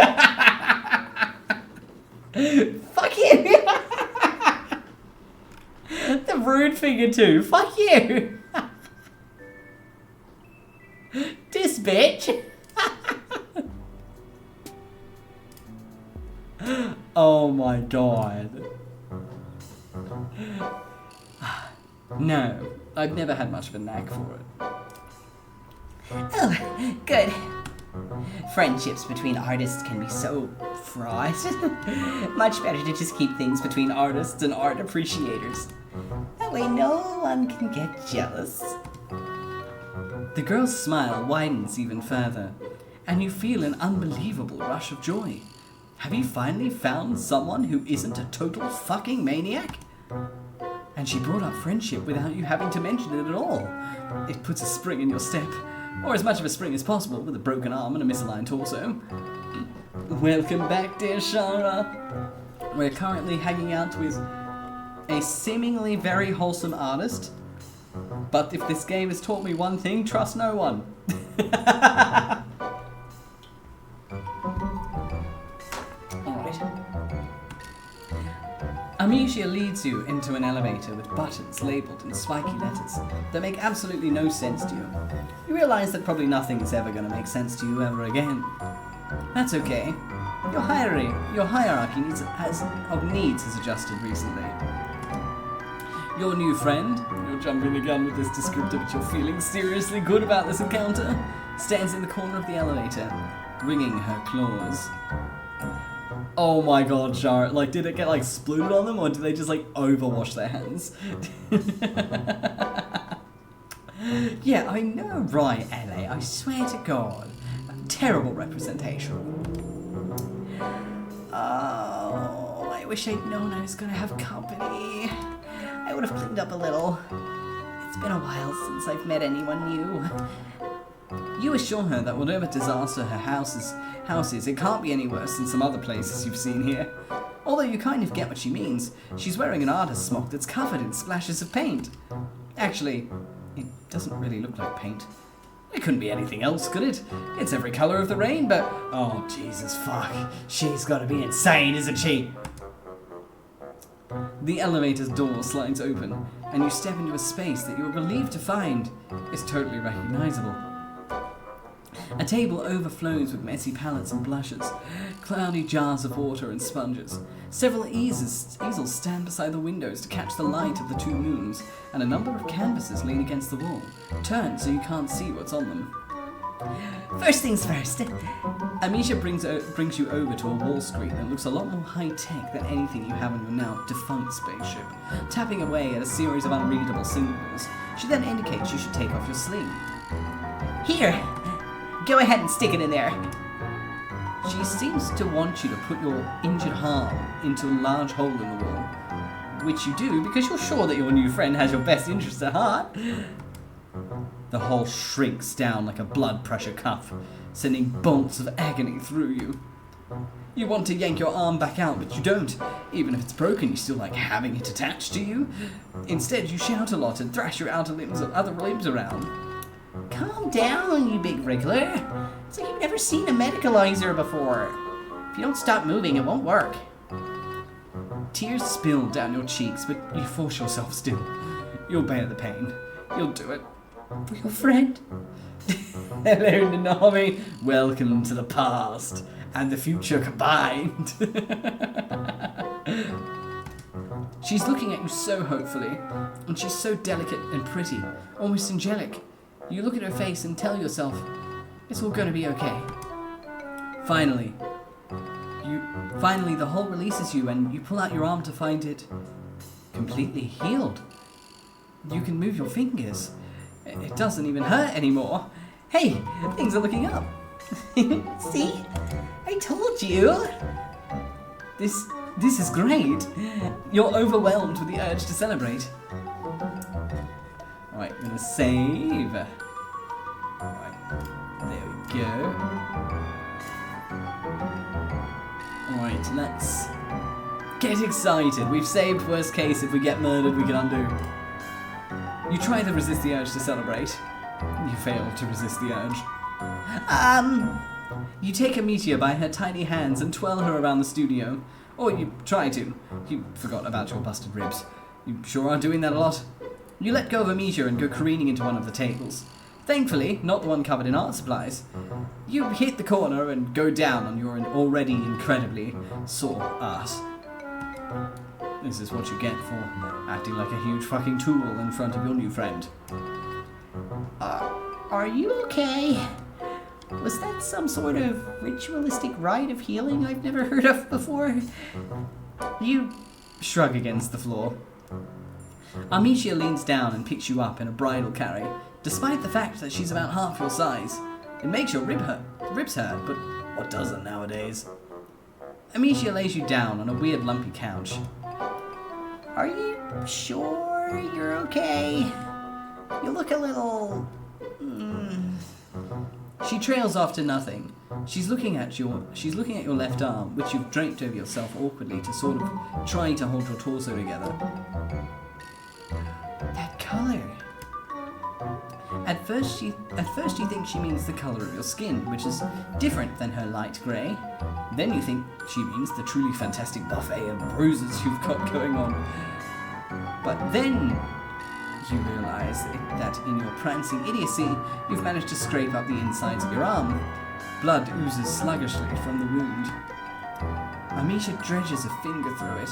Fuck you. The rude finger too. Fuck you. This bitch. Oh my god. No, I've never had much of a knack for it. Oh, good. Friendships between artists can be so fraught. Much better to just keep things between artists and art appreciators. That way no one can get jealous. The girl's smile widens even further, and you feel an unbelievable rush of joy. Have you finally found someone who isn't a total fucking maniac? And she brought up friendship without you having to mention it at all. It puts a spring in your step, or as much of a spring as possible with a broken arm and a misaligned torso. Welcome back, dear Shara. We're currently hanging out with a seemingly very wholesome artist, but if this game has taught me one thing, trust no one. Amicia leads you into an elevator with buttons labelled in spiky letters that make absolutely no sense to you. You realise that probably nothing is ever going to make sense to you ever again. That's okay. Your hierarchy of needs has adjusted recently. Your new friend, you're jumping the gun with this descriptor but you're feeling seriously good about this encounter, stands in the corner of the elevator, wringing her claws. Oh my god, Shara, like, did it get, like, spluted on them, or did they just, like, overwash their hands? Yeah, I know, right, LA, I swear to God. Terrible representation. Oh, I wish I'd known I was gonna have company. I would have cleaned up a little. It's been a while since I've met anyone new. You assure her that whatever disaster her house is, it can't be any worse than some other places you've seen here. Although you kind of get what she means. She's wearing an artist's smock that's covered in splashes of paint. Actually, it doesn't really look like paint. It couldn't be anything else, could it? It's every colour of the rainbow. Oh, Jesus, fuck. She's gotta be insane, isn't she? The elevator's door slides open, and you step into a space that you're relieved to find is totally recognisable. A table overflows with messy palettes and blushes, cloudy jars of water and sponges. Several easels stand beside the windows to catch the light of the two moons, and a number of canvases lean against the wall, turned so you can't see what's on them. First things first, Amisha brings you over to a wall screen that looks a lot more high-tech than anything you have on your now defunct spaceship. Tapping away at a series of unreadable symbols, she then indicates you should take off your sleeve. Here! Go ahead and stick it in there. She seems to want you to put your injured arm into a large hole in the wall, which you do because you're sure that your new friend has your best interests at heart. The hole shrinks down like a blood pressure cuff, sending bolts of agony through you. You want to yank your arm back out, but you don't. Even if it's broken, you still like having it attached to you. Instead, you shout a lot and thrash your other limbs around. Calm down, you big wriggler. It's like you've never seen a medicalizer before. If you don't stop moving, it won't work. Tears spill down your cheeks, but you force yourself still. You'll bear the pain. You'll do it. For your friend. Hello, Nanami. Welcome to the past and the future combined. She's looking at you so hopefully, and she's so delicate and pretty, almost angelic. You look at her face and tell yourself, it's all gonna be okay. Finally, the hole releases you and you pull out your arm to find it completely healed. You can move your fingers. It doesn't even hurt anymore. Hey, things are looking up. See? I told you. This is great. You're overwhelmed with the urge to celebrate. Alright, I'm gonna save. Alright, there we go. Alright, let's get excited. We've saved worst case. If we get murdered, we can undo. You try to resist the urge to celebrate. You fail to resist the urge. You take Amicia by her tiny hands and twirl her around the studio. Or you try to. You forgot about your busted ribs. You sure are doing that a lot. You let go of Amicia and go careening into one of the tables. Thankfully, not the one covered in art supplies. You hit the corner and go down on your already incredibly sore ass. This is what you get for acting like a huge fucking tool in front of your new friend. Are you okay? Was that some sort of ritualistic rite of healing I've never heard of before? You shrug against the floor. Amicia leans down and picks you up in a bridal carry, despite the fact that she's about half your size. It makes your ribs hurt, but what doesn't nowadays? Amicia lays you down on a weird lumpy couch. Are you sure you're okay? You look a little... She trails off to nothing. She's looking at your left arm, which you've draped over yourself awkwardly to sort of try to hold your torso together. That colour. At first you think she means the colour of your skin, which is different than her light grey. Then you think she means the truly fantastic buffet of bruises you've got going on. But then you realise that in your prancing idiocy, you've managed to scrape up the insides of your arm. Blood oozes sluggishly from the wound. Amicia dredges a finger through it.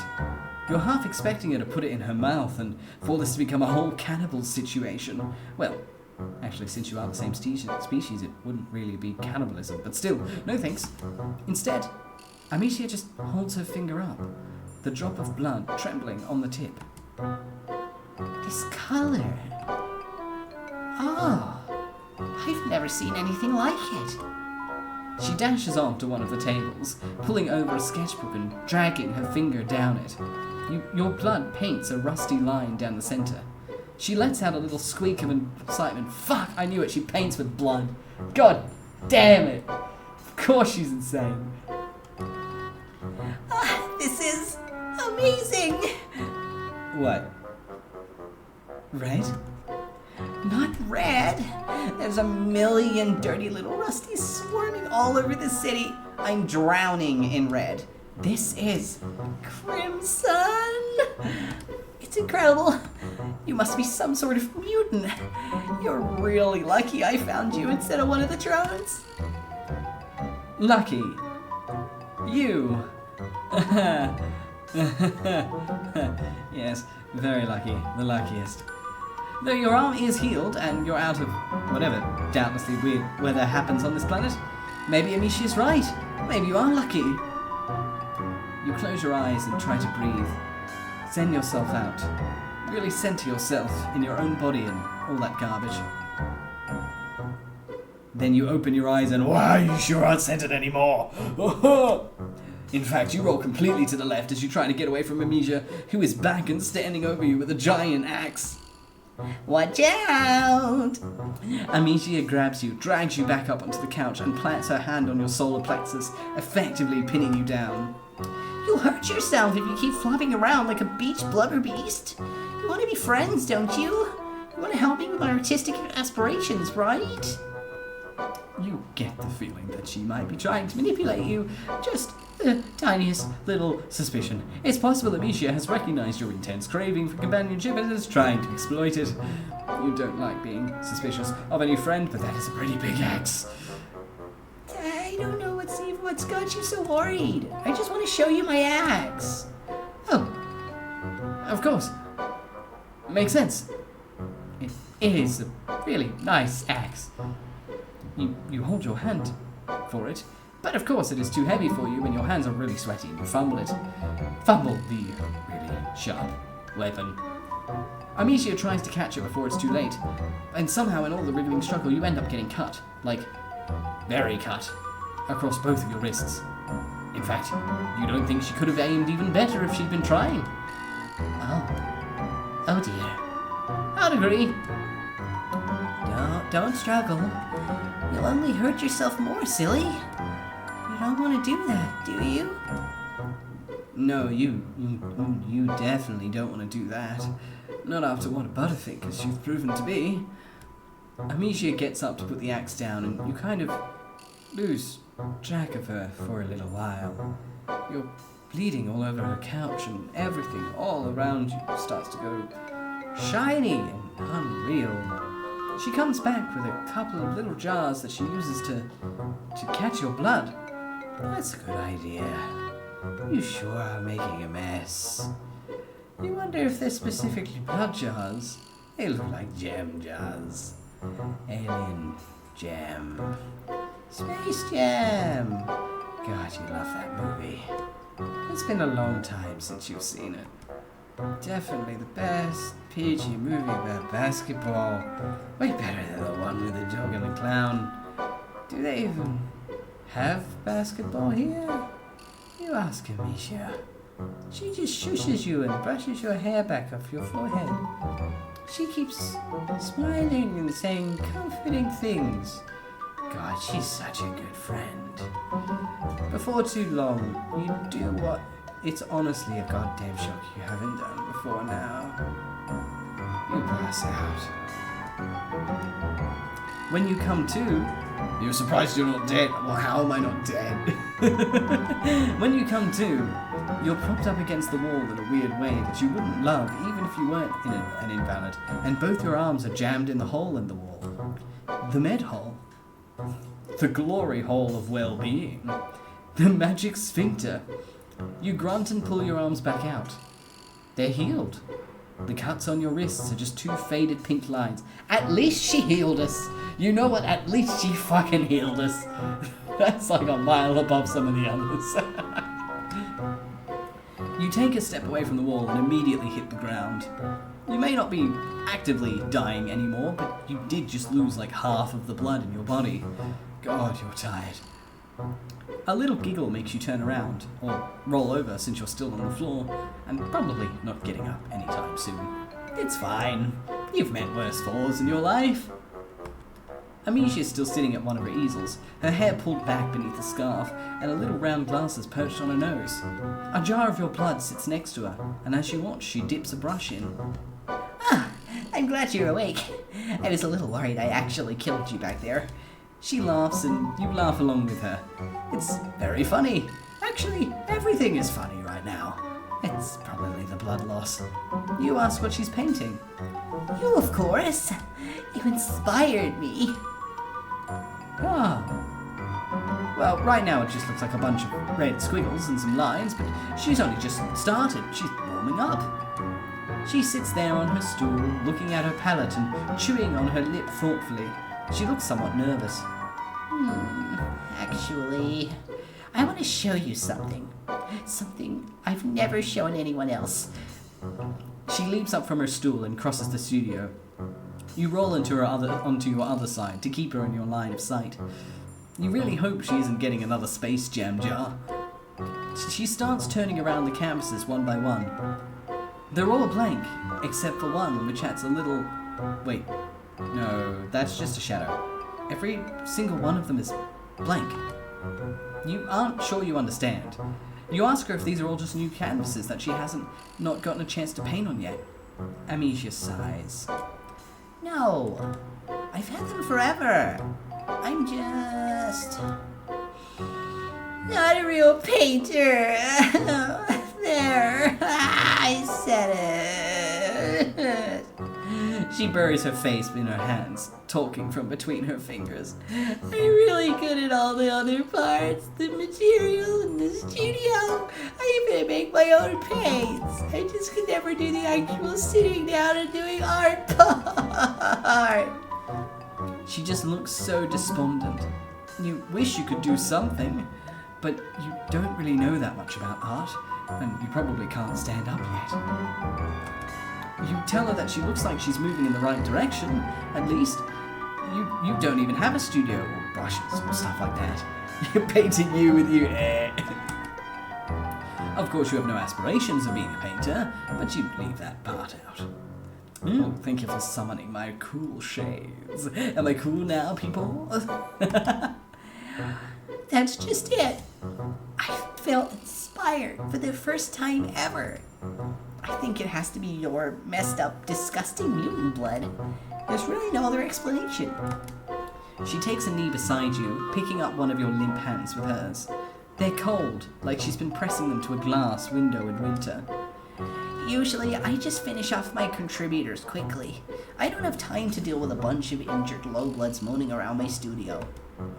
You're half expecting her to put it in her mouth and for this to become a whole cannibal situation. Well, actually, since you are the same species, it wouldn't really be cannibalism, but still, no thanks. Instead, Amicia just holds her finger up, the drop of blood trembling on the tip. This color. Oh, I've never seen anything like it. She dashes on to one of the tables, pulling over a sketchbook and dragging her finger down it. Your blood paints a rusty line down the center. She lets out a little squeak of excitement. Fuck, I knew it, she paints with blood. God damn it. Of course she's insane. This is amazing. What? Red? Not red. There's a million dirty little rusties swarming all over the city. I'm drowning in red. This is crimson. It's incredible. You must be some sort of mutant. You're really lucky I found you instead of one of the drones. Lucky. You. Yes, very lucky. The luckiest. Though your arm is healed and you're out of whatever doubtlessly weird weather happens on this planet, maybe Amishia's right. Maybe you are lucky. You close your eyes and try to breathe. Zen yourself out. Really center yourself in your own body and all that garbage. Then you open your eyes and wow, you sure aren't centered anymore. In fact, you roll completely to the left as you try to get away from Amicia, who is back and standing over you with a giant axe. Watch out! Amicia grabs you, drags you back up onto the couch, and plants her hand on your solar plexus, effectively pinning you down. You'll hurt yourself if you keep flopping around like a beach blubber beast. You want to be friends, don't you? You want to help me with my artistic aspirations, right? You get the feeling that she might be trying to manipulate you. Just the tiniest little suspicion. It's possible Amicia has recognized your intense craving for companionship and is trying to exploit it. You don't like being suspicious of any friend, but that is a pretty big axe. I don't know what's got you so worried. I just want to show you my axe. Oh, of course. Makes sense. It is a really nice axe. You hold your hand for it, but of course it is too heavy for you and your hands are really sweaty and you fumble it. Fumble the really sharp weapon. Amicia tries to catch it before it's too late, and somehow in all the wriggling struggle you end up getting cut, like, very cut, across both of your wrists. In fact, you don't think she could have aimed even better if she'd been trying. Oh dear. I'd agree. Don't struggle. You'll only hurt yourself more, silly. You don't want to do that, do you? No, you definitely don't want to do that. Not after what Butterfingers you've proven to be. Amicia gets up to put the axe down and you kind of lose track of her for a little while. You're bleeding all over her couch and everything all around you starts to go shiny and unreal. She comes back with a couple of little jars that she uses to catch your blood. That's a good idea. You sure are making a mess. You wonder if they're specifically blood jars. They look like gem jars. Alien Jam. Space Jam. God, you love that movie. It's been a long time since you've seen it. Definitely the best PG movie about basketball. Way better than the one with the dog and the clown. Do they even have basketball here? You ask Amicia. She just shushes you and brushes your hair back off your forehead. She keeps smiling and saying comforting things. God, she's such a good friend. Before too long, you do what it's honestly a goddamn shock you haven't done before now. You pass out. When you come to, you're surprised you're not dead. Well, how am I not dead? When you come to, you're propped up against the wall in a weird way that you wouldn't love even if you weren't an invalid, and both your arms are jammed in the hole in the wall. The med hole. The glory hole of well-being. The magic sphincter. You grunt and pull your arms back out. They're healed. The cuts on your wrists are just two faded pink lines. At least she healed us. You know what? At least she fucking healed us. That's like a mile above some of the others. You take a step away from the wall and immediately hit the ground. You may not be actively dying anymore, but you did just lose like half of the blood in your body. God, you're tired. A little giggle makes you turn around, or roll over since you're still on the floor, and probably not getting up anytime soon. It's fine. You've met worse falls in your life. Amicia's still sitting at one of her easels, her hair pulled back beneath a scarf, and a little round glasses perched on her nose. A jar of your blood sits next to her, and as you watch, she dips a brush in. Ah, I'm glad you're awake. I was a little worried I actually killed you back there. She laughs, and you laugh along with her. It's very funny. Actually, everything is funny right now. It's probably the blood loss. You ask what she's painting. You, of course. You inspired me. Ah. Well, right now it just looks like a bunch of red squiggles and some lines, but she's only just started. She's warming up. She sits there on her stool, looking at her palette and chewing on her lip thoughtfully. She looks somewhat nervous. Actually, I want to show you something. Something I've never shown anyone else. She leaps up from her stool and crosses the studio. You roll onto your other side to keep her in your line of sight. You really hope she isn't getting another space jam jar. She starts turning around the canvases one by one. They're all blank, except for one which has a little... Wait, no, that's just a shadow. Every single one of them is blank. You aren't sure you understand. You ask her if these are all just new canvases that she hasn't not gotten a chance to paint on yet. Amicia sighs. No, I've had them forever. I'm just not a real painter. There, I said it. She buries her face in her hands, talking from between her fingers. I'm really good at all the other parts, the material and the studio. I even make my own paints. I just could never do the actual sitting down and doing art part. She just looks so despondent. You wish you could do something, but you don't really know that much about art, and you probably can't stand up yet. You tell her that she looks like she's moving in the right direction, at least. You don't even have a studio or brushes or stuff like that. You're painting you with you. Of course you have no aspirations of being a painter, but you leave that part out. Oh, thank you for summoning my cool shades. Am I cool now, people? That's just it. I felt inspired for the first time ever. I think it has to be your messed up, disgusting mutant blood. There's really no other explanation. She takes a knee beside you, picking up one of your limp hands with hers. They're cold, like she's been pressing them to a glass window in winter. Usually, I just finish off my contributors quickly. I don't have time to deal with a bunch of injured low-bloods moaning around my studio.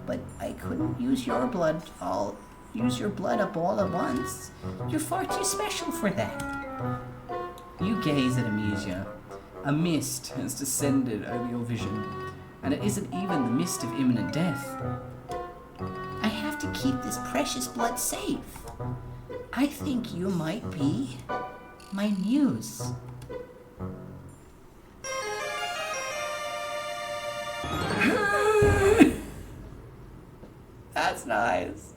But I couldn't use your blood up all at once. You're far too special for that. You gaze at Amicia. A mist has descended over your vision, and it isn't even the mist of imminent death. I have to keep this precious blood safe. I think you might be my muse. That's nice.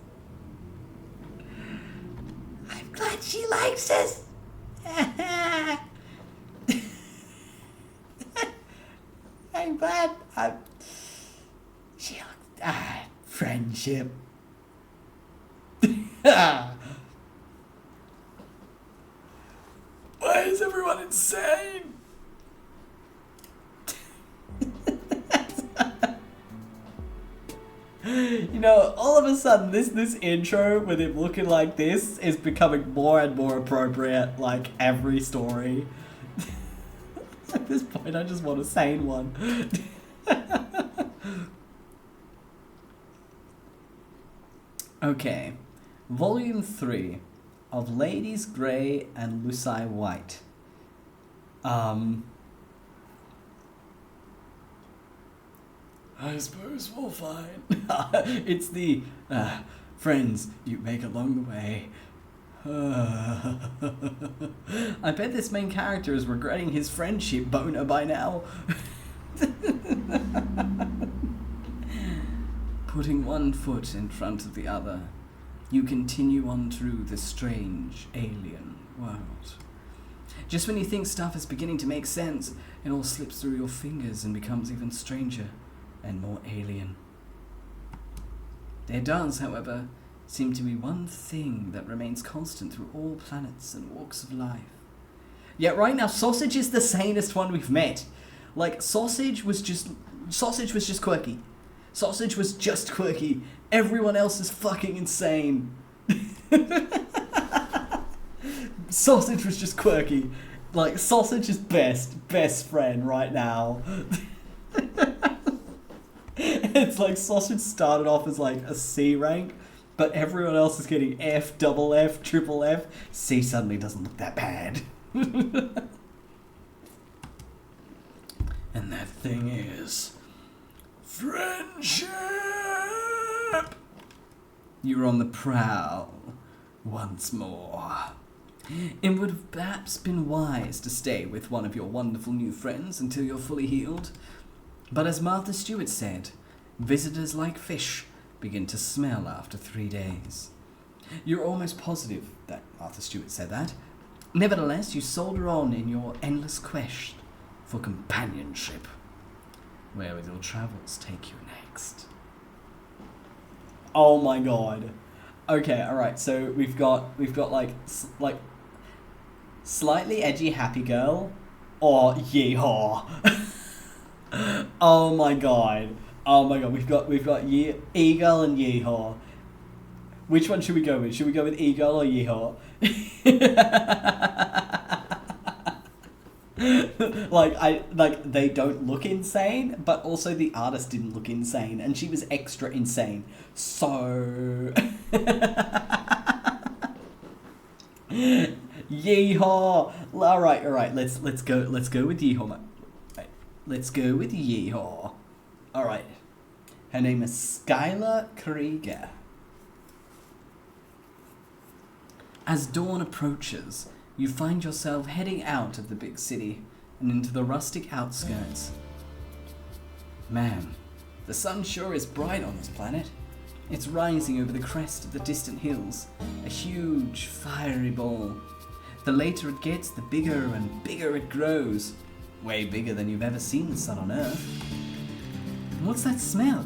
I'm glad she likes us. I'm glad. She Friendship. Why is everyone insane? You know, all of a sudden, this intro with him looking like this is becoming more and more appropriate, like every story. At this point, I just want a sane one. Okay, Volume 3 of Ladies Grey and Lucy White. I suppose we'll find. It's the friends you make along the way. I bet this main character is regretting his friendship boner by now. Putting one foot in front of the other, you continue on through this strange alien world. Just when you think stuff is beginning to make sense, it all slips through your fingers and becomes even stranger and more alien. There does, however, seem to be one thing that remains constant through all planets and walks of life. Yet right now, Sausage is the sanest one we've met. Like, Sausage was just quirky. Sausage was just quirky. Everyone else is fucking insane. Sausage was just quirky. Like, Sausage is best friend right now. It's like Sausage started off as like a C rank, but everyone else is getting F, double F, triple F. C suddenly doesn't look that bad. And that thing is friendship. You're on the prowl once more. It would have perhaps been wise to stay with one of your wonderful new friends until you're fully healed. But as Martha Stewart said, visitors like fish begin to smell after 3 days. You're almost positive that Martha Stewart said that. Nevertheless, you soldier on in your endless quest for companionship. Where will your travels take you next? Oh my god. Okay, alright, so we've got like slightly edgy happy girl or yeehaw. Oh my god. We've got e-girl and yeehaw. Which one should we go with? Should we go with e-girl or yeehaw? like they don't look insane, but also the artist didn't look insane, and she was extra insane. So yeehaw. All right. Let's go with yeehaw. Right. Let's go with yeehaw. All right. Her name is 𝐄𝐍𝐕𝐓𝐮𝐞𝐫. As dawn approaches, you find yourself heading out of the big city and into the rustic outskirts. Man, the sun sure is bright on this planet. It's rising over the crest of the distant hills, a huge, fiery ball. The later it gets, the bigger and bigger it grows. Way bigger than you've ever seen the sun on Earth. And what's that smell?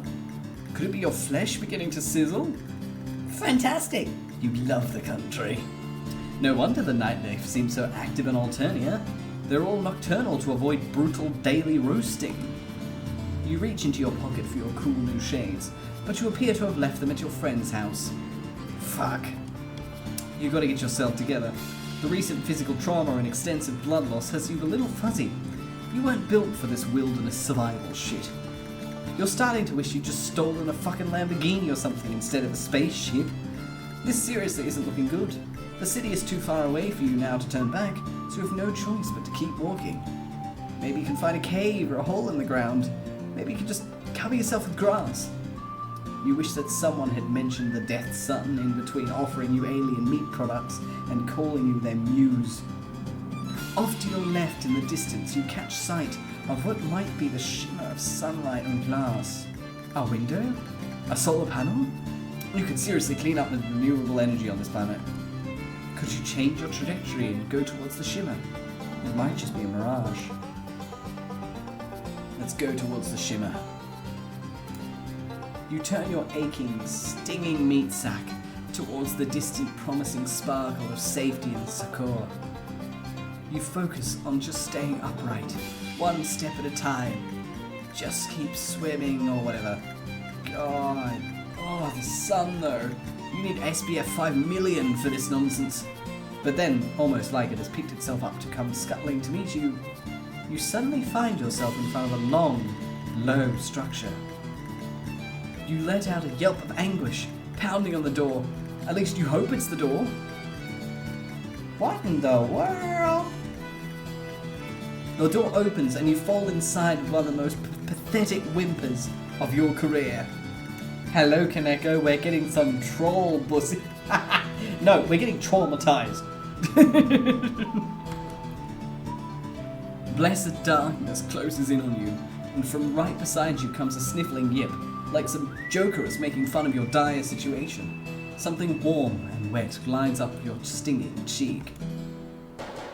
Could it be your flesh beginning to sizzle? Fantastic! You love the country. No wonder the nightlife seems so active in Alternia. They're all nocturnal to avoid brutal daily roasting. You reach into your pocket for your cool new shades, but you appear to have left them at your friend's house. Fuck. You gotta get yourself together. The recent physical trauma and extensive blood loss has you a little fuzzy. You weren't built for this wilderness survival shit. You're starting to wish you'd just stolen a fucking Lamborghini or something instead of a spaceship. This seriously isn't looking good. The city is too far away for you now to turn back, so you have no choice but to keep walking. Maybe you can find a cave or a hole in the ground. Maybe you can just cover yourself with grass. You wish that someone had mentioned the Death Sun in between offering you alien meat products and calling you their muse. Off to your left in the distance, you catch sight of what might be the shimmer of sunlight on glass. A window? A solar panel? You could seriously clean up with renewable energy on this planet. Could you change your trajectory and go towards the shimmer? It might just be a mirage. Let's go towards the shimmer. You turn your aching, stinging meat sack towards the distant, promising sparkle of safety and succor. You focus on just staying upright, one step at a time. Just keep swimming or whatever. God. Oh, the sun though. You need SPF 5 million for this nonsense. But then, almost like it has picked itself up to come scuttling to meet you, you suddenly find yourself in front of a long, low structure. You let out a yelp of anguish, pounding on the door. At least you hope it's the door. What in the world? The door opens and you fall inside with one of the most pathetic whimpers of your career. Hello, 𝐄𝐍𝐕𝐓𝐮𝐞𝐫, we're getting some troll pussy. No, we're getting traumatized. Blessed darkness closes in on you, and from right beside you comes a sniffling yip. like some joker is making fun of your dire situation. Something warm and wet glides up your stinging cheek.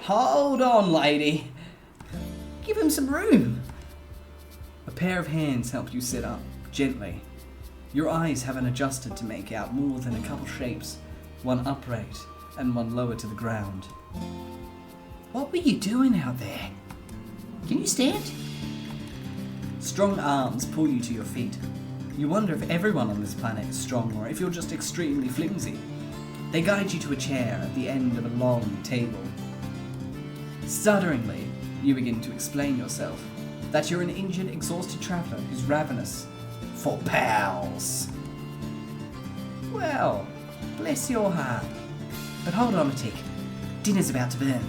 Hold on, lady. Give him some room. A pair of hands help you sit up, gently. Your eyes haven't adjusted to make out more than a couple shapes, one upright and one lower to the ground. What were you doing out there? Can you stand? Strong arms pull you to your feet. You wonder if everyone on this planet is strong or if you're just extremely flimsy. They guide you to a chair at the end of a long table. Stutteringly, you begin to explain yourself, that you're an injured, exhausted traveller who's ravenous for pals. Well, bless your heart. But hold on a tick. Dinner's about to burn.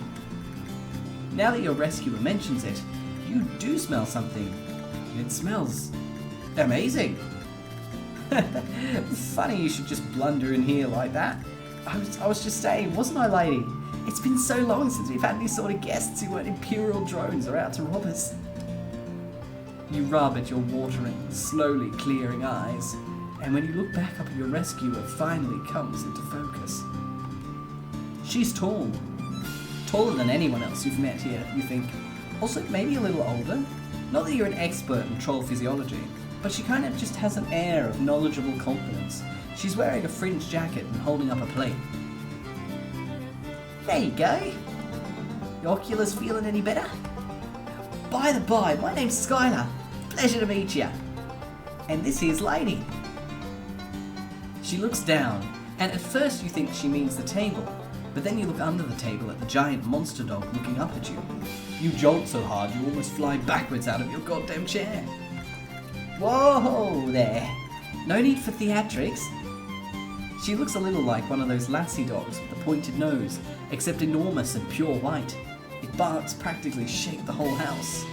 Now that your rescuer mentions it, you do smell something. It smells amazing. Funny you should just blunder in here like that. I was just saying, wasn't I, lady? It's been so long since we've had any sort of guests who weren't imperial drones or out to rob us. You rub at your watering, slowly clearing eyes, and when you look back up at your rescuer finally comes into focus. She's tall. Taller than anyone else you've met here, you think. Also, maybe a little older. Not that you're an expert in troll physiology, but she kind of just has an air of knowledgeable confidence. She's wearing a fringed jacket and holding up a plate. There you go. Your Oculus feeling any better? By the by, my name's Skylar. Pleasure to meet you. And this here's Lady. She looks down, and at first you think she means the table, but then you look under the table at the giant monster dog looking up at you. You jolt so hard you almost fly backwards out of your goddamn chair. Whoa there. No need for theatrics. She looks a little like one of those lassie dogs with a pointed nose, except enormous and pure white. It barks practically shake the whole house.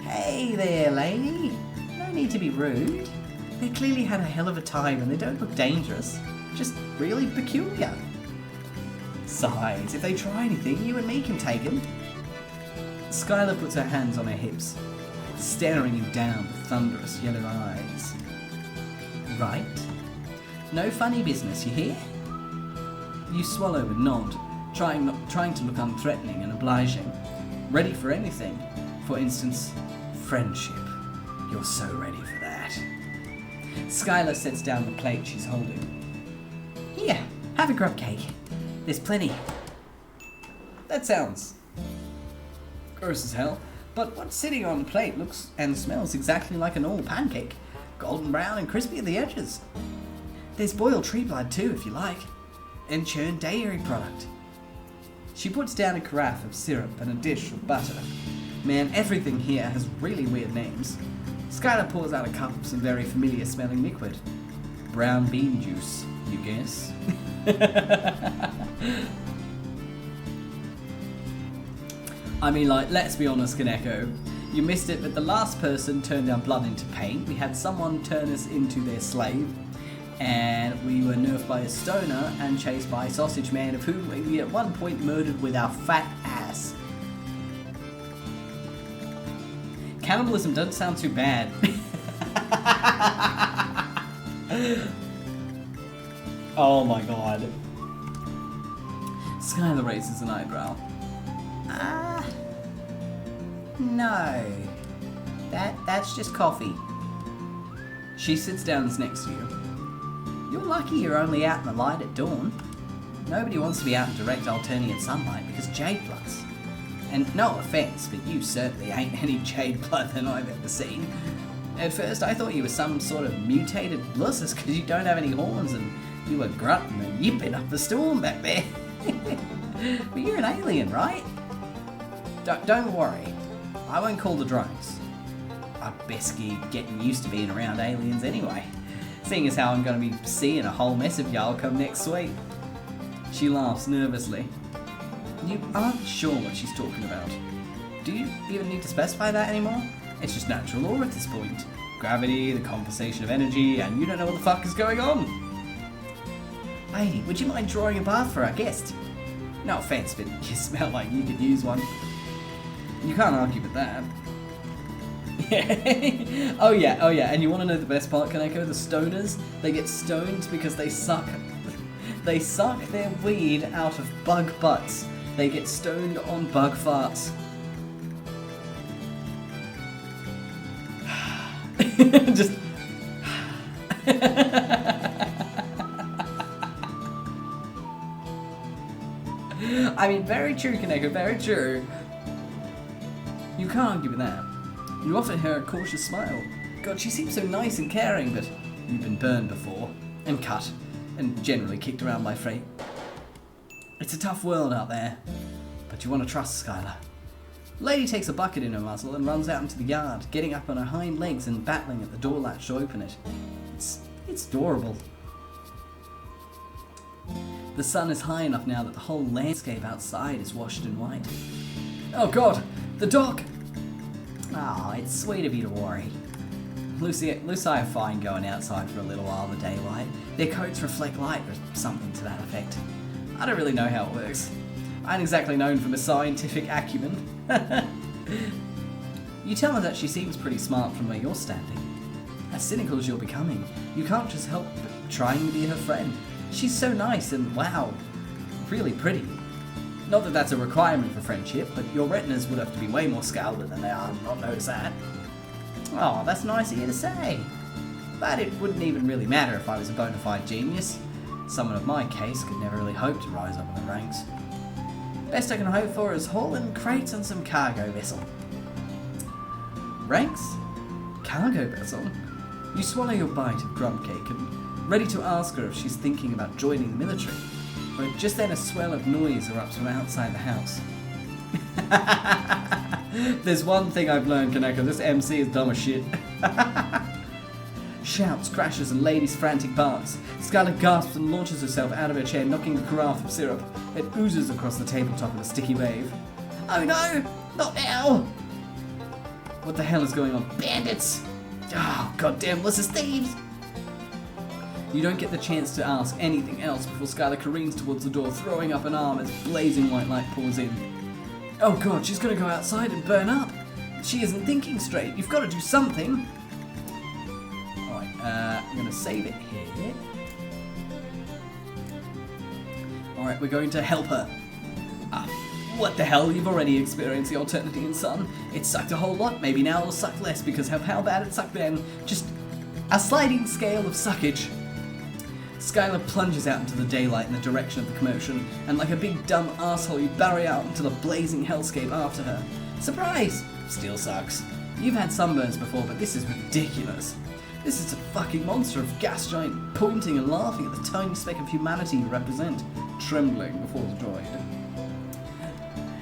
Hey there, lady. No need to be rude. They clearly had a hell of a time and they don't look dangerous. Just really peculiar. Besides, if they try anything, you and me can take them. Skylar puts her hands on her hips, staring you down with thunderous yellow eyes. Right. No funny business, you hear? You swallow and nod, trying to look unthreatening and obliging, ready for anything. For instance, friendship. You're so ready for that. Skylar sets down the plate she's holding. Here, have a grub cake. There's plenty. That sounds gross as hell, but what's sitting on the plate looks and smells exactly like a normal pancake. Golden brown and crispy at the edges. There's boiled tree blood too, if you like. And churned dairy product. She puts down a carafe of syrup and a dish of butter. Man, everything here has really weird names. Skylar pours out a cup of some very familiar smelling liquid. Brown bean juice, you guess. I mean, like, let's be honest, 𝐄𝐍𝐕𝐓𝐮𝐞𝐫. You missed it, but the last person turned our blood into paint. We had someone turn us into their slave. And we were nerfed by a stoner and chased by a sausage man of whom we at one point murdered with our fat ass. Cannibalism doesn't sound too bad. Oh my god. Skylar raises an eyebrow. No. That's just coffee. She sits down next to you. You're lucky you're only out in the light at dawn. Nobody wants to be out in direct alternating sunlight because jade bloods. And no offense, but you certainly ain't any jade blood than I've ever seen. At first I thought you were some sort of mutated blussus because you don't have any horns and you were grunting and yipping up the storm back there. But you're an alien, right? Don't worry, I won't call the drones. I'd best be getting used to being around aliens anyway, seeing as how I'm going to be seeing a whole mess of y'all come next week. She laughs nervously. You aren't sure what she's talking about. Do you even need to specify that anymore? It's just natural law at this point. Gravity, the compensation of energy, and you don't know what the fuck is going on. Lady, would you mind drawing a bath for our guest? No offense, but you smell like you could use one. You can't argue with that. Oh yeah, and you want to know the best part, Kaneko? The stoners, they get stoned because they suck their weed out of bug butts. They get stoned on bug farts. Just... I mean, very true, Kaneko, very true. You can't argue with that. You offer her a cautious smile. God, she seems so nice and caring, but you've been burned before, and cut, and generally kicked around by fate. It's a tough world out there, but you want to trust Skylar. Lady takes a bucket in her muzzle and runs out into the yard, getting up on her hind legs and battling at the door latch to open it. It's adorable. The sun is high enough now that the whole landscape outside is washed in white. Oh God, the dock! Oh, it's sweet of you to worry. Lucy are fine going outside for a little while in the daylight. Their coats reflect light or something to that effect. I don't really know how it works. I ain't exactly known for my scientific acumen. You tell her that she seems pretty smart from where you're standing. As cynical as you're becoming, you can't just help but trying to be her friend. She's so nice and, wow, really pretty. Not that that's a requirement for friendship, but your retinas would have to be way more scalded than they are to not notice that. Oh, that's nice of you to say. But it wouldn't even really matter if I was a bona fide genius. Someone of my case could never really hope to rise up in the ranks. Best I can hope for is hauling crates on some cargo vessel. Ranks? Cargo vessel? You swallow your bite of crumb cake and ready to ask her if she's thinking about joining the military. But just then a swell of noise erupts from outside the house. There's one thing I've learned, Kaneko, this MC is dumb as shit. Shouts, crashes, and Lady's frantic barks. Scarlet gasps and launches herself out of her chair, knocking the carafe of syrup. It oozes across the tabletop in a sticky wave. Oh no! Not now! What the hell is going on? Bandits! Oh, goddamn, this is thieves! You don't get the chance to ask anything else before Skylar careens towards the door, throwing up an arm as blazing white light pours in. Oh God, she's gonna go outside and burn up. She isn't thinking straight. You've got to do something. Alright, I'm gonna save it here. Alright, we're going to help her. What the hell? You've already experienced the alternity in sun. It sucked a whole lot. Maybe now it'll suck less because of how bad it sucked then. Just a sliding scale of suckage. Skylar plunges out into the daylight in the direction of the commotion, and like a big dumb asshole, you barry out into the blazing hellscape after her. Surprise! Still sucks. You've had sunburns before, but this is ridiculous. This is a fucking monster of gas giant pointing and laughing at the tiny speck of humanity you represent, trembling before the droid.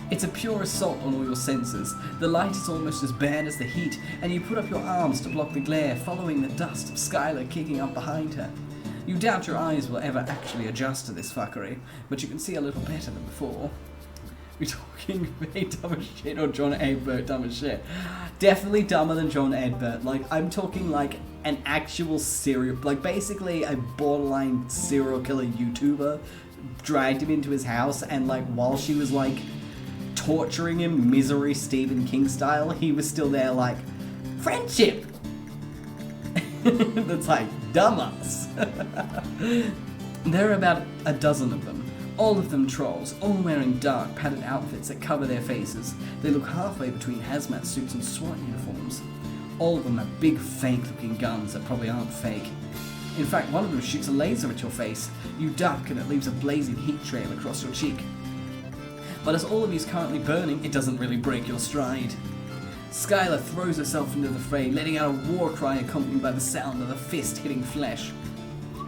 It's a pure assault on all your senses. The light is almost as bad as the heat, and you put up your arms to block the glare, following the dust of Skylar kicking up behind her. You doubt your eyes will ever actually adjust to this fuckery, but you can see a little better than before. You're talking very dumb as shit, or John Edbert dumb as shit. Definitely dumber than John Edbert. Like, I'm talking like an actual serial, like basically a borderline serial killer YouTuber dragged him into his house, and like while she was like torturing him, Misery Stephen King style, he was still there like, friendship! That's like, dumbass. There are about a dozen of them, all of them trolls, all wearing dark padded outfits that cover their faces. They look halfway between hazmat suits and SWAT uniforms. All of them have big fake looking guns that probably aren't fake. In fact, one of them shoots a laser at your face. You duck and it leaves a blazing heat trail across your cheek. But as all of you is currently burning, it doesn't really break your stride. Skylar throws herself into the fray, letting out a war cry accompanied by the sound of a fist hitting flesh.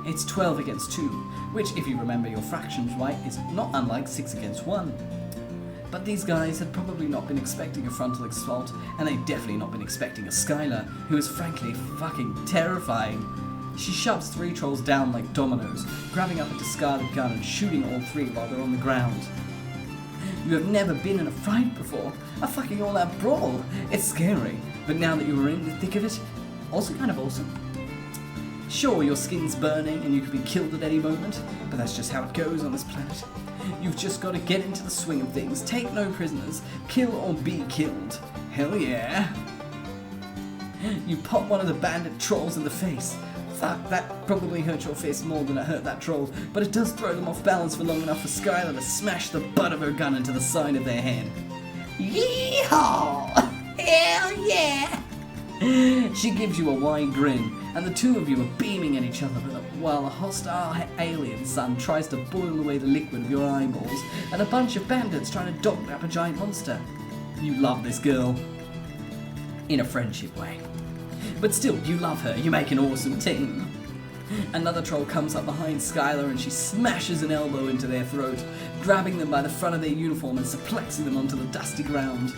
It's 12 against 2, which, if you remember your fractions right, is not unlike 6 against 1. But these guys had probably not been expecting a frontal assault, and they'd definitely not been expecting a Skylar, who is frankly fucking terrifying. She shoves 3 trolls down like dominoes, grabbing up a discarded gun and shooting all 3 while they're on the ground. You have never been in a fight before, a fucking all-out brawl. It's scary, but now that you are in the thick of it, also kind of awesome. Sure, your skin's burning and you could be killed at any moment, but that's just how it goes on this planet. You've just got to get into the swing of things, take no prisoners, kill or be killed. Hell yeah. You pop one of the bandit trolls in the face. Fuck, that probably hurt your face more than it hurt that troll, but it does throw them off balance for long enough for Skylar to smash the butt of her gun into the side of their head. Yeehaw! Hell yeah! She gives you a wide grin, and the two of you are beaming at each other while a hostile alien sun tries to boil away the liquid of your eyeballs, and a bunch of bandits trying to dog-trap a giant monster. You love this girl. In a friendship way. But still, you love her. You make an awesome team. Another troll comes up behind Skylar and she smashes an elbow into their throat, grabbing them by the front of their uniform and suplexing them onto the dusty ground.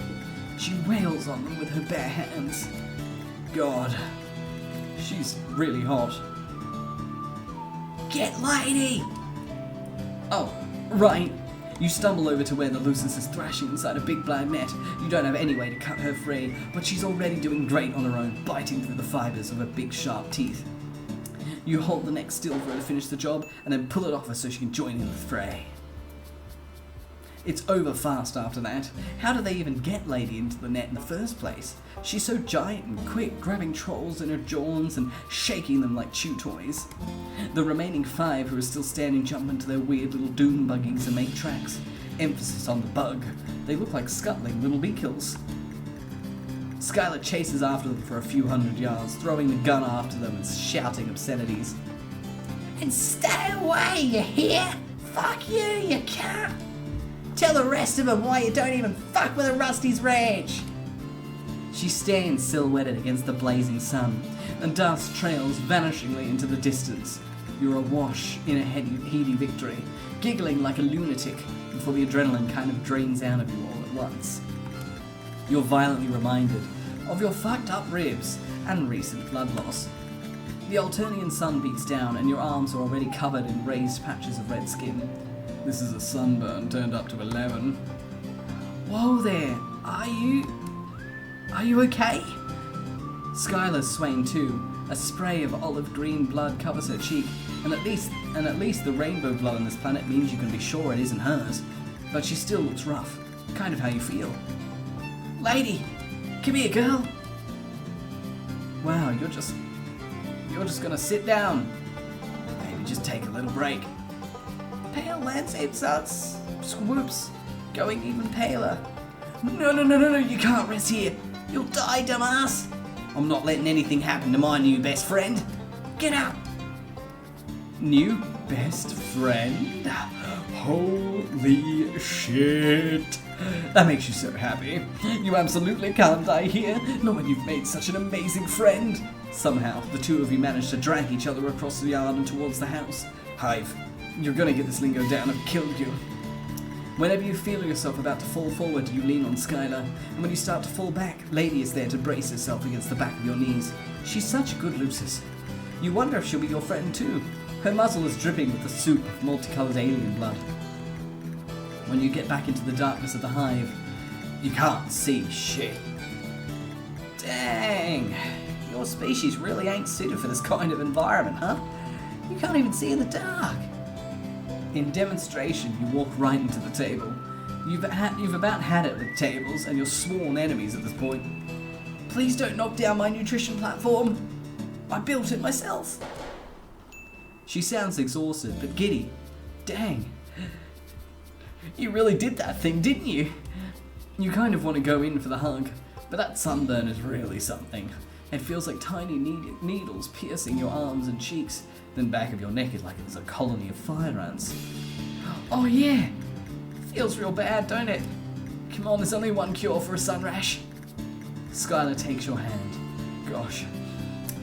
She wails on them with her bare hands. God, she's really hot. Get lady! Oh, right. You stumble over to where the Lucis is thrashing inside a big black net. You don't have any way to cut her free, but she's already doing great on her own, biting through the fibers of her big sharp teeth. You hold the neck still for her to finish the job, and then pull it off her so she can join in the fray. It's over fast after that. How do they even get Lady into the net in the first place? She's so giant and quick, grabbing trolls in her jaws and shaking them like chew toys. The remaining 5 who are still standing jump into their weird little doom buggies and make tracks. Emphasis on the bug. They look like scuttling little beetles. Skylar chases after them for a few hundred yards, throwing the gun after them and shouting obscenities. And stay away, you hear? Fuck you, you can't! Tell the rest of them why you don't even fuck with a Rusty's Ranch! She stands silhouetted against the blazing sun, and dust trails vanishingly into the distance. You're awash in a heady victory, giggling like a lunatic before the adrenaline kind of drains out of you all at once. You're violently reminded of your fucked up ribs and recent blood loss. The Alternian sun beats down and your arms are already covered in raised patches of red skin. This is a sunburn turned up to 11. Whoa there, are you okay? Skylar's swaying too. A spray of olive green blood covers her cheek, and at least the rainbow blood on this planet means you can be sure it isn't hers. But she still looks rough, kind of how you feel. Lady, come here, girl. Wow, you're just gonna sit down. Maybe just take a little break. Pale landscape starts swoops, going even paler. No, you can't rest here. You'll die, dumbass. I'm not letting anything happen to my new best friend. Get out. New best friend? Holy shit. That makes you so happy. You absolutely can't die here, not when you've made such an amazing friend. Somehow, the two of you manage to drag each other across the yard and towards the house. Hive, you're gonna get this lingo down. I've killed you. Whenever you feel yourself about to fall forward, you lean on Skylar, and when you start to fall back, Lady is there to brace herself against the back of your knees. She's such a good Lucis. You wonder if she'll be your friend too. Her muzzle is dripping with the soup of multicolored alien blood. When you get back into the darkness of the hive, you can't see shit. Dang, your species really ain't suited for this kind of environment, huh? You can't even see in the dark. In demonstration, you walk right into the table. You've about had it with tables and your sworn enemies at this point. Please don't knock down my nutrition platform. I built it myself. She sounds exhausted, but giddy. Dang. You really did that thing, didn't you? You kind of want to go in for the hug, but that sunburn is really something. It feels like tiny needles piercing your arms and cheeks, then back of your neck is like it's a colony of fire ants. Oh yeah, feels real bad, don't it? Come on, there's only one cure for a sun rash. Skylar takes your hand. Gosh,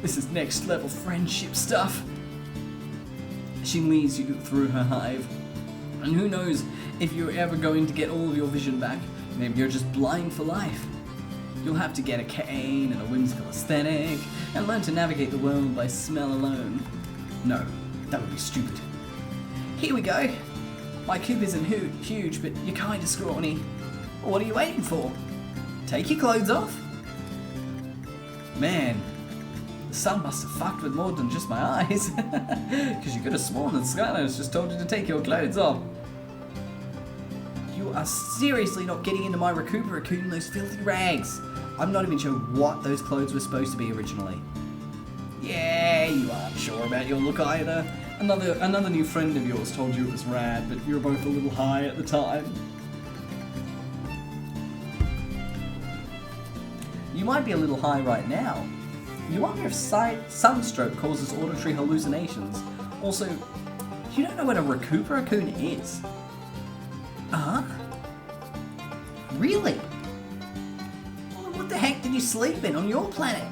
this is next level friendship stuff. She leads you through her hive, and who knows if you're ever going to get all of your vision back. Maybe you're just blind for life. You'll have to get a cane and a whimsical aesthetic, and learn to navigate the world by smell alone. No, that would be stupid. Here we go. My coop isn't huge, but you're kinda scrawny. What are you waiting for? Take your clothes off. Man, the sun must have fucked with more than just my eyes. Because you could have sworn that Skylar has just told you to take your clothes off. You you are seriously not getting into my 𝐿𝐿𝐿𝐿 in those filthy rags. I'm not even sure what those clothes were supposed to be originally. Yeah, you aren't sure about your look either. Another new friend of yours told you it was rad, but you were both a little high at the time. You might be a little high right now. You wonder if sunstroke causes auditory hallucinations. Also, you don't know what a 𝐿𝐿𝐿𝐿 is. Huh? Really? Well, what the heck did you sleep in on your planet?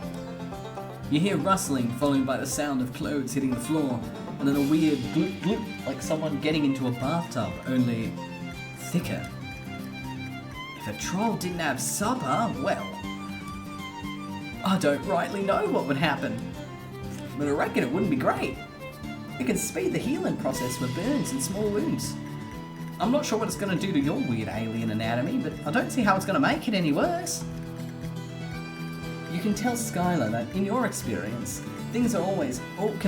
You hear rustling, followed by the sound of clothes hitting the floor, and then a weird gloop gloop, like someone getting into a bathtub, only thicker. If a troll didn't have supper, well, I don't rightly know what would happen, but I reckon it wouldn't be great. It can speed the healing process for burns and small wounds. I'm not sure what it's going to do to your weird alien anatomy, but I don't see how it's going to make it any worse. You can tell Skylar that, in your experience, things can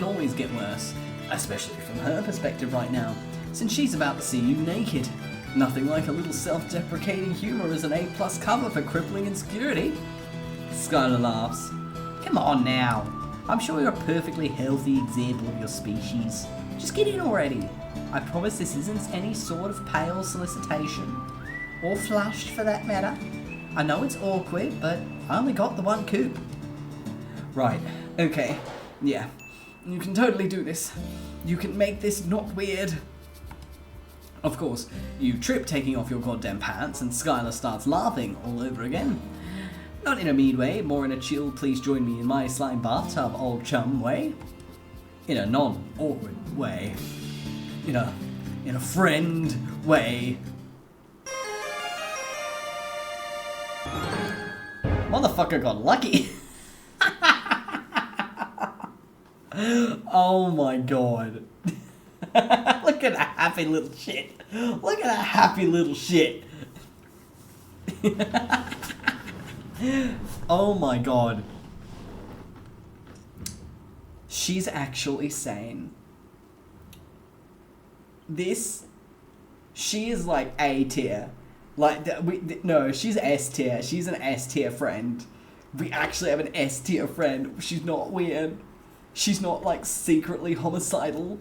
always get worse, especially from her perspective right now, since she's about to see you naked. Nothing like a little self-deprecating humour as an A+ cover for crippling insecurity. Skylar laughs. Come on now. I'm sure you're a perfectly healthy example of your species. Just get in already. I promise this isn't any sort of pale solicitation. Or flushed, for that matter. I know it's awkward, but I only got the one coop. Right, okay. Yeah. You can totally do this. You can make this not weird. Of course, you trip taking off your goddamn pants, and Skylar starts laughing all over again. Not in a mean way, more in a chill, please join me in my slime bathtub, old chum way. In a non-awkward way. In a friend way. Motherfucker got lucky. Oh my god. Look at that happy little shit. Look at that happy little shit. Oh my god. She's actually sane. She is like A tier. Like, no, she's S tier. She's an S tier friend. We actually have an S tier friend. She's not weird. She's not like secretly homicidal.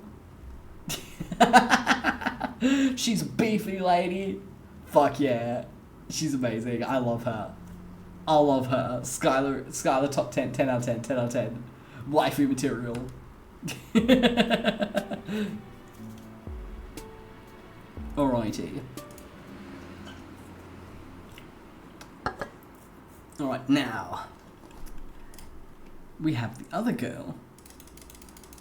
She's a beefy lady. Fuck yeah. She's amazing. I love her. I love her. Skylar top 10, 10 out of 10, 10 out of 10. Waifu material. Alrighty. Alright, now we have the other girl.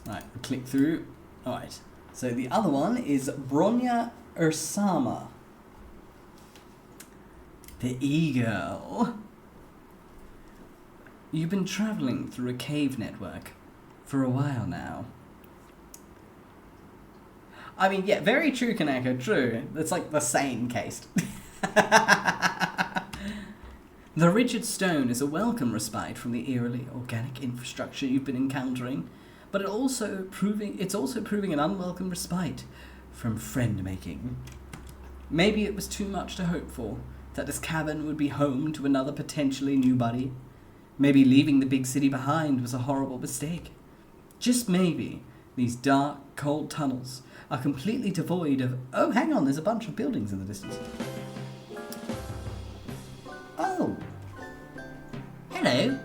Right, we click through. Alright, so the other one is Bronya Ursama. The e-girl. You've been travelling through a cave network for a while now. I mean, yeah, very true, Kaneko, true. It's like the same case. The rigid stone is a welcome respite from the eerily organic infrastructure you've been encountering, but it's also proving an unwelcome respite from friend-making. Maybe it was too much to hope for, that this cabin would be home to another potentially new buddy. Maybe leaving the big city behind was a horrible mistake. Just maybe these dark, cold tunnels are completely devoid of... Oh, hang on, there's a bunch of buildings in the distance. Oh. Hello.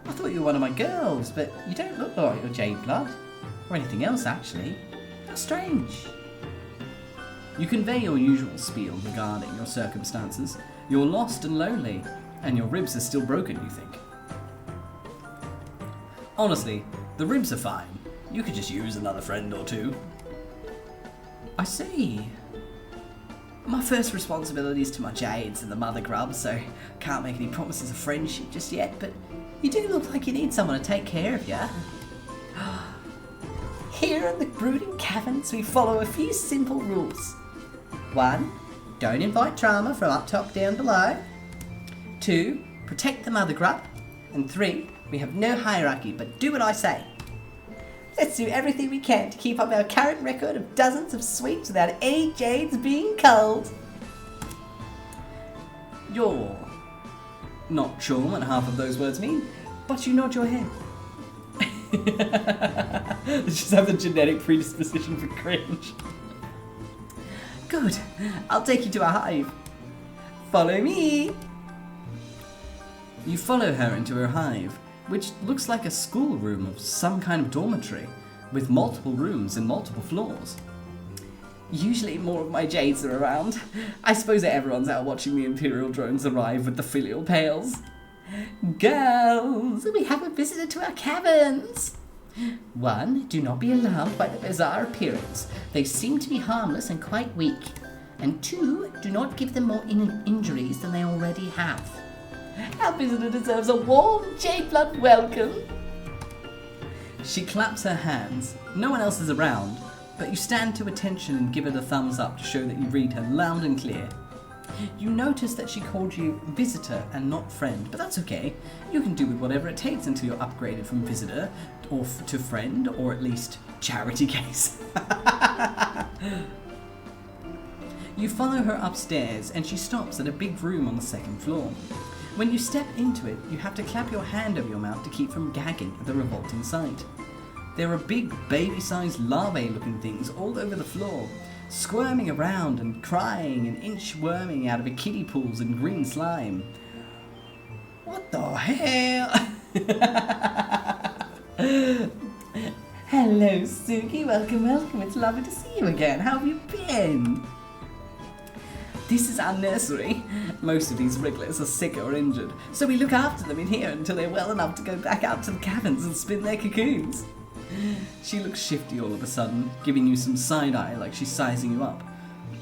I thought you were one of my girls, but you don't look like your jade blood. Or anything else, actually. How strange. You convey your usual spiel regarding your circumstances. You're lost and lonely, and your ribs are still broken, you think. Honestly, the ribs are fine. You could just use another friend or two. I see. My first responsibility is to my jades and the mother grub, so can't make any promises of friendship just yet, but you do look like you need someone to take care of you. Here in the brooding caverns, we follow a few simple rules. 1. Don't invite drama from up top down below. 2. Protect the mother grub. And 3. We have no hierarchy, but do what I say. Let's do everything we can to keep up our current record of dozens of sweeps without any jades being culled. You're not sure what half of those words mean, but you nod your head. They just have the genetic predisposition for cringe. Good. I'll take you to a hive. Follow me. You follow her into her hive, which looks like a schoolroom of some kind of dormitory, with multiple rooms and multiple floors. Usually more of my jades are around. I suppose everyone's out watching the Imperial drones arrive with the filial pails. Girls, we have a visitor to our caverns. 1, do not be alarmed by the bizarre appearance. They seem to be harmless and quite weak. And 2, do not give them more injuries than they already have. Our visitor deserves a warm jade blood welcome. She claps her hands. No one else is around, but you stand to attention and give her the thumbs up to show that you read her loud and clear. You notice that she called you visitor and not friend, but that's okay. You can do with whatever it takes until you're upgraded from visitor or to friend, or at least charity case. You follow her upstairs and she stops at a big room on the 2nd floor. When you step into it, you have to clap your hand over your mouth to keep from gagging at the revolting sight. There are big baby-sized larvae-looking things all over the floor, squirming around and crying and inchworming out of kiddie pools and green slime. What the hell? Hello, Suki. Welcome, welcome. It's lovely to see you again. How have you been? This is our nursery. Most of these wrigglers are sick or injured, so we look after them in here until they're well enough to go back out to the caverns and spin their cocoons. She looks shifty all of a sudden, giving you some side-eye like she's sizing you up.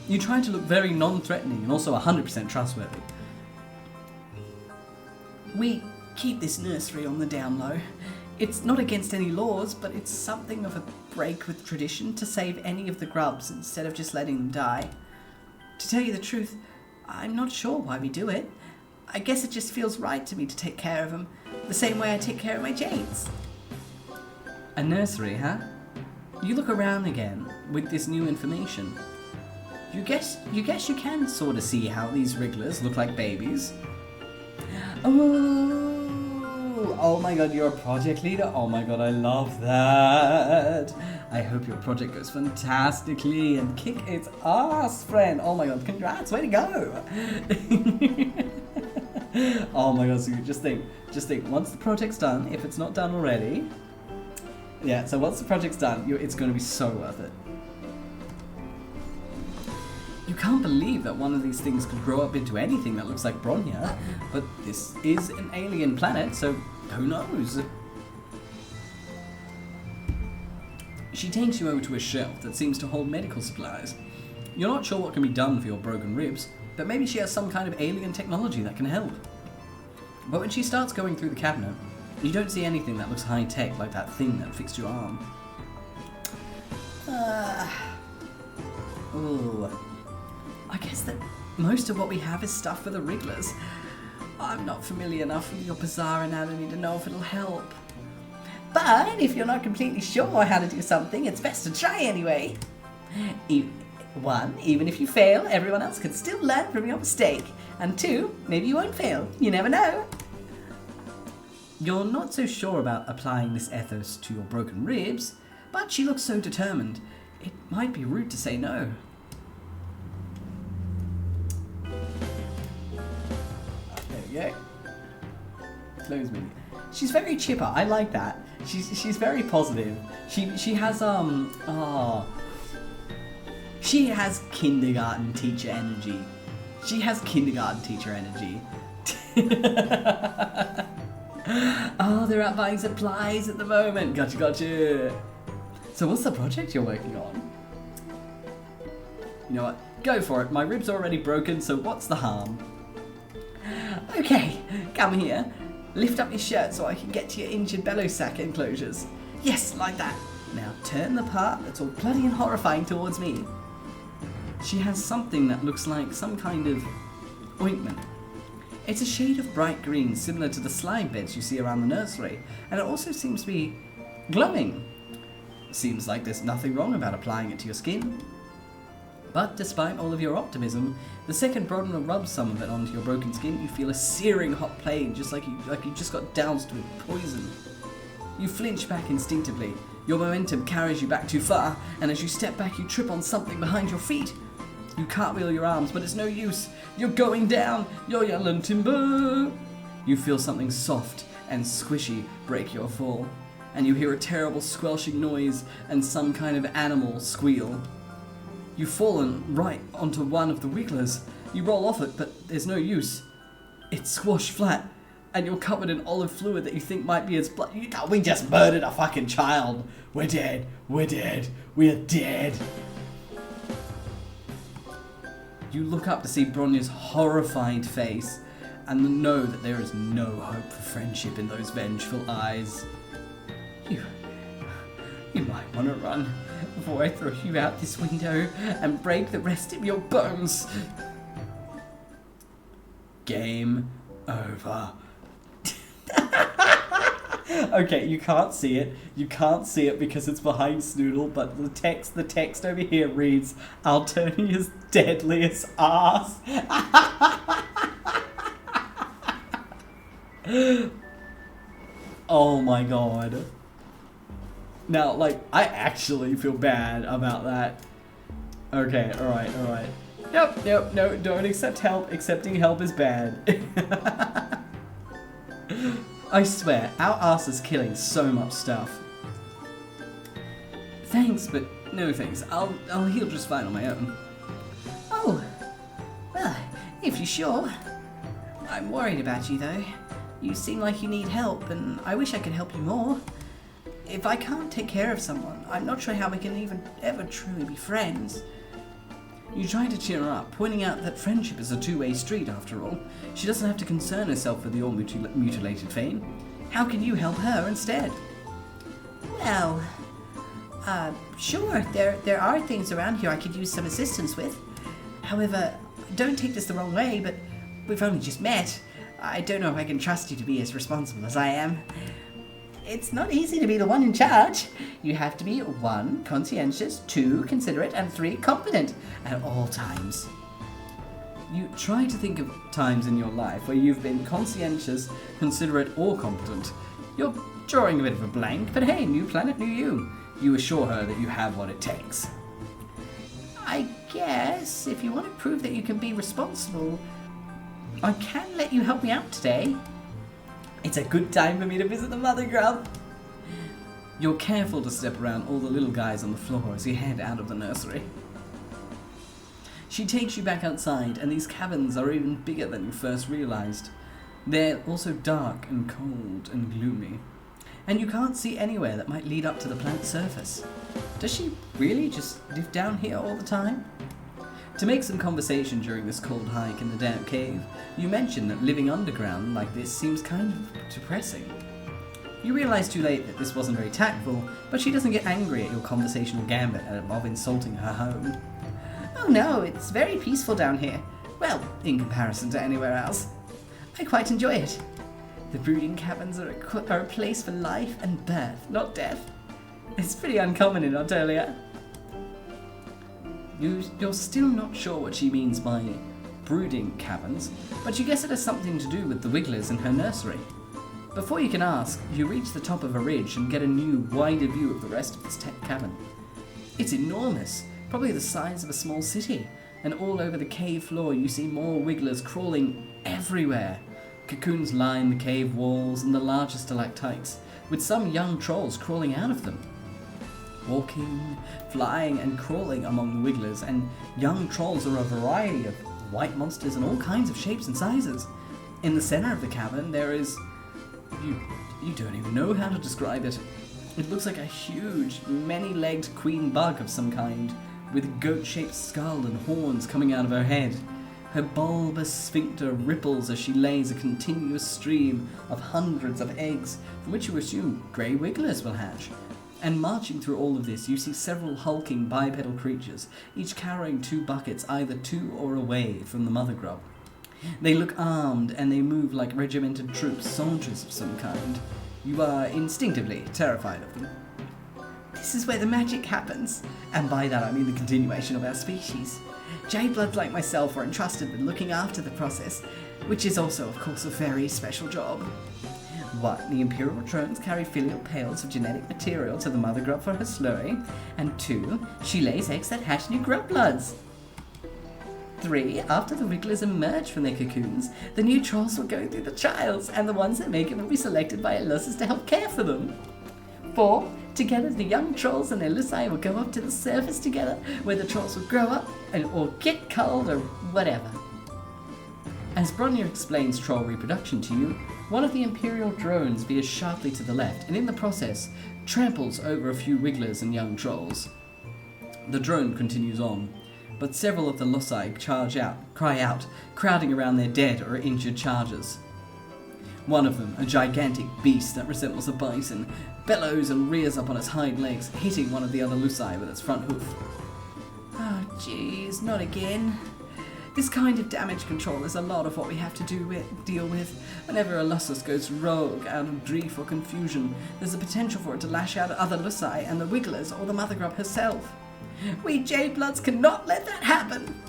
You try to look very non-threatening and also 100% trustworthy. We keep this nursery on the down low. It's not against any laws, but it's something of a break with tradition to save any of the grubs instead of just letting them die. To tell you the truth, I'm not sure why we do it. I guess it just feels right to me to take care of them, the same way I take care of my jades. A nursery, huh? You look around again with this new information. You guess you can sort of see how these wrigglers look like babies. Oh my god, you're a project leader? Oh my god, I love that. I hope your project goes fantastically and kick its ass, friend. Oh my god, congrats, way to go. Oh my god, so you just think, once the project's done, if it's not done already, yeah, so once the project's done, it's going to be so worth it. You can't believe that one of these things could grow up into anything that looks like Bronya, but this is an alien planet, so who knows? She takes you over to a shelf that seems to hold medical supplies. You're not sure what can be done for your broken ribs, but maybe she has some kind of alien technology that can help. But when she starts going through the cabinet, you don't see anything that looks high-tech like that thing that fixed your arm. I guess that most of what we have is stuff for the wrigglers. I'm not familiar enough with your bizarre anatomy to know if it'll help. But if you're not completely sure how to do something, it's best to try anyway. 1, even if you fail, everyone else can still learn from your mistake. And 2, maybe you won't fail. You never know. You're not so sure about applying this ethos to your broken ribs, but she looks so determined, it might be rude to say no. There we go. Close me. She's very chipper. I like that. She's very positive. She has she has kindergarten teacher energy. She has kindergarten teacher energy. Oh, they're out buying supplies at the moment. Gotcha. So what's the project you're working on? You know what? Go for it. My ribs are already broken, so what's the harm? Okay, come here. Lift up your shirt so I can get to your injured bellow sack enclosures. Yes, like that. Now turn the part that's all bloody and horrifying towards me. She has something that looks like some kind of ointment. It's a shade of bright green, similar to the slime beds you see around the nursery, and it also seems to be glowing. Seems like there's nothing wrong about applying it to your skin. But despite all of your optimism, the second Brodner rubs some of it onto your broken skin, you feel a searing hot pain, just like you just got doused with poison. You flinch back instinctively. Your momentum carries you back too far, and as you step back, you trip on something behind your feet. You cartwheel your arms, but it's no use. You're going down. You're yelling timber. You feel something soft and squishy break your fall, and you hear a terrible squelching noise and some kind of animal squeal. You've fallen right onto one of the wigglers. You roll off it, but there's no use. It's squashed flat, and you're covered in olive fluid that you think might be its blood. We just murdered a fucking child. We're dead. We're dead. We're dead. You look up to see Bronya's horrified face and know that there is no hope for friendship in those vengeful eyes. You might want to run before I throw you out this window and break the rest of your bones. Game over. Okay, you can't see it. You can't see it because it's behind Snoodle, but the text over here reads, "I'll turn his deadliest ass." Oh my god. Now, like, I actually feel bad about that. Okay, alright. Nope, no, don't accept help. Accepting help is bad. I swear, our ass is killing so much stuff. Thanks, but no thanks. I'll heal just fine on my own. Oh, well, if you're sure. I'm worried about you, though. You seem like you need help, and I wish I could help you more. If I can't take care of someone, I'm not sure how we can even ever truly be friends. You try to cheer her up, pointing out that friendship is a two-way street after all. She doesn't have to concern herself with your mutilated fame. How can you help her instead? Well, sure, there are things around here I could use some assistance with. However, don't take this the wrong way, but we've only just met. I don't know if I can trust you to be as responsible as I am. It's not easy to be the one in charge. You have to be 1, conscientious, 2, considerate, and 3, competent at all times. You try to think of times in your life where you've been conscientious, considerate, or competent. You're drawing a bit of a blank, but hey, new planet, new you. You assure her that you have what it takes. I guess if you want to prove that you can be responsible, I can let you help me out today. It's a good time for me to visit the mother grub. You're careful to step around all the little guys on the floor as you head out of the nursery. She takes you back outside, and these cabins are even bigger than you first realized. They're also dark and cold and gloomy, and you can't see anywhere that might lead up to the planet's surface. Does she really just live down here all the time? To make some conversation during this cold hike in the damp cave, you mention that living underground like this seems kind of depressing. You realize too late that this wasn't very tactful, but she doesn't get angry at your conversational gambit of insulting her home. Oh no, it's very peaceful down here. Well, in comparison to anywhere else. I quite enjoy it. The brooding cabins are a place for life and birth, not death. It's pretty uncommon in Autolia. You're still not sure what she means by brooding cabins, but you guess it has something to do with the wigglers in her nursery. Before you can ask, you reach the top of a ridge and get a new, wider view of the rest of this cabin. It's enormous, probably the size of a small city, and all over the cave floor you see more wigglers crawling everywhere. Cocoons line the cave walls and the larger stalactites, with some young trolls crawling out of them. Walking, flying, and crawling among the wigglers, and young trolls are a variety of white monsters in all kinds of shapes and sizes. In the center of the cabin there is... You don't even know how to describe it. It looks like a huge, many-legged queen bug of some kind, with a goat-shaped skull and horns coming out of her head. Her bulbous sphincter ripples as she lays a continuous stream of hundreds of eggs, from which you assume grey wigglers will hatch. And marching through all of this, you see several hulking bipedal creatures, each carrying 2 buckets either to or away from the mother grub. They look armed, and they move like regimented troops, soldiers of some kind. You are instinctively terrified of them. This is where the magic happens. And by that I mean the continuation of our species. J-Bloods like myself are entrusted with looking after the process, which is also, of course, a very special job. 1. The Imperial drones carry filial pails of genetic material to the mother grub for her slurry. And 2. She lays eggs that hatch new grub bloods. 3. After the wrigglers emerge from their cocoons, the new trolls will go through the trials, and the ones that make it will be selected by Elussus to help care for them. 4. Together, the young trolls and their Lusai will go up to the surface together, where the trolls will grow up or get culled or whatever. As Bronya explains troll reproduction to you, one of the Imperial drones veers sharply to the left, and in the process, tramples over a few wrigglers and young trolls. The drone continues on, but several of the Lusai cry out, crowding around their dead or injured chargers. One of them, a gigantic beast that resembles a bison, bellows and rears up on its hind legs, hitting one of the other Lusai with its front hoof. Oh jeez, not again. This kind of damage control is a lot of what we have to deal with. Whenever a Lussus goes rogue out of grief or confusion, there's a potential for it to lash out at other Lusai and the Wigglers or the Mother Grub herself. We J-Bloods cannot let that happen!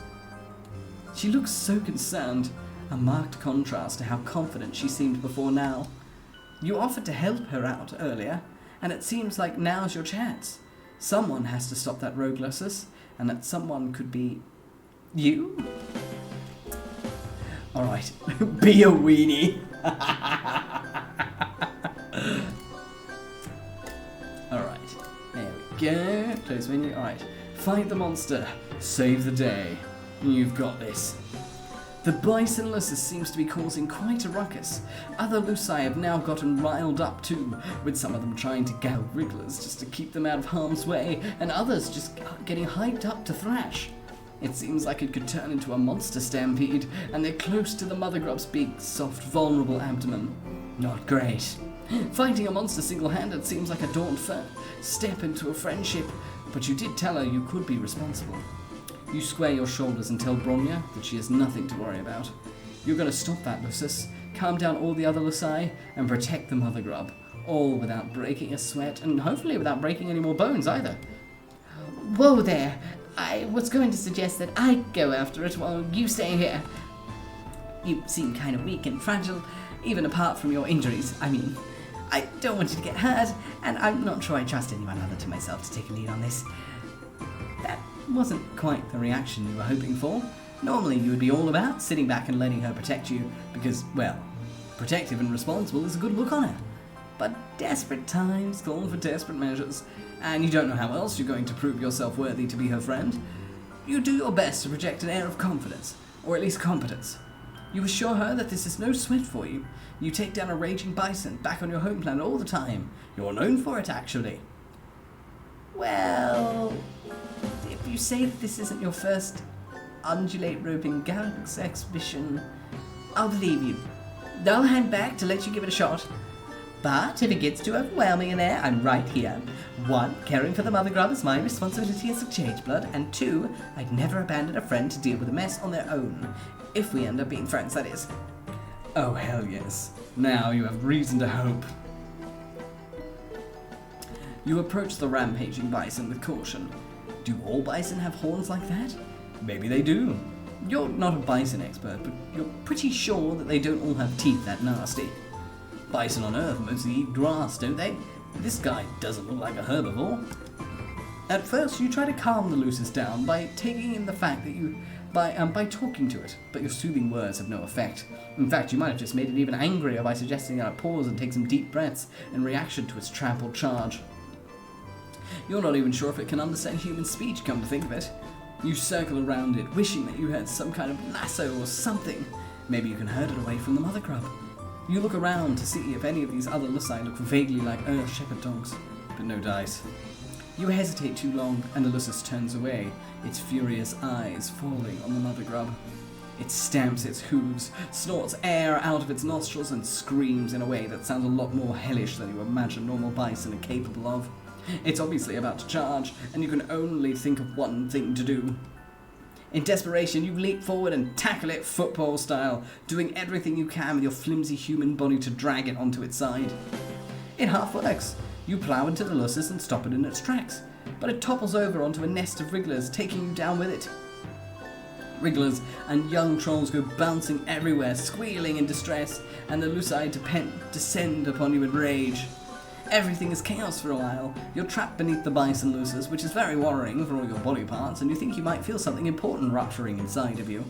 She looks so concerned, a marked contrast to how confident she seemed before now. You offered to help her out earlier, and it seems like now's your chance. Someone has to stop that rogue Lussus, and that someone could be... you? Alright, be a weenie. Alright, there we go. Close menu. Alright, fight the monster. Save the day. You've got this. The bison Lussus seems to be causing quite a ruckus. Other Lusai have now gotten riled up too, with some of them trying to gouge wrigglers just to keep them out of harm's way, and others just getting hyped up to thrash. It seems like it could turn into a monster stampede, and they're close to the Mother Grub's big, soft, vulnerable abdomen. Not great. Fighting a monster single-handed seems like a daunting step into a friendship, but you did tell her you could be responsible. You square your shoulders and tell Bronya that she has nothing to worry about. You're going to stop that, Lussus, calm down all the other Lusai, and protect the Mother Grub, all without breaking a sweat, and hopefully without breaking any more bones either. Whoa there! I was going to suggest that I go after it while you stay here. You seem kind of weak and fragile, even apart from your injuries. I mean, I don't want you to get hurt, and I'm not sure I trust anyone other than myself to take a lead on this. That wasn't quite the reaction you were hoping for. Normally you would be all about sitting back and letting her protect you, because, well, protective and responsible is a good look on her. But desperate times call for desperate measures, and you don't know how else you're going to prove yourself worthy to be her friend. You do your best to project an air of confidence, or at least competence. You assure her that this is no sweat for you. You take down a raging bison back on your home planet all the time. You're known for it, actually. Well, if you say that this isn't your first undulate roping galaxy exhibition, I'll believe you. I'll hang back to let you give it a shot. But if it gets too overwhelming in there, I'm right here. 1, caring for the Mother Grub is my responsibility as a changeblood, and 2, I'd never abandon a friend to deal with a mess on their own. If we end up being friends, that is. Oh, hell yes. Now you have reason to hope. You approach the rampaging bison with caution. Do all bison have horns like that? Maybe they do. You're not a bison expert, but you're pretty sure that they don't all have teeth that nasty. Bison on Earth mostly eat grass, don't they? This guy doesn't look like a herbivore. At first, you try to calm the Lussus down by taking in the fact that by talking to it, but your soothing words have no effect. In fact, you might have just made it even angrier by suggesting that it pause and take some deep breaths in reaction to its trampled charge. You're not even sure if it can understand human speech, come to think of it. You circle around it, wishing that you had some kind of lasso or something. Maybe you can herd it away from the Mother Grub. You look around to see if any of these other Lusai look vaguely like Earth shepherd dogs, but no dice. You hesitate too long, and the Lussus turns away, its furious eyes falling on the Mother Grub. It stamps its hooves, snorts air out of its nostrils, and screams in a way that sounds a lot more hellish than you imagine normal bison are capable of. It's obviously about to charge, and you can only think of one thing to do. In desperation, you leap forward and tackle it football style, doing everything you can with your flimsy human body to drag it onto its side. It half works. You plough into the Lussus and stop it in its tracks, but it topples over onto a nest of wrigglers, taking you down with it. Wrigglers and young trolls go bouncing everywhere, squealing in distress, and the Lusai descend upon you in rage. Everything is chaos for a while. You're trapped beneath the bison Lussus, which is very worrying for all your body parts, and you think you might feel something important rupturing inside of you.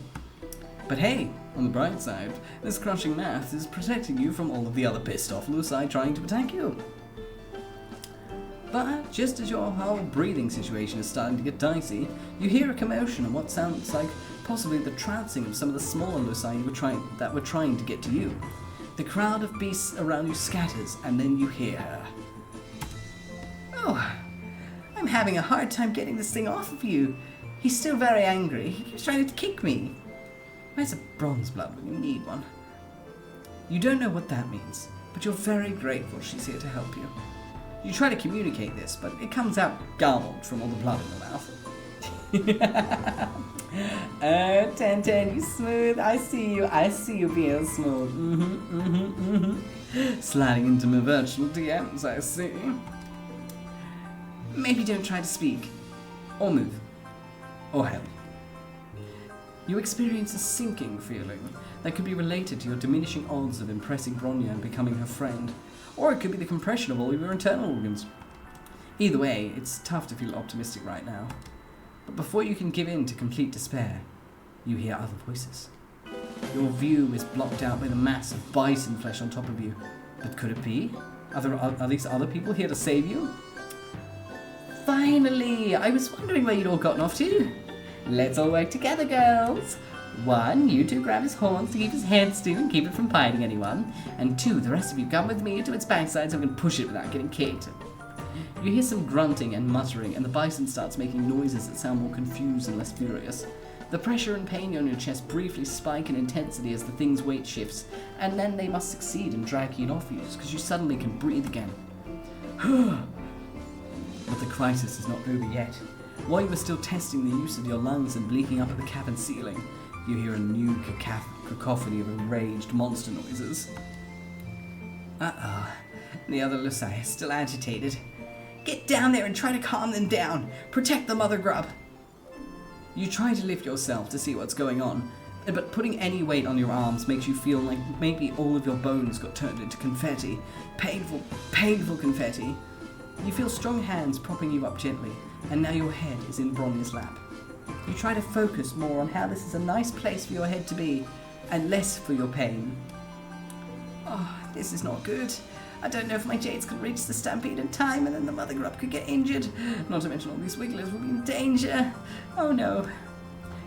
But hey, on the bright side, this crushing mass is protecting you from all of the other pissed off Lusai trying to attack you. But just as your whole breathing situation is starting to get dicey, you hear a commotion and what sounds like possibly the trouncing of some of the smaller Lusai that were trying to get to you. The crowd of beasts around you scatters, and then you hear her. Oh, I'm having a hard time getting this thing off of you. He's still very angry. He keeps trying to kick me. Where's a bronze blood when you need one? You don't know what that means, but you're very grateful she's here to help you. You try to communicate this, but it comes out garbled from all the blood in your mouth. Oh, 10, you smooth. I see you being smooth. Sliding into my virtual DMs, I see. Maybe don't try to speak, or move, or help. You experience a sinking feeling that could be related to your diminishing odds of impressing Bronya and becoming her friend, or it could be the compression of all of your internal organs. Either way, it's tough to feel optimistic right now. But before you can give in to complete despair, you hear other voices. Your view is blocked out by the mass of bison flesh on top of you. But could it be? Are these other people here to save you? Finally! I was wondering where you'd all gotten off to. Let's all work together, girls. 1, you two grab his horns to keep his head still and keep it from biting anyone. And 2, the rest of you come with me to its backside so we can push it without getting kicked. You hear some grunting and muttering, and the bison starts making noises that sound more confused and less furious. The pressure and pain on your chest briefly spike in intensity as the thing's weight shifts, and then they must succeed in dragging it off you, because you suddenly can breathe again. But the crisis is not over yet. While you are still testing the use of your lungs and bleaking up at the cabin ceiling, you hear a new cacophony of enraged monster noises. Uh-oh, the other Lusai is still agitated. Get down there and try to calm them down. Protect the mother grub. You try to lift yourself to see what's going on, but putting any weight on your arms makes you feel like maybe all of your bones got turned into confetti. Painful, painful confetti. You feel strong hands propping you up gently, and now your head is in Bronya's lap. You try to focus more on how this is a nice place for your head to be, and less for your pain. Oh, this is not good. I don't know if my jades could reach the stampede in time, and then the mother grub could get injured. Not to mention all these wigglers will be in danger. Oh no.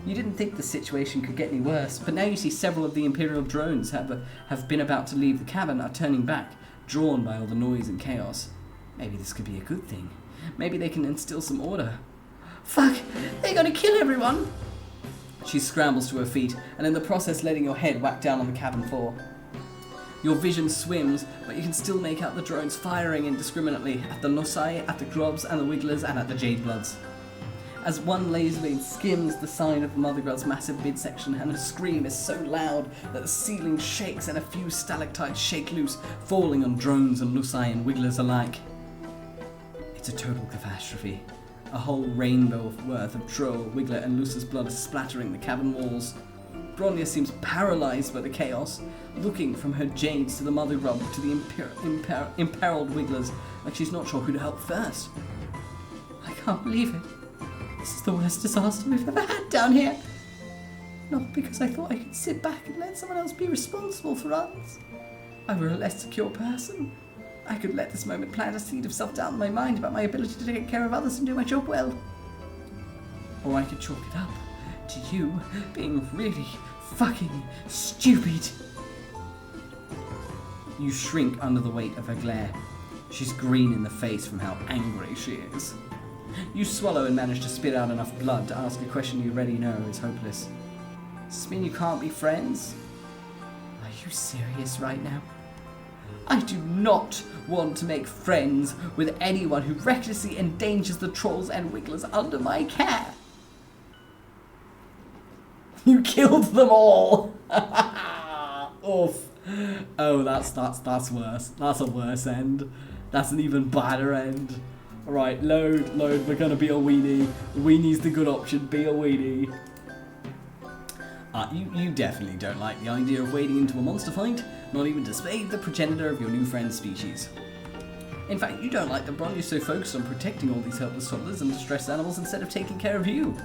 You didn't think the situation could get any worse, but now you see several of the Imperial drones have been about to leave the cabin are turning back, drawn by all the noise and chaos. Maybe this could be a good thing. Maybe they can instill some order. Fuck! They're gonna kill everyone! She scrambles to her feet, and in the process letting your head whack down on the cabin floor. Your vision swims, but you can still make out the drones firing indiscriminately at the Lusai, at the grubs and the wigglers, and at the jade bloods. As one laser beam skims the side of the mother grub's massive midsection, and her scream is so loud that the ceiling shakes and a few stalactites shake loose, falling on drones and Lusai and wigglers alike. It's a total catastrophe. A whole rainbow worth of troll, wiggler and Lusa's blood is splattering the cabin walls. Bronya seems paralyzed by the chaos, looking from her jades to the mother grub to the imperiled wigglers, like she's not sure who to help first. I can't believe it. This is the worst disaster we've ever had down here. Not because I thought I could sit back and let someone else be responsible for us. I were a less secure person. I could let this moment plant a seed of self-doubt in my mind about my ability to take care of others and do my job well. Or I could chalk it up to you being really fucking stupid. You shrink under the weight of her glare. She's green in the face from how angry she is. You swallow and manage to spit out enough blood to ask a question you already know is hopeless. Does this mean you can't be friends? Are you serious right now? I do not want to make friends with anyone who recklessly endangers the trolls and wigglers under my care. You killed them all. Oof. Oh, that's worse. That's a worse end. That's an even badder end. Alright, load, we're gonna be a weenie. Weenie's the good option, be a weenie. You definitely don't like the idea of wading into a monster fight, not even to spade the progenitor of your new friend's species. In fact, you don't like that Bronya's so focused on protecting all these helpless toddlers and distressed animals instead of taking care of you.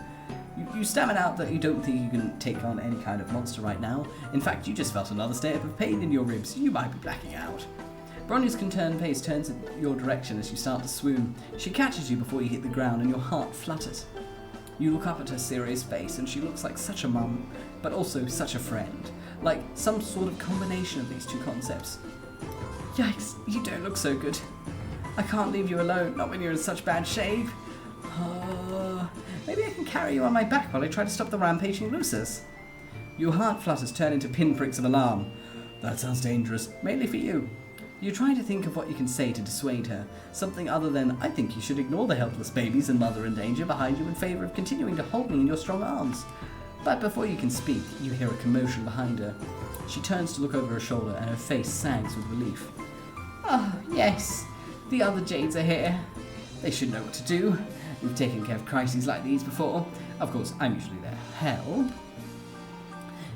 You stammered out that you don't think you can take on any kind of monster right now. In fact, you just felt another step of pain in your ribs. You might be blacking out. Bronya's concerned face turns in your direction as you start to swoon. She catches you before you hit the ground and your heart flutters. You look up at her serious face and she looks like such a mum, but also such a friend. Like some sort of combination of these two concepts. Yikes, you don't look so good. I can't leave you alone, not when you're in such bad shape. Maybe I can carry you on my back while I try to stop the rampaging Lucis. Your heart flutters turn into pinpricks of alarm. That sounds dangerous, mainly for you. You try to think of what you can say to dissuade her, something other than, I think you should ignore the helpless babies and mother in danger behind you in favour of continuing to hold me in your strong arms. But before you can speak, you hear a commotion behind her. She turns to look over her shoulder and her face sags with relief. Oh, yes, the other Jades are here. They should know what to do. We've taken care of crises like these before. Of course, I'm usually their help.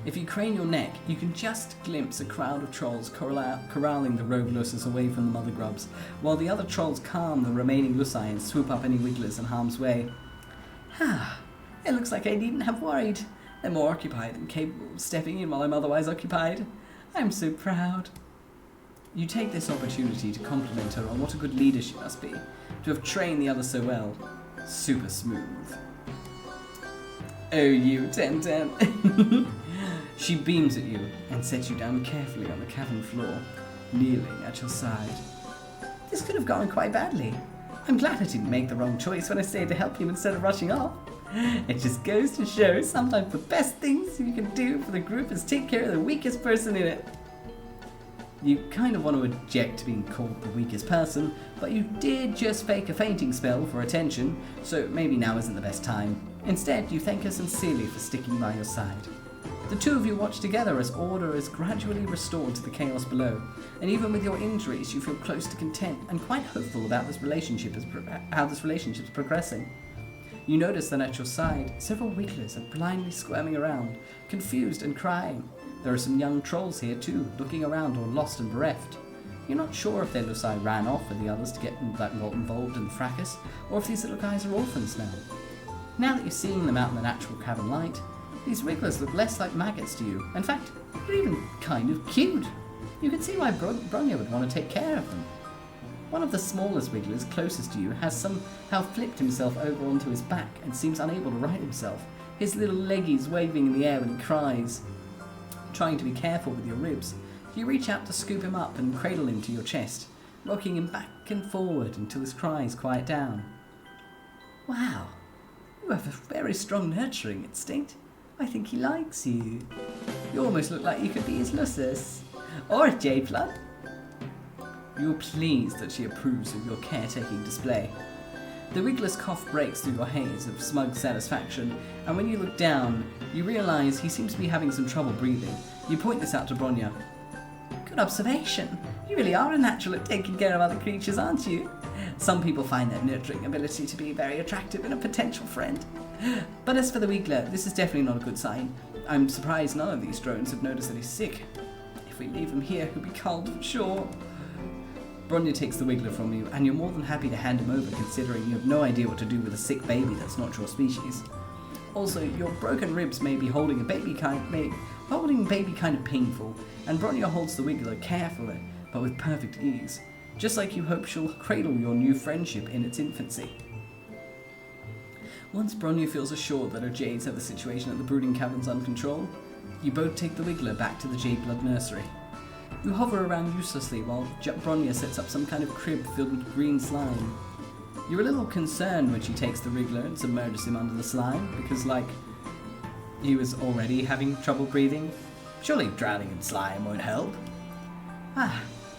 If you crane your neck, you can just glimpse a crowd of trolls corralling the rogue Lucis away from the mother grubs, while the other trolls calm the remaining Luci and swoop up any wigglers in harm's way. It looks like I needn't have worried. They're more occupied than capable of stepping in while I'm otherwise occupied. I'm so proud. You take this opportunity to compliment her on what a good leader she must be, to have trained the others so well. Super smooth. Oh, you, 10-10. She beams at you and sets you down carefully on the cavern floor, kneeling at your side. This could have gone quite badly. I'm glad I didn't make the wrong choice when I stayed to help you instead of rushing off. It just goes to show sometimes the best things you can do for the group is take care of the weakest person in it. You kind of want to object to being called the weakest person, but you did just fake a fainting spell for attention, so maybe now isn't the best time. Instead, you thank her sincerely for sticking by your side. The two of you watch together as order is gradually restored to the chaos below, and even with your injuries, you feel close to content and quite hopeful about this relationship how this relationship is progressing. You notice that at your side, several wigglers are blindly squirming around, confused and crying. There are some young trolls here too, looking around all lost and bereft. You're not sure if their Luci ran off with the others to get involved in the fracas, or if these little guys are orphans now. Now that you're seeing them out in the natural cavern light, these wigglers look less like maggots to you. In fact, they're even kind of cute. You can see why Bronya would want to take care of them. One of the smallest wigglers closest to you has somehow flipped himself over onto his back and seems unable to right himself, his little leggies waving in the air when he cries. Trying to be careful with your ribs, you reach out to scoop him up and cradle him to your chest, rocking him back and forward until his cries quiet down. Wow, you have a very strong nurturing instinct. I think he likes you. You almost look like you could be his Lucis. Or a J-Blood. You're pleased that she approves of your caretaking display. The wiggler's cough breaks through your haze of smug satisfaction, and when you look down, you realise he seems to be having some trouble breathing. You point this out to Bronya. Good observation. You really are a natural at taking care of other creatures, aren't you? Some people find their nurturing ability to be very attractive in a potential friend. But as for the wiggler, this is definitely not a good sign. I'm surprised none of these drones have noticed that he's sick. If we leave him here, he'll be culled for sure. Bronya takes the wiggler from you, and you're more than happy to hand him over considering you have no idea what to do with a sick baby that's not your species. Also, your broken ribs may be holding baby kind of painful, and Bronya holds the wiggler carefully, but with perfect ease, just like you hope she'll cradle your new friendship in its infancy. Once Bronya feels assured that her Jades have the situation at the Brooding Caverns under control, you both take the wiggler back to the Jade Blood Nursery. You hover around uselessly while Bronya sets up some kind of crib filled with green slime. You're a little concerned when she takes the wiggler and submerges him under the slime, because, he was already having trouble breathing. Surely drowning in slime won't help.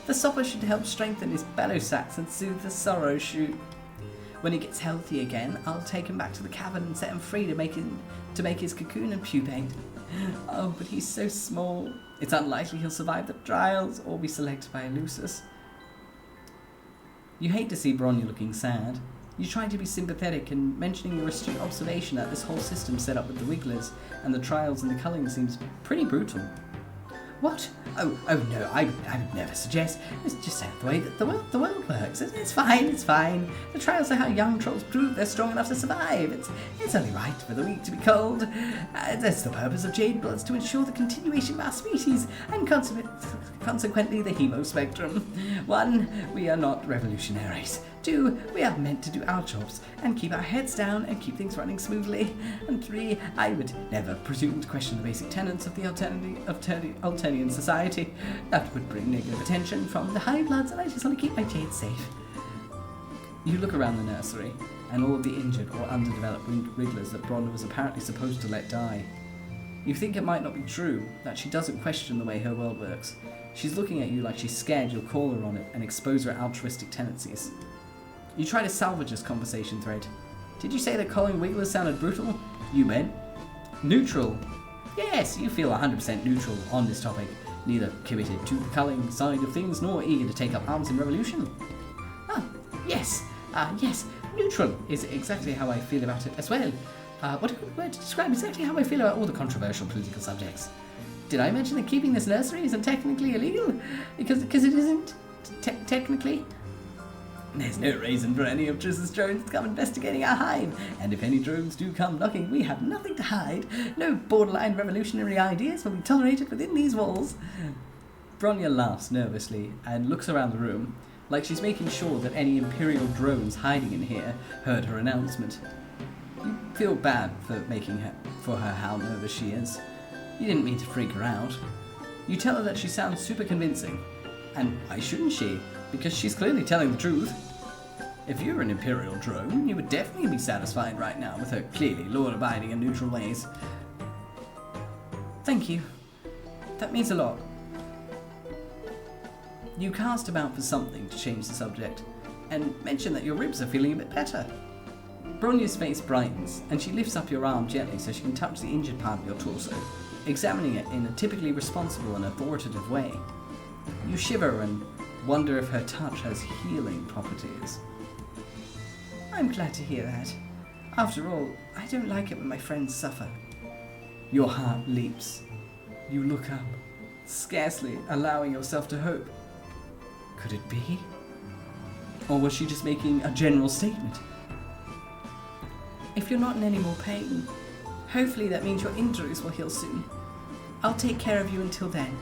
The supper should help strengthen his bellow sacs and soothe the sorrow shoot. When he gets healthy again, I'll take him back to the cavern and set him free to make his cocoon and pupate. Oh, but he's so small. It's unlikely he'll survive the trials or be selected by a Lucis. You hate to see Bronya looking sad. You try to be sympathetic and mentioning your astute observation that this whole system set up with the Wigglers and the trials and the culling seems pretty brutal. What? Oh no, I would never suggest. It's just the way that the world works. It's fine. The trials are how young trolls prove they're strong enough to survive. It's only right for the weak to be cold. That's the purpose of Jade Bloods, to ensure the continuation of our species and consequently the hemo spectrum. 1, we are not revolutionaries. 2, we are meant to do our jobs and keep our heads down and keep things running smoothly. And 3, I would never presume to question the basic tenets of the Altenian society. That would bring negative attention from the High Bloods, and I just want to keep my jade safe. You look around the nursery, and all of the injured or underdeveloped wrigglers that Bronda was apparently supposed to let die. You think it might not be true, that she doesn't question the way her world works. She's looking at you like she's scared you'll call her on it and expose her altruistic tendencies. You try to salvage this conversation thread. Did you say that calling wigglers sounded brutal? You meant neutral. Yes, you feel 100% neutral on this topic, neither committed to the culling side of things nor eager to take up arms in revolution. Yes, neutral is exactly how I feel about it as well. What a good word to describe exactly how I feel about all the controversial political subjects. Did I mention that keeping this nursery isn't technically illegal? Because it isn't technically. There's no reason for any of Triss's drones to come investigating our hive, and if any drones do come knocking, we have nothing to hide. No borderline revolutionary ideas will be tolerated within these walls. Bronya laughs nervously and looks around the room, like she's making sure that any Imperial drones hiding in here heard her announcement. You feel bad for her how nervous she is. You didn't mean to freak her out. You tell her that she sounds super convincing, and why shouldn't she? Because she's clearly telling the truth. If you were an Imperial drone, you would definitely be satisfied right now with her clearly law-abiding and neutral ways. Thank you. That means a lot. You cast about for something to change the subject, and mention that your ribs are feeling a bit better. Bronya's face brightens, and she lifts up your arm gently so she can touch the injured part of your torso, examining it in a typically responsible and authoritative way. You shiver and wonder if her touch has healing properties. I'm glad to hear that. After all, I don't like it when my friends suffer. Your heart leaps. You look up, scarcely allowing yourself to hope. Could it be? Or was she just making a general statement? If you're not in any more pain, hopefully that means your injuries will heal soon. I'll take care of you until then,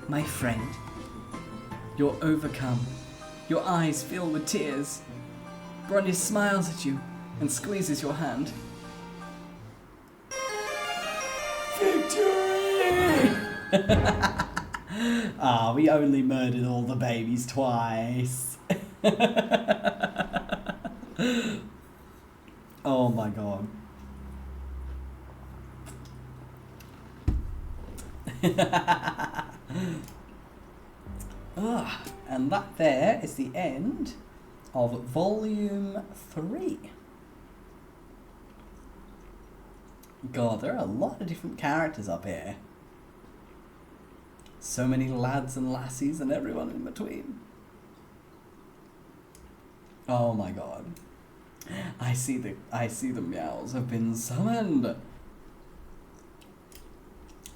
my friend. You're overcome. Your eyes fill with tears. Bronya smiles at you and squeezes your hand. Victory! We only murdered all the babies twice. Oh my god. And that there is the end of Volume 3. God, there are a lot of different characters up here. So many lads and lassies and everyone in between. Oh my god. I see the meows have been summoned.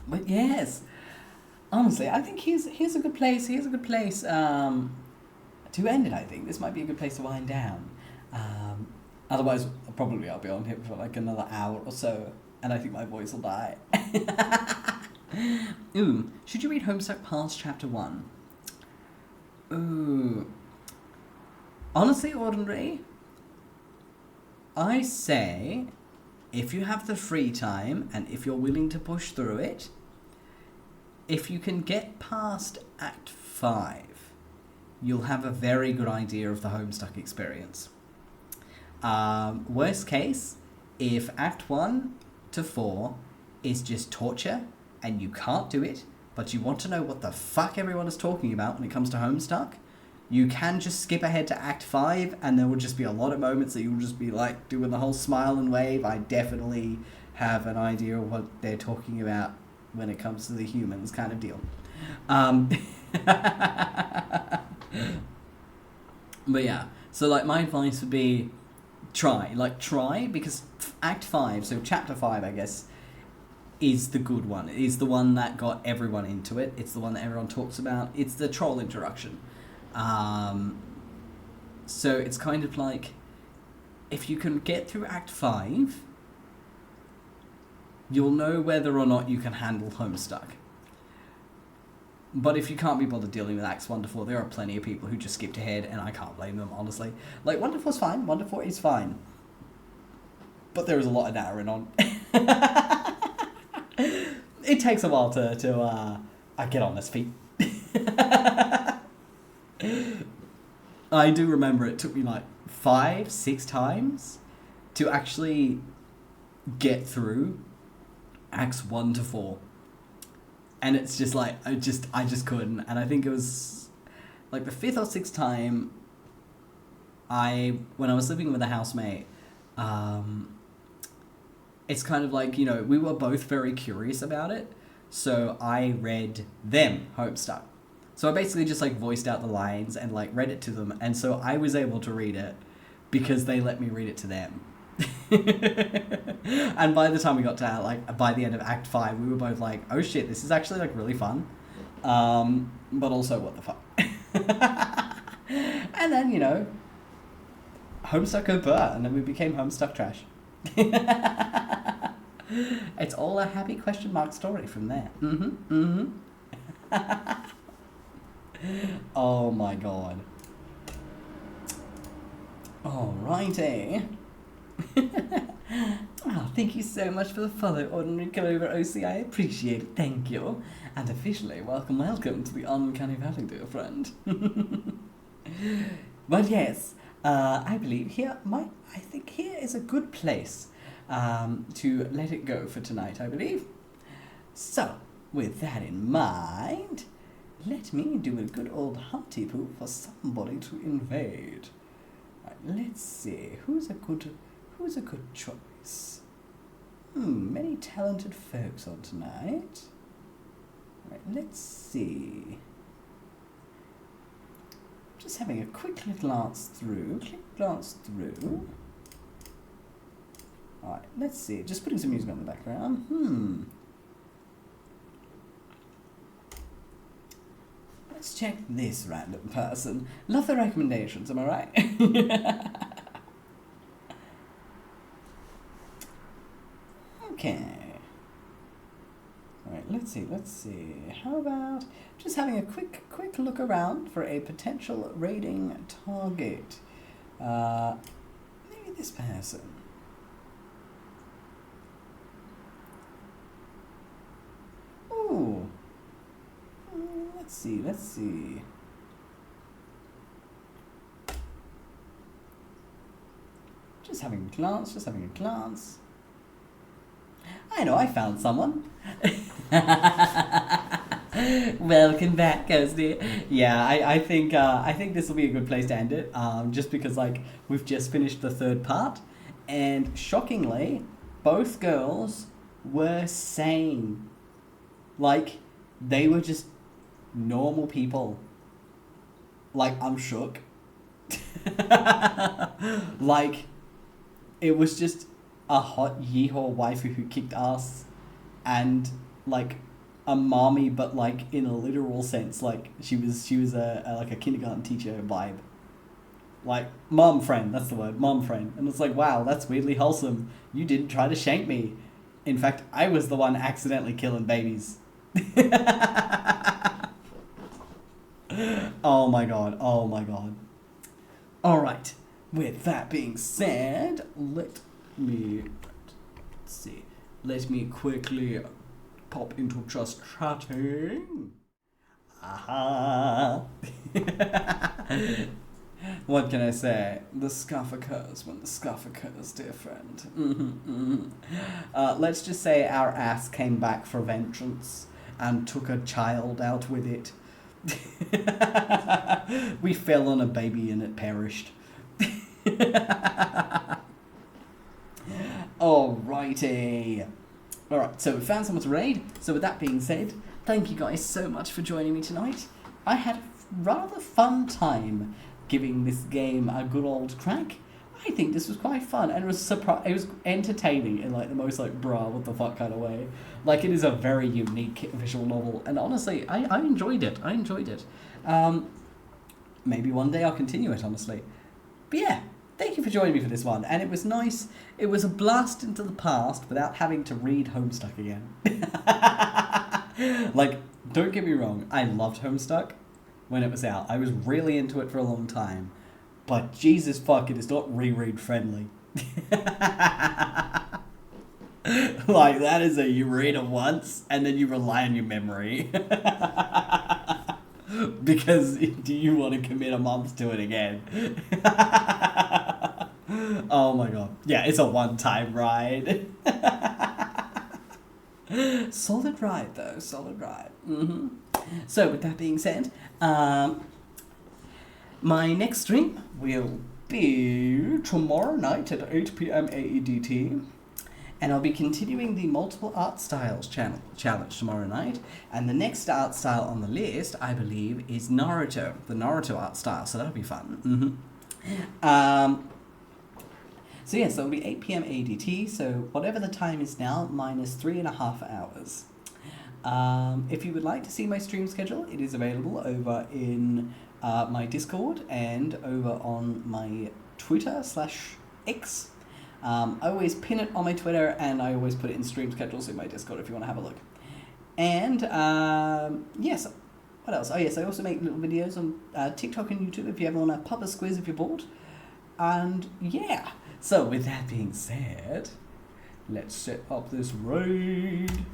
But yes, honestly, I think here's a good place. Here's a good place to end it. I think this might be a good place to wind down. Otherwise, probably I'll be on here for like another hour or so, and I think my voice will die. Ooh, should you read Homestuck past chapter 1? Ooh, honestly, Ordinary, I say, if you have the free time and if you're willing to push through it, if you can get past Act 5, you'll have a very good idea of the Homestuck experience. Worst case, if Act 1 to 4 is just torture and you can't do it, but you want to know what the fuck everyone is talking about when it comes to Homestuck, you can just skip ahead to Act 5 and there will just be a lot of moments that you'll just be like doing the whole smile and wave. I definitely have an idea of what they're talking about when it comes to the humans kind of deal. But yeah, so like my advice would be try, because Act 5, so Chapter 5, I guess, is the good one. It is the one that got everyone into it. It's the one that everyone talks about. It's the troll introduction. So it's kind of like, if you can get through Act 5, you'll know whether or not you can handle Homestuck. But if you can't be bothered dealing with Acts 1 to 4, there are plenty of people who just skipped ahead, and I can't blame them, honestly. Like, 1 to 4 is fine, 1 to 4 is fine. But there is a lot of narrowing on. It takes a while to get on his feet. I do remember it took me like 5-6 times to actually get through Acts 1 to 4. And it's just like, I just couldn't. And I think it was like the 5th or 6th time when I was living with a housemate, it's kind of like, you know, we were both very curious about it. So I read them Homestuck. So I basically just like voiced out the lines and like read it to them. And so I was able to read it because they let me read it to them. And by the time we got to like by the end of Act 5, we were both like, oh shit, this is actually like really fun, but also what the fuck. And then, you know, Homestuck 𝐄𝐕𝐓𝐮𝐞𝐫, and then we became Homestuck trash. It's all a happy question mark story from there. Oh my god. Alrighty. Oh, thank you so much for the follow, Ordinary Clover OC. I appreciate it. Thank you. And officially, welcome to the Uncanny Valley, dear friend. But yes, I believe I think here is a good place to let it go for tonight, I believe. So, with that in mind, let me do a good old hunty poo for somebody to invade. Right, let's see, who's a good choice? Many talented folks on tonight. Right, let's see. Just having a quick little glance through. Alright, let's see. Just putting some music on the background. Let's check this random person. Love the recommendations, am I right? Okay. Alright, let's see. How about just having a quick look around for a potential raiding target. Maybe this person. Ooh. Let's see. Just having a glance. I know, I found someone. Welcome back, Ghosty. Yeah, I think this will be a good place to end it. Just because like we've just finished the 3rd part, and shockingly, both girls were sane. Like, they were just normal people. Like, I'm shook. Like, it was just a hot yeehaw waifu who kicked ass, and like a mommy, but like in a literal sense, like she was a kindergarten teacher vibe. Like, mom friend, that's the word, mom friend. And it's like, wow, that's weirdly wholesome. You didn't try to shank me. In fact, I was the one accidentally killing babies. Oh my god. Alright, with that being said, let me quickly pop into just chatting. Aha. What can I say? The scuff occurs when the scuff occurs, dear friend. Let's just say our ass came back for vengeance and took a child out with it. We fell on a baby and it perished. Alrighty. Alright, so we found someone to raid. So with that being said, thank you guys so much for joining me tonight. I had a rather fun time giving this game a good old crack. I think this was quite fun, and it was entertaining in like the most like bruh what the fuck kind of way. Like, it is a very unique visual novel, and honestly, I enjoyed it. Maybe one day I'll continue it, honestly. But yeah, thank you for joining me for this one, and it was nice. It was a blast into the past without having to read Homestuck again. Like, don't get me wrong, I loved Homestuck when it was out. I was really into it for a long time. But Jesus fuck, it is not reread friendly. Like, that is you read it once and then you rely on your memory. Because do you want to commit a month to it again? Oh my god. Yeah, it's a one-time ride. Solid ride though, solid ride. So with that being said, my next stream will be tomorrow night at 8 PM AEDT, and I'll be continuing the multiple art styles challenge tomorrow night, and the next art style on the list, I believe, is Naruto, the Naruto art style, so that'll be fun. So yes, it'll be 8 PM AEDT, so whatever the time is now, minus 3.5 hours. If you would like to see my stream schedule, it is available over in my Discord and over on my Twitter/X. I always pin it on my Twitter, and I always put it in stream schedules in my Discord if you want to have a look. And yes, what else? Oh yes, I also make little videos on TikTok and YouTube if you ever want to pop a squiz if you're bored. And yeah, so with that being said, let's set up this raid.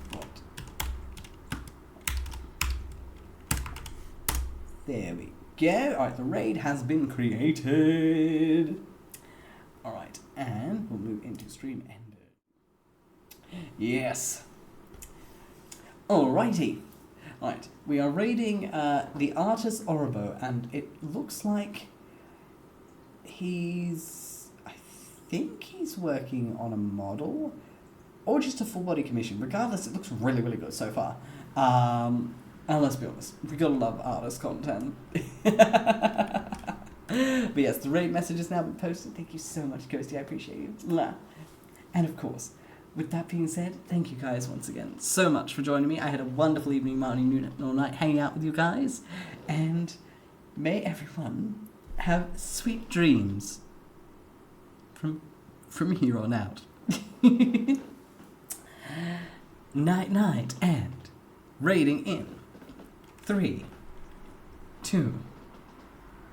There we go. Alright, the raid has been created. Alright, and we'll move into stream ended. Yes. Alrighty. Alright, we are raiding the artist Orobo, and it looks like I think he's working on a model, or just a full body commission. Regardless, it looks really, really good so far. And let's be honest, we gotta love artist content. But yes, the raid message has now been posted. Thank you so much, 𝐄𝐍𝐕𝐓𝐮𝐞𝐫, I appreciate you. And of course, with that being said, thank you guys once again so much for joining me. I had a wonderful evening, morning, noon, or night hanging out with you guys. And may everyone have sweet dreams from here on out. Night, night, and raiding in 3, 2,